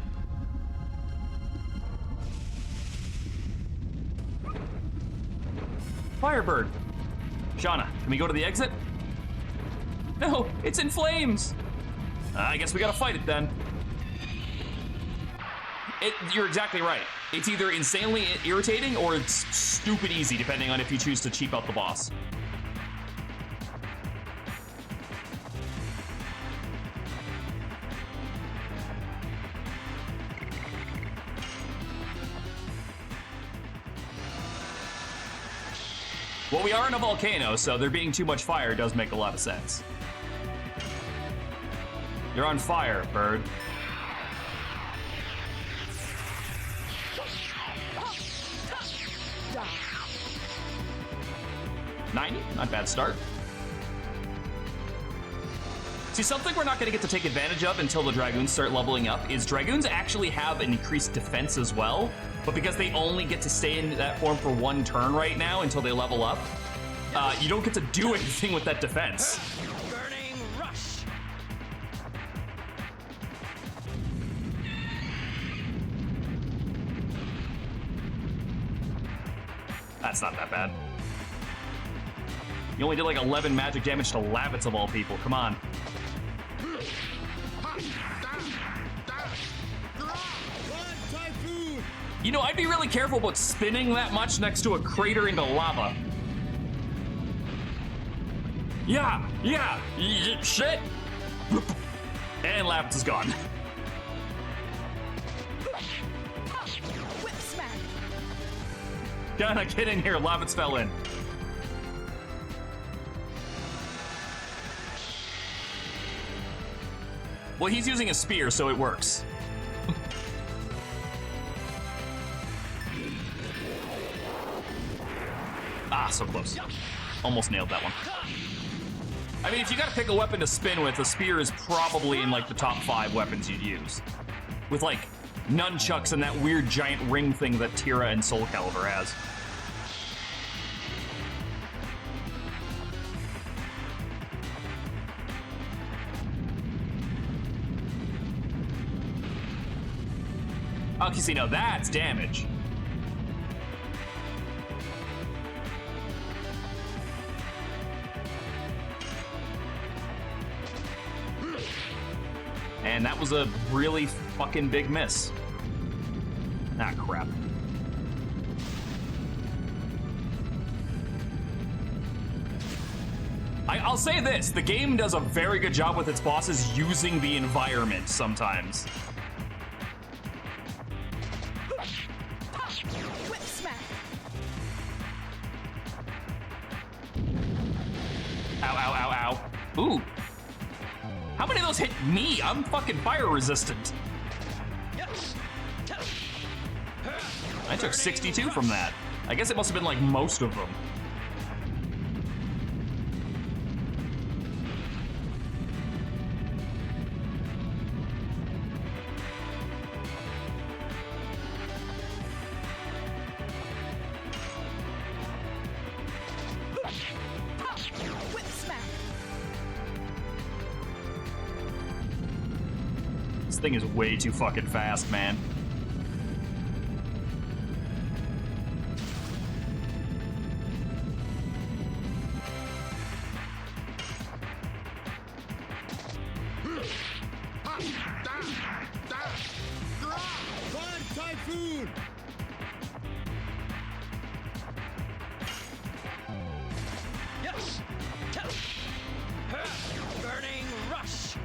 S1: Firebird. Shauna, can we go to the exit? No, it's in flames. I guess we gotta fight it then. You're exactly right. It's either insanely irritating or it's stupid easy, depending on if you choose to cheap out the boss. Well, we are in a volcano, so there being too much fire does make a lot of sense. You're on fire, bird.
S4: Die.
S1: 90, not bad start. See, something we're not going to get to take advantage of until the Dragoons start leveling up is Dragoons actually have an increased defense as well, but because they only get to stay in that form for one turn right now until they level up, you don't get to do anything with that defense.
S3: Burning rush.
S1: That's not that bad. You only did like 11 magic damage to Lavitz of all people. Come on. You know, I'd be really careful about spinning that much next to a crater into lava. Yeah, shit. And Lavitz is gone.
S4: Whip smack.
S1: Gonna get in here, Lavitz fell in. Well, he's using a spear, so it works. Ah, so close. Almost nailed that one. I mean, if you gotta pick a weapon to spin with, a spear is probably in like the top 5 weapons you'd use. With like nunchucks and that weird giant ring thing that Tira and Soul Calibur has. Okay, see, now that's damage. And that was a really fucking big miss. Ah, crap. I'll say this, the game does a very good job with its bosses using the environment sometimes.
S4: Whip smack.
S1: Ow, ow, ow, ow. Ooh. How many of those hit me? I'm fucking fire resistant.
S3: Yes.
S1: I took 62 from that. I guess it must have been like most of them.
S4: Whip smack.
S1: This thing is way too fucking fast, man.
S5: Typhoon!
S3: Yes. Burning rush.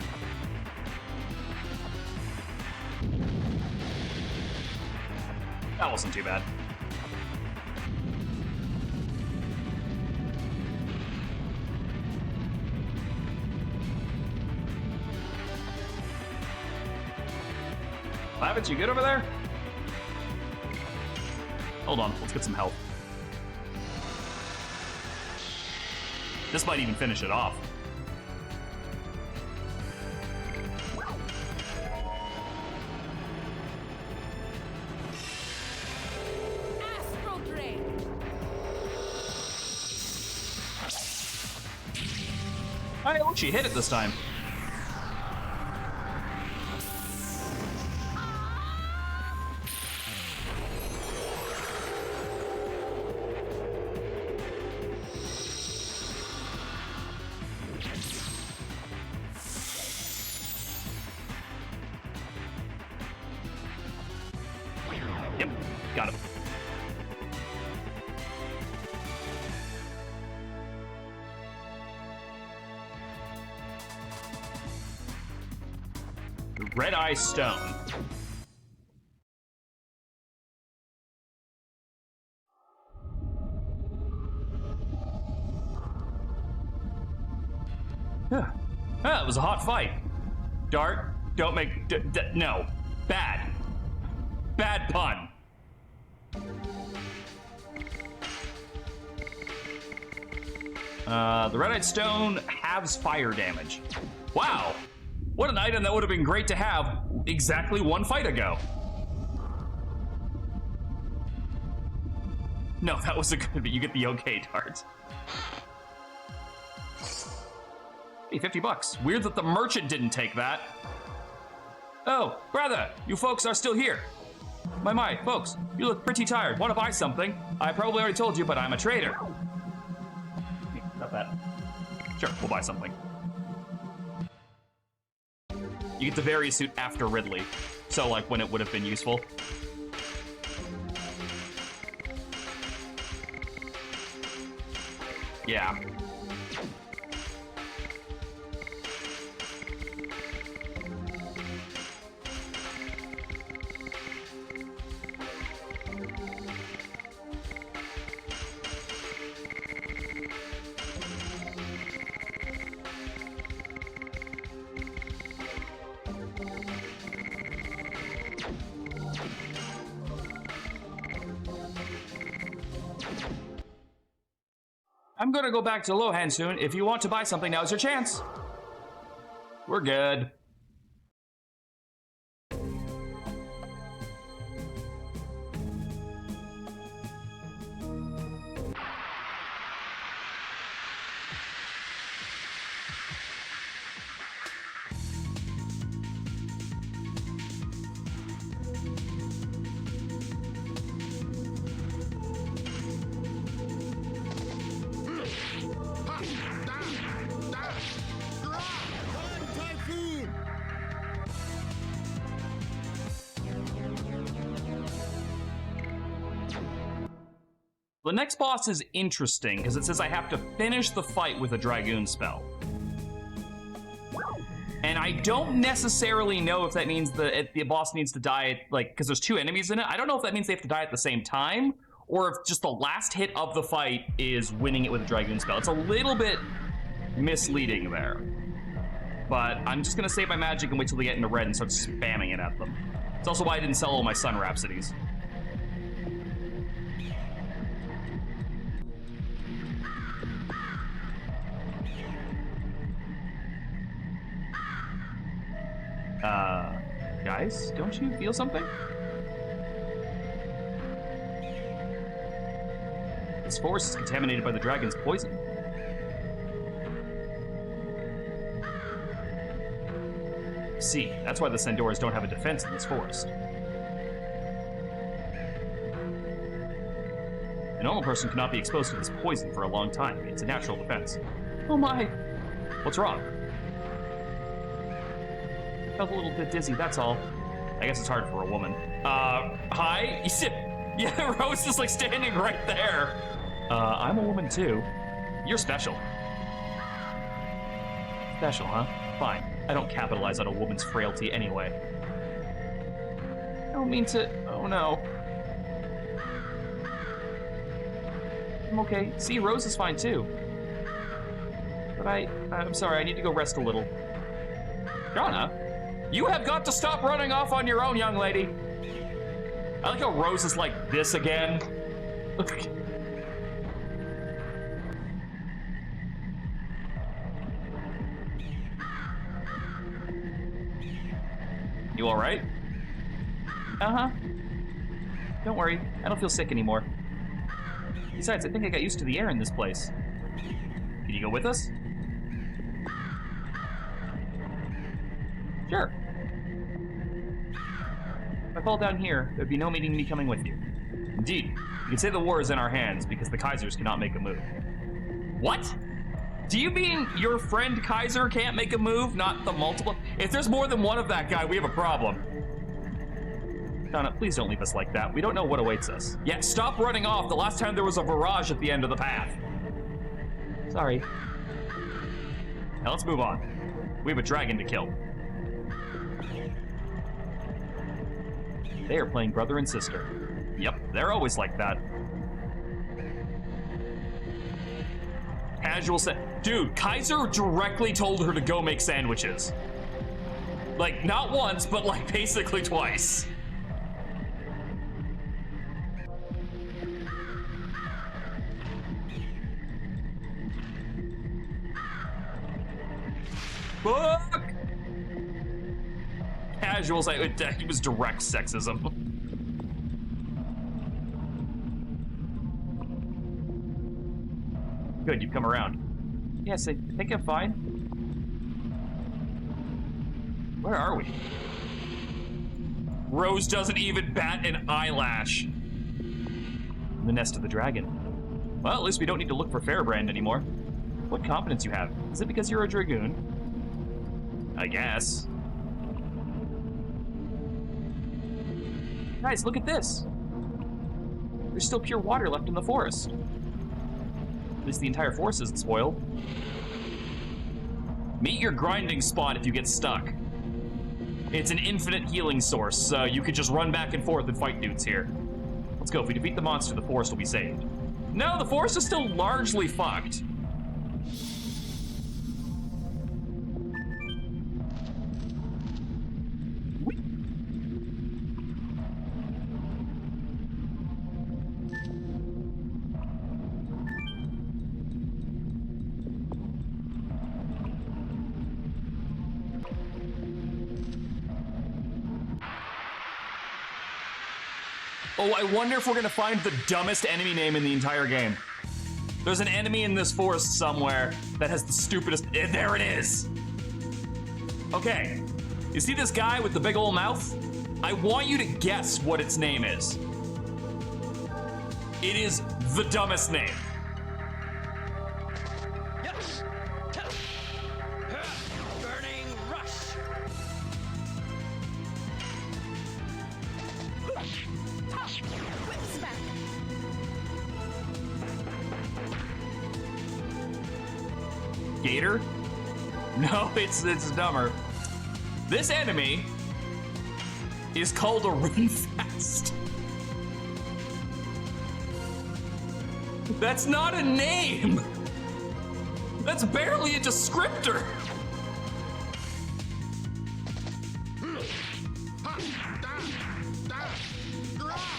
S1: That wasn't too bad. Lavitz, you good over there? Hold on, let's get some help. This might even finish it off.
S4: Astral Drain.
S1: Oh, she hit it this time. Yep, got it. The Red Eye Stone. Ah, it was a hot fight. Dart, don't make... no. Bad. Bad pun. The Red-Eyed Stone halves fire damage. Wow. What an item that would have been great to have exactly one fight ago. No, that was a good bit. You get the okay dart. Hey, $50. Weird that the merchant didn't take that. Oh, brother, you folks are still here. My, folks, you look pretty tired. Want to buy something? I probably already told you, but I'm a trader. Not bad. Sure, we'll buy something. You get the Very suit after Ridley, so like when it would have been useful. Yeah. I'm gonna go back to Lohan soon. If you want to buy something, now's your chance. We're good. The next boss is interesting because it says I have to finish the fight with a Dragoon spell. And I don't necessarily know if that means the boss needs to die, like, because there's two enemies in it. I don't know if that means they have to die at the same time or if just the last hit of the fight is winning it with a Dragoon spell. It's a little bit misleading there. But I'm just going to save my magic and wait till they get into red and start spamming it at them. It's also why I didn't sell all my Sun Rhapsodies. Guys, don't you feel something? This forest is contaminated by the dragon's poison. See, that's why the Sandoras don't have a defense in this forest. A normal person cannot be exposed to this poison for a long time. It's a natural defense. Oh my! What's wrong? I felt a little bit dizzy, that's all. I guess it's hard for a woman. Hi? Yeah, Rose is like standing right there. I'm a woman too. You're special. Special, huh? Fine. I don't capitalize on a woman's frailty anyway. I don't mean to... Oh no. I'm okay. See, Rose is fine too. But I'm sorry, I need to go rest a little. Shauna? You have got to stop running off on your own, young lady. I like how Rose is like this again. You alright? Uh-huh. Don't worry, I don't feel sick anymore. Besides, I think I got used to the air in this place. Can you go with us? Sure. If I fall down here, there'd be no meaning me coming with you. Indeed, you can say the war is in our hands because the Kaisers cannot make a move. What? Do you mean your friend Kaiser can't make a move, not the multiple? If there's more than one of that guy, we have a problem. Donna, please don't leave us like that. We don't know what awaits us. Yeah, stop running off. The last time there was a barrage at the end of the path. Sorry. Now let's move on. We have a dragon to kill. They are playing brother and sister. Yep, they're always like that. Casual Dude, Kaiser directly told her to go make sandwiches. Like, not once, but like basically twice. Fuck! Casual he was direct sexism. Good, you've come around. Yes, I think I'm fine. Where are we? Rose doesn't even bat an eyelash. The nest of the dragon. Well, at least we don't need to look for Fairbrand anymore. What confidence you have? Is it because you're a Dragoon? I guess. Guys, look at this. There's still pure water left in the forest. At least the entire forest isn't spoiled. Meet your grinding spot if you get stuck. It's an infinite healing source, so you could just run back and forth and fight dudes here. Let's go. If we defeat the monster, the forest will be saved. No, the forest is still largely fucked. Oh, I wonder if we're gonna find the dumbest enemy name in the entire game. There's an enemy in this forest somewhere that has the stupidest. There it is. Okay, you see this guy with the big old mouth? I want you to guess what its name is. It is the dumbest name.
S3: Yes. Burning rush.
S4: Whips back.
S1: Gator? No, it's dumber. This enemy is called a Runefast. That's not a name. That's barely a descriptor.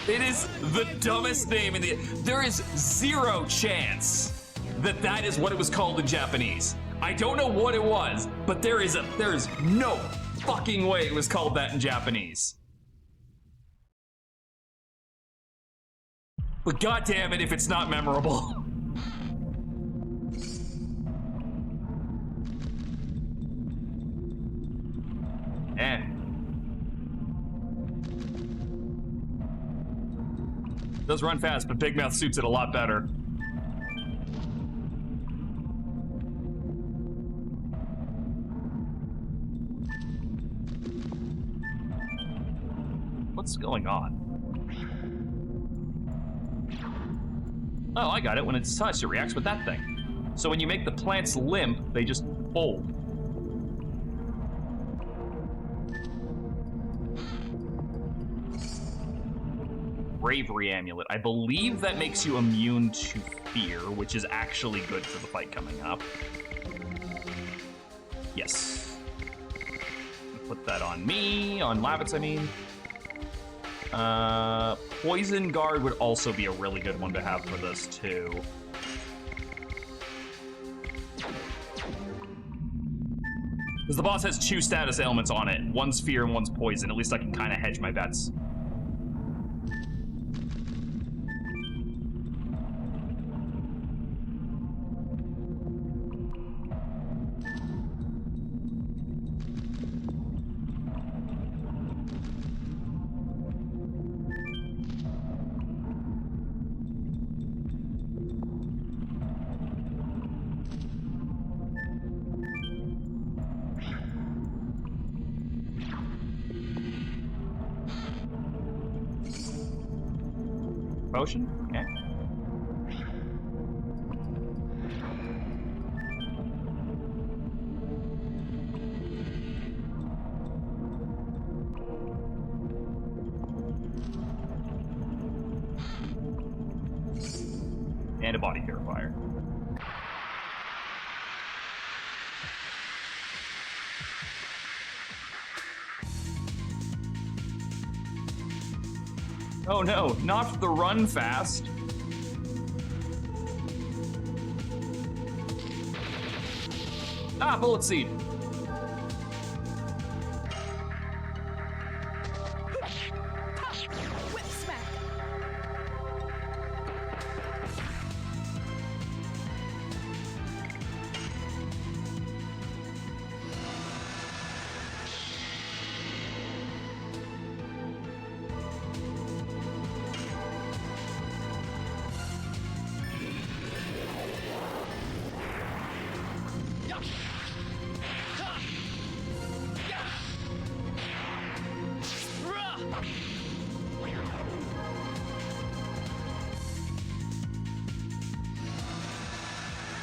S1: It is the dumbest name in the. There is zero chance that that is what it was called in Japanese. I don't know what it was, but there is no fucking way it was called that in Japanese. But goddamn it if it's not memorable. Does run fast, but Big Mouth suits it a lot better. What's going on? Oh, I got it. When it's touched, it reacts with that thing. So when you make the plants limp, they just fold. Bravery amulet. I believe that makes you immune to fear, which is actually good for the fight coming up. Yes. Put that on me, on Lavitz, I mean. Poison Guard would also be a really good one to have for this, too. Because the boss has 2 status ailments on it. One's fear and one's poison. At least I can kind of hedge my bets. Potion? Okay. And a body purifier. Oh no, not the run fast. Ah, bullet seed.
S4: Whip smack.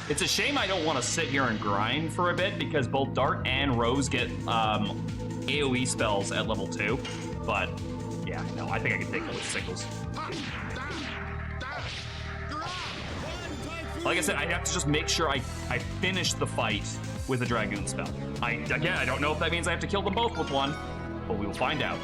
S1: It's a shame I don't want to sit here and grind for a bit because both Dart and Rose get AoE spells at level 2. But yeah, no, I think I can take those singles. Like I said, I have to just make sure I finish the fight with a Dragoon spell. Again, I don't know if that means I have to kill them both with one, but we will find out.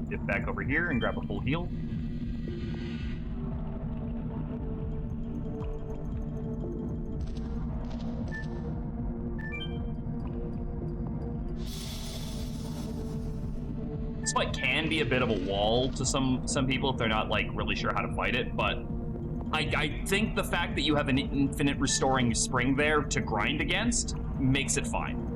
S1: Dip back over here and grab a full heal. This fight can be a bit of a wall to some people if they're not like really sure how to fight it, but I think the fact that you have an infinite restoring spring there to grind against makes it fine.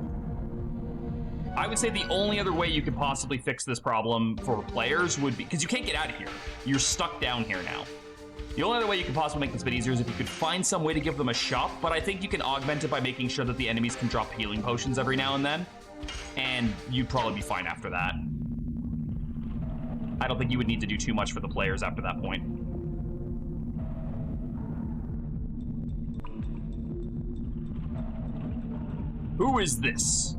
S1: I would say the only other way you could possibly fix this problem for players would be, because you can't get out of here. You're stuck down here now. The only other way you could possibly make this a bit easier is if you could find some way to give them a shop, but I think you can augment it by making sure that the enemies can drop healing potions every now and then, and you'd probably be fine after that. I don't think you would need to do too much for the players after that point. Who is this?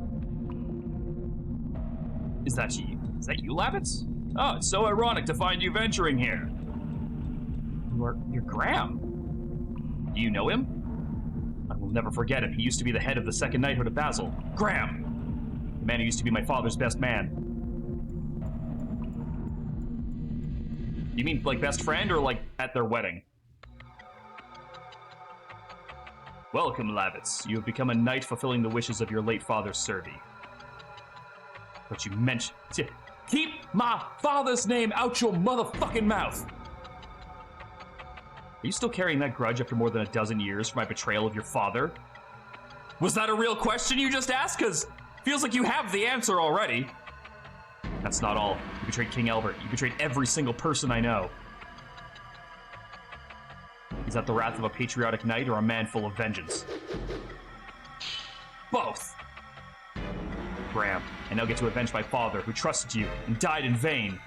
S1: Is that you? Is that you, Lavitz? Oh, it's so ironic to find you venturing here. You're Graham. Do you know him? I will never forget him. He used to be the head of the Second Knighthood of Basil. Graham! The man who used to be my father's best man. You mean like best friend or like at their wedding? Welcome, Lavitz. You have become a knight fulfilling the wishes of your late father, Servi. But you mentioned... Keep my father's name out your motherfucking mouth! Are you still carrying that grudge after more than a dozen years for my betrayal of your father? Was that a real question you just asked? Because feels like you have the answer already. That's not all. You betrayed King Albert. You betrayed every single person I know. Is that the wrath of a patriotic knight or a man full of vengeance? Both! Graham, I now get to avenge my father, who trusted you and died in vain.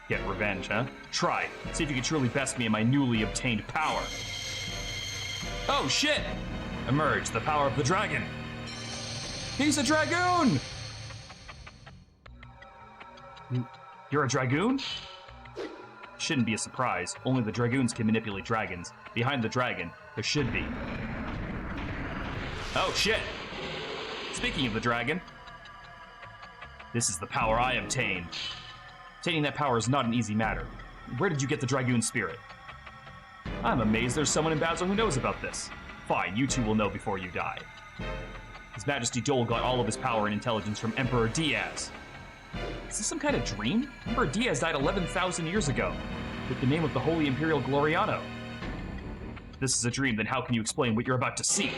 S1: Get revenge, huh? Try. See if you can truly best me in my newly obtained power. Oh shit! Emerge the power of the dragon. He's a Dragoon! You're a Dragoon? Shouldn't be a surprise. Only the Dragoons can manipulate dragons. Behind the dragon, there should be. Oh shit! Speaking of the dragon, this is the power I obtained. Obtaining that power is not an easy matter. Where did you get the Dragoon spirit? I'm amazed there's someone in Basil who knows about this. Fine, you two will know before you die. His Majesty Dole got all of his power and intelligence from Emperor Diaz. Is this some kind of dream? Emperor Diaz died 11,000 years ago, with the name of the Holy Imperial Gloriano. If this is a dream, then how can you explain what you're about to see?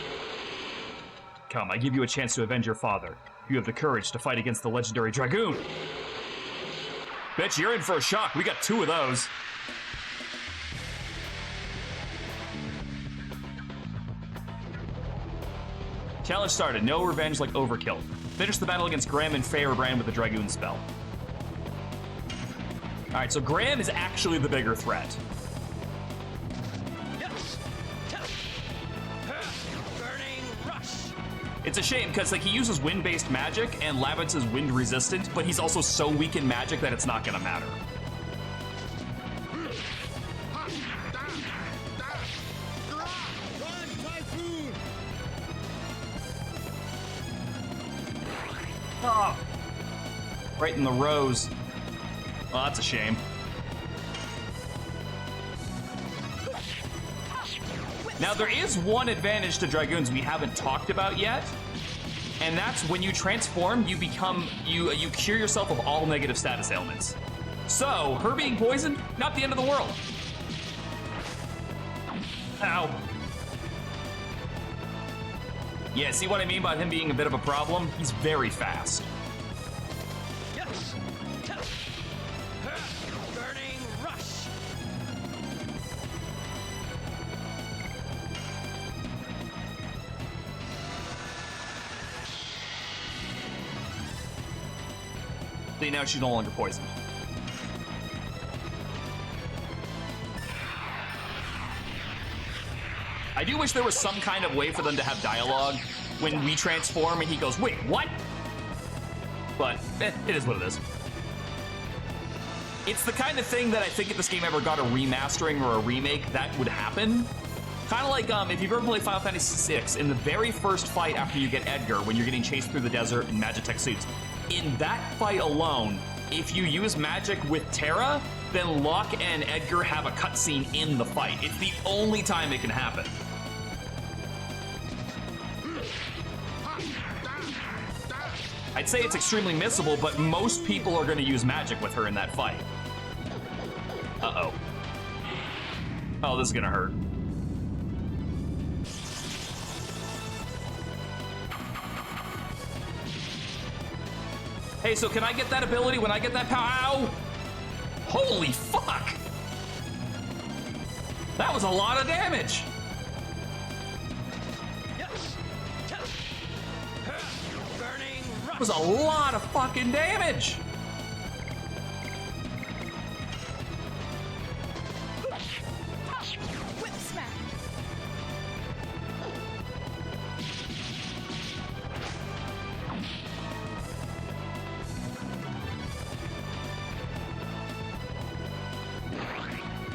S1: Come, I give you a chance to avenge your father. You have the courage to fight against the legendary Dragoon. Bitch, you're in for a shock. We got 2 of those. Challenge started. No revenge like overkill. Finish the battle against Graham and Firebrand with the Dragoon spell. Alright, so Graham is actually the bigger threat.
S3: Burning rush.
S1: It's a shame, because like he uses wind-based magic, and Lavitz is wind-resistant, but he's also so weak in magic that it's not gonna matter. Oh, right in the rose. Well, that's a shame. Now, there is one advantage to Dragoons we haven't talked about yet, and that's when you transform, you cure yourself of all negative status ailments. So, her being poisoned, not the end of the world. Ow. Yeah, see what I mean by him being a bit of a problem? He's very fast.
S3: Yes. Burning rush.
S1: See, now she's no longer poisoned. I do wish there was some kind of way for them to have dialogue when we transform and he goes, wait, what? But, it is what it is. It's the kind of thing that I think if this game ever got a remastering or a remake, that would happen. Kind of like if you've ever played Final Fantasy VI, in the very first fight after you get Edgar, when you're getting chased through the desert in Magitech suits, in that fight alone, if you use magic with Terra, then Locke and Edgar have a cutscene in the fight. It's the only time it can happen. I'd say it's extremely missable, but most people are going to use magic with her in that fight. Uh-oh. Oh, this is going to hurt. Hey, so can I get that ability when I get that power? Ow! Holy fuck! That was a lot of damage!
S3: Burning rush.
S1: That was a lot of fucking damage!
S4: Whip smack.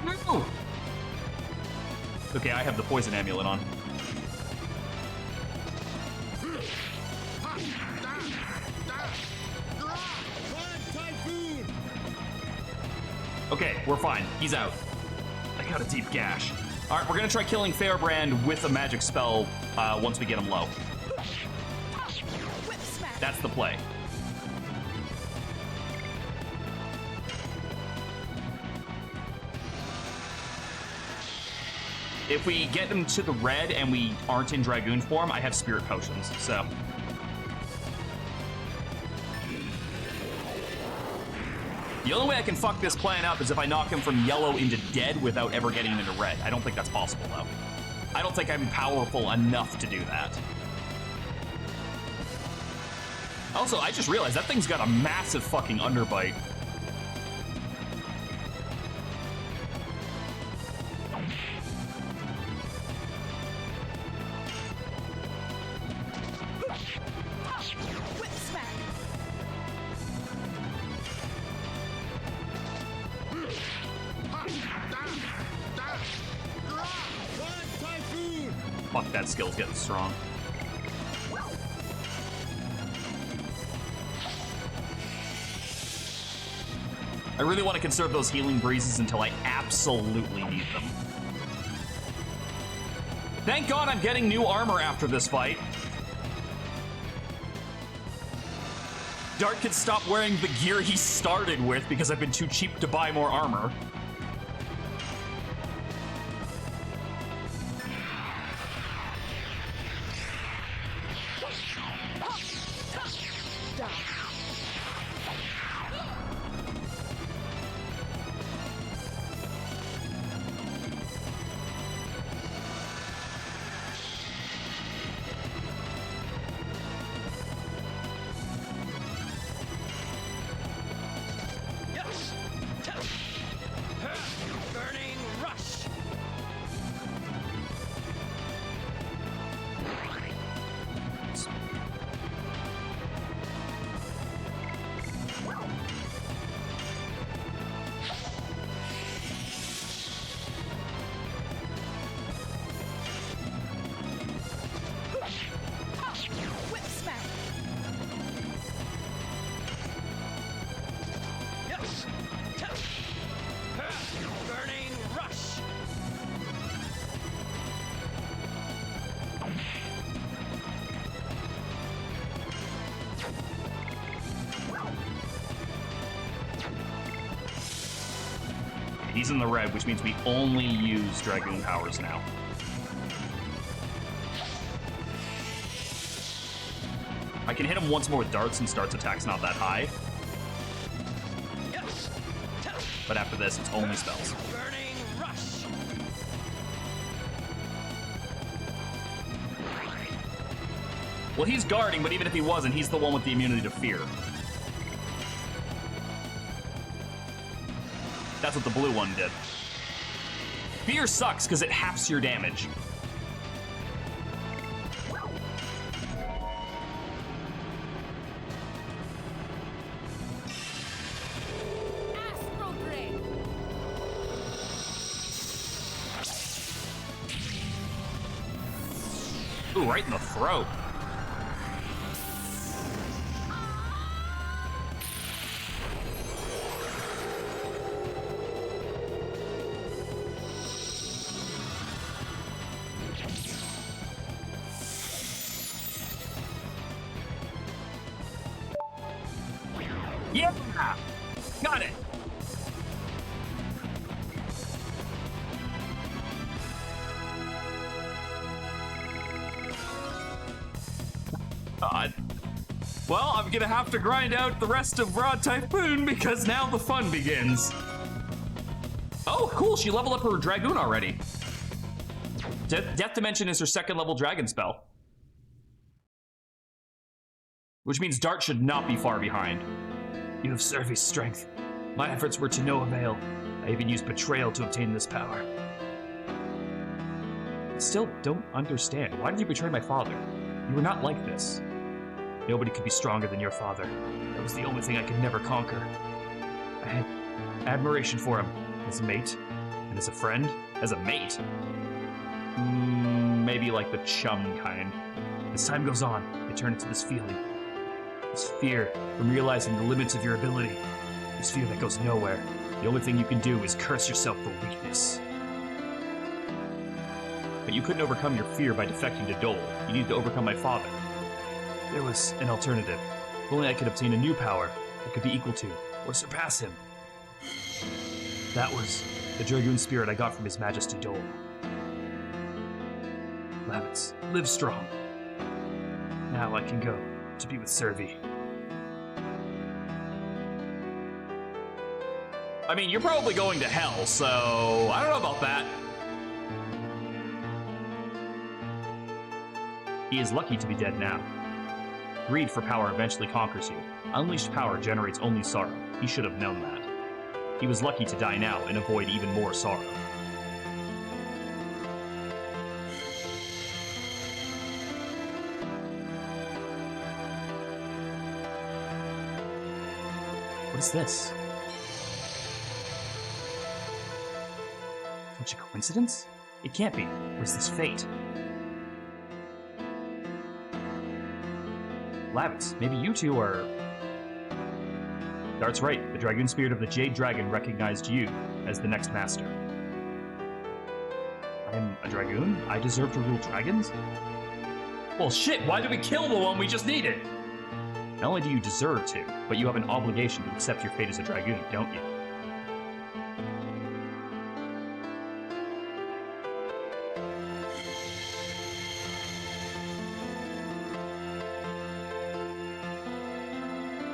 S1: No! Okay, I have the poison amulet on. Okay, we're fine. He's out. I got a deep gash. All right, we're gonna try killing Firebrand with a magic spell once we get him low.
S4: Whip smack.
S1: That's the play. If we get him to the red and we aren't in Dragoon form, I have spirit potions, so. The only way I can fuck this plan up is if I knock him from yellow into dead without ever getting him into red. I don't think that's possible, though. I don't think I'm powerful enough to do that. Also, I just realized that thing's got a massive fucking underbite. Fuck, that skill's getting strong. I really want to conserve those healing breezes until I absolutely need them. Thank God I'm getting new armor after this fight. Dart can stop wearing the gear he started with because I've been too cheap to buy more armor.
S3: Burning rush.
S4: Whip smack.
S3: Yes. Burning rush.
S1: He's in the red, which means we only use Dragoon powers now. I can hit him once more with darts since darts attack's not that high.
S3: Yes.
S1: But after this, it's only spells.
S3: Burning rush.
S1: Well, he's guarding, but even if he wasn't, he's the one with the immunity to fear. That's what the blue one did. Fear sucks because it halves your damage.
S4: Astral Drain.
S1: Ooh, right in the throat. Yeah! Got it! Well, I'm gonna have to grind out the rest of Broad Typhoon because now the fun begins. Oh, cool, she leveled up her Dragoon already. Death Dimension is her second level dragon spell. Which means Dart should not be far behind. You have Survey's strength. My efforts were to no avail. I even used betrayal to obtain this power. I still don't understand. Why did you betray my father? You were not like this. Nobody could be stronger than your father. That was the only thing I could never conquer. I had admiration for him as a mate, and as a friend, as a mate. Maybe like the chum kind. As time goes on, I turn into this feeling. This fear from realizing the limits of your ability. This fear that goes nowhere. The only thing you can do is curse yourself for weakness. But you couldn't overcome your fear by defecting to Dole. You needed to overcome my father. There was an alternative. If only I could obtain a new power that could be equal to, or surpass him. That was the Dragoon spirit I got from His Majesty Dole. Lavitz, live strong. Now I can go to be with Survey. I mean, you're probably going to hell, so I don't know about that. He is lucky to be dead now. Greed for power eventually conquers you. Unleashed power generates only sorrow. He should have known that. He was lucky to die now and avoid even more sorrow. What is this? Such a coincidence? It can't be. Or is this fate? Lavitz, maybe you two are... That's right, the Dragoon Spirit of the Jade Dragon recognized you as the next master. I'm a Dragoon? I deserve to rule dragons? Well, shit, why did we kill the one we just needed? Not only do you deserve to, but you have an obligation to accept your fate as a Dragoon, don't you?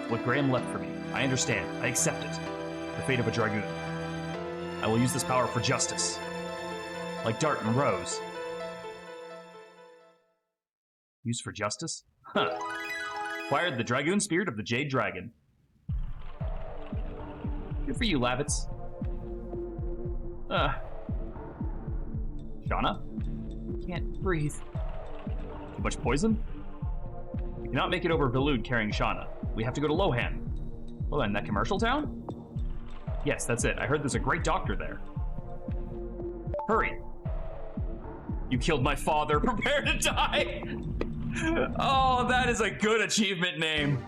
S1: What Graham left for me. I understand. I accept it. The fate of a Dragoon. I will use this power for justice. Like Dart and Rose. Used for justice? Huh. Acquired the Dragoon Spirit of the Jade Dragon. Good for you, Lavitz. Shauna? Can't breathe. Too much poison? We cannot make it over Vilud carrying Shauna. We have to go to Lohan. Lohan, that commercial town? Yes, that's it. I heard there's a great doctor there. Hurry. You killed my father. Prepare to die. Oh, that is a good achievement name.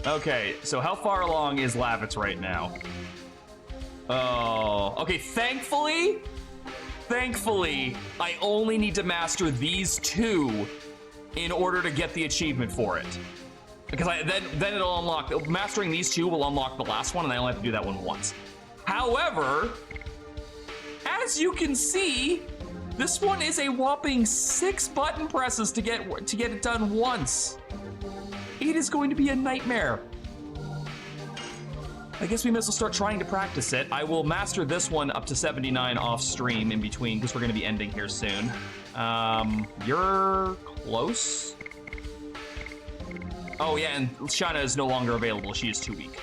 S1: Okay, so how far along is Lavitz right now? Oh, okay, thankfully, I only need to master these two in order to get the achievement for it. Because then it'll unlock, mastering these two will unlock the last one, and I only have to do that one once. However, as you can see, this one is a whopping 6 button presses to get it done once. It is going to be a nightmare. I guess we might as well start trying to practice it. I will master this one up to 79 off stream in between, because we're going to be ending here soon. You're close. Oh yeah, and Shauna is no longer available. She is too weak.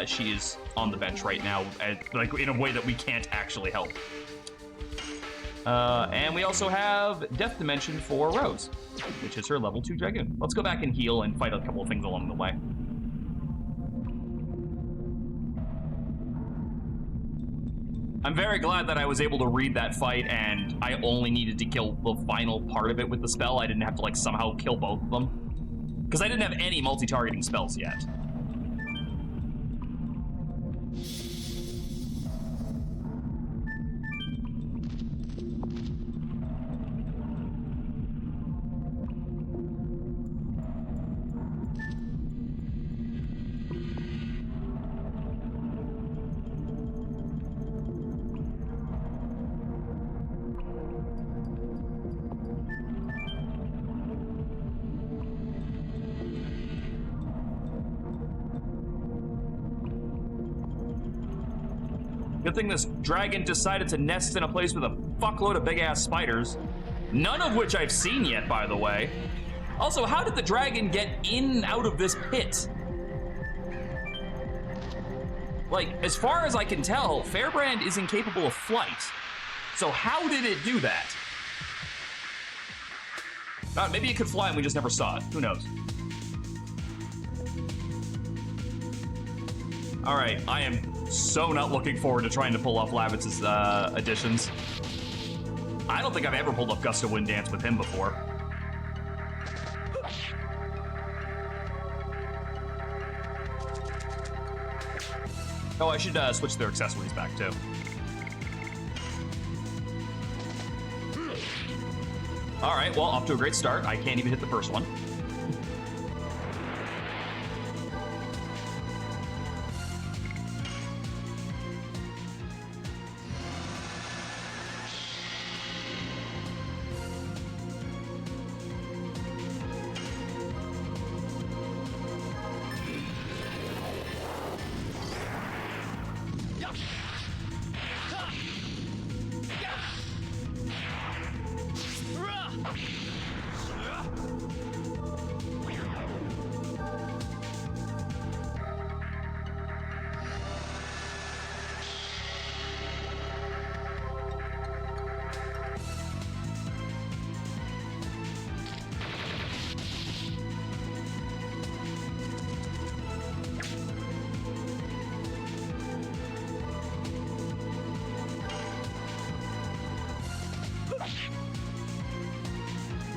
S1: She is on the bench right now, like in a way that we can't actually help. And we also have Death Dimension for Rose, which is her level 2 Dragoon. Let's go back and heal and fight a couple of things along the way. I'm very glad that I was able to read that fight and I only needed to kill the final part of it with the spell. I didn't have to like somehow kill both of them. Because I didn't have any multi-targeting spells yet. Good thing this dragon decided to nest in a place with a fuckload of big-ass spiders. None of which I've seen yet, by the way. Also, how did the dragon get in and out of this pit? Like, as far as I can tell, Fairbrand is incapable of flight. So how did it do that? Maybe it could fly and we just never saw it. Who knows? All right, I am so not looking forward to trying to pull off Lavitz's additions. I don't think I've ever pulled off Gust of Wind Dance with him before. Oh, I should switch their accessories back too. All right, well, off to a great start. I can't even hit the first one.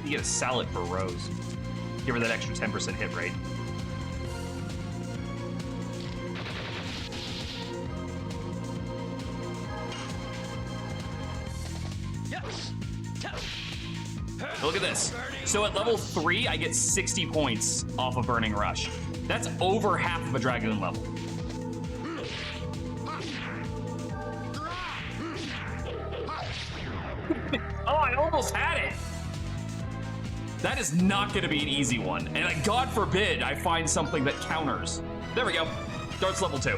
S1: You get a salad for Rose. Give her that extra 10% hit rate. Look at this. So at level 3, I get 60 points off of Burning Rush. That's over half of a Dragoon level. Oh, I almost had it. That is not going to be an easy one. And God forbid I find something that counters. There we go. Dart's level 2.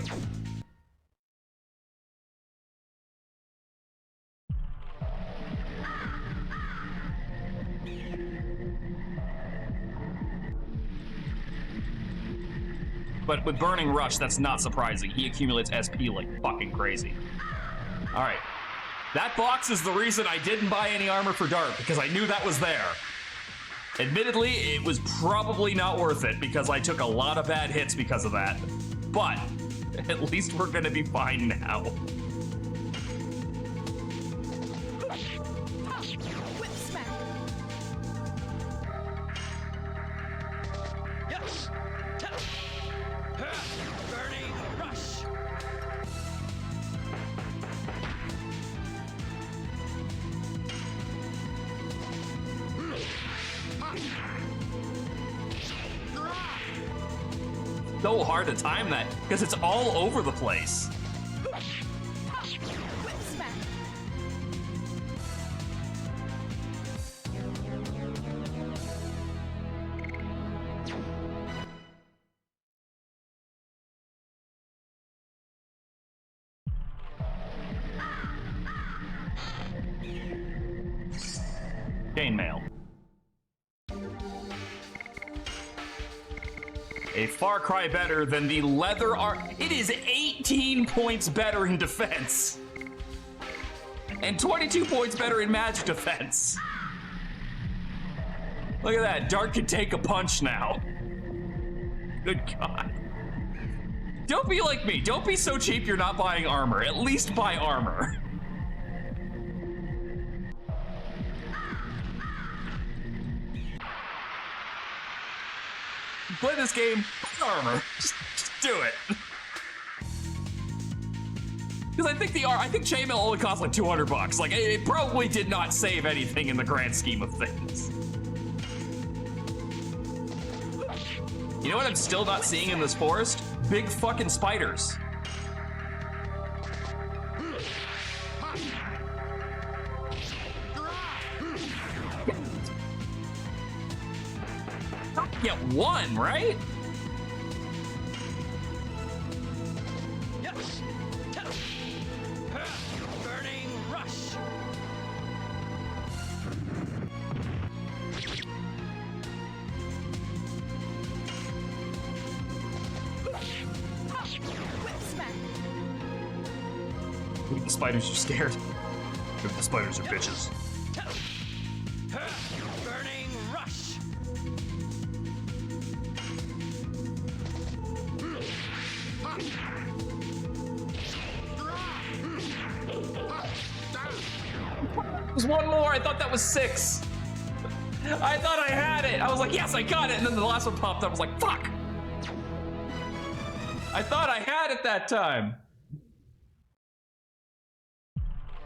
S1: But with Burning Rush, that's not surprising. He accumulates SP like fucking crazy. All right. That box is the reason I didn't buy any armor for Dart, because I knew that was there. Admittedly, it was probably not worth it because I took a lot of bad hits because of that. But at least we're gonna be fine now.
S4: Whip smack.
S3: Yes. Burning rush.
S1: So hard to time that because it's all over the place.
S4: Whip smack.
S1: Chainmail. A far cry better than the leather art. It is 18 points better in defense. And 22 points better in magic defense. Look at that. Dart can take a punch now. Good God. Don't be like me. Don't be so cheap you're not buying armor. At least buy armor. Play this game, buy armor. Just do it. Because I think I think chainmail only costs like $200. Like it probably did not save anything in the grand scheme of things. You know what I'm still not seeing in this forest? Big fucking spiders. Get one, right?
S3: Yes. Burning rush.
S4: Whip smack.
S1: Maybe the spiders are scared. Maybe the spiders are bitches.
S3: Burning rush.
S1: There's one more. I thought that was 6. I thought I had it. I was like, yes, I got it. And then the last one popped up. I was like, fuck. I thought I had it that time.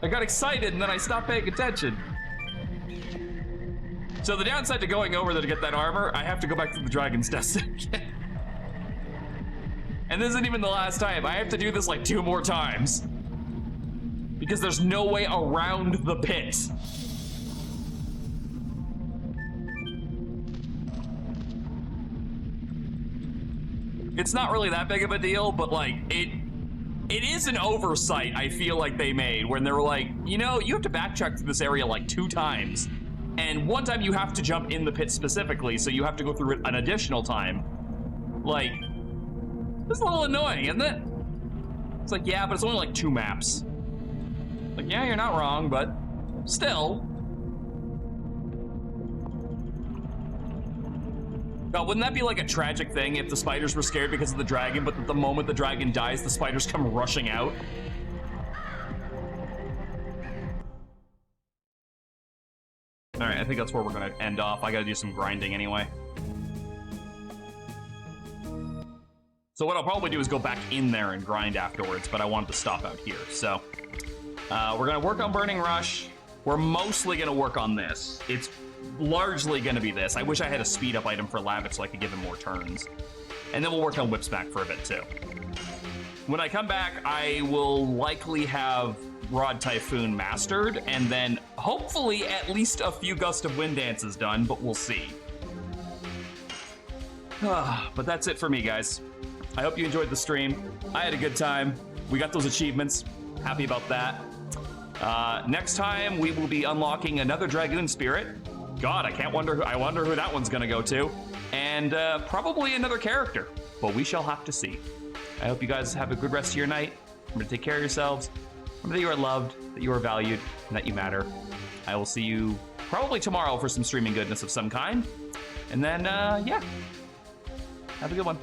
S1: I got excited and then I stopped paying attention. So the downside to going over there to get that armor, I have to go back to the Dragon's Nest again. And this isn't even the last time. I have to do this like 2 more times. Because there's no way around the pit. It's not really that big of a deal, but like it is an oversight I feel like they made when they were like, you know, you have to backtrack through this area like 2 times. And one time you have to jump in the pit specifically, so you have to go through it an additional time. Like, it's a little annoying, isn't it? It's like, yeah, but it's only like 2 maps. Like, yeah, you're not wrong, but still. God, wouldn't that be like a tragic thing if the spiders were scared because of the dragon, but the moment the dragon dies, the spiders come rushing out? All right, I think that's where we're gonna end off. I gotta do some grinding anyway. So what I'll probably do is go back in there and grind afterwards, but I wanted to stop out here. So we're gonna work on Burning Rush. We're mostly gonna work on this. It's largely gonna be this. I wish I had a speed up item for Lavich so I could give him more turns. And then we'll work on Whip Smack for a bit too. When I come back, I will likely have Rod Typhoon mastered, and then hopefully at least a few Gust of Wind dances done, but we'll see. But that's it for me, guys. I hope you enjoyed the stream. I had a good time. We got those achievements. Happy about that. Next time, we will be unlocking another Dragoon Spirit. God, I wonder who that one's gonna go to. And probably another character, but we shall have to see. I hope you guys have a good rest of your night. Remember to take care of yourselves. Remember that you are loved, that you are valued, and that you matter. I will see you probably tomorrow for some streaming goodness of some kind. And then, yeah. Have a good one.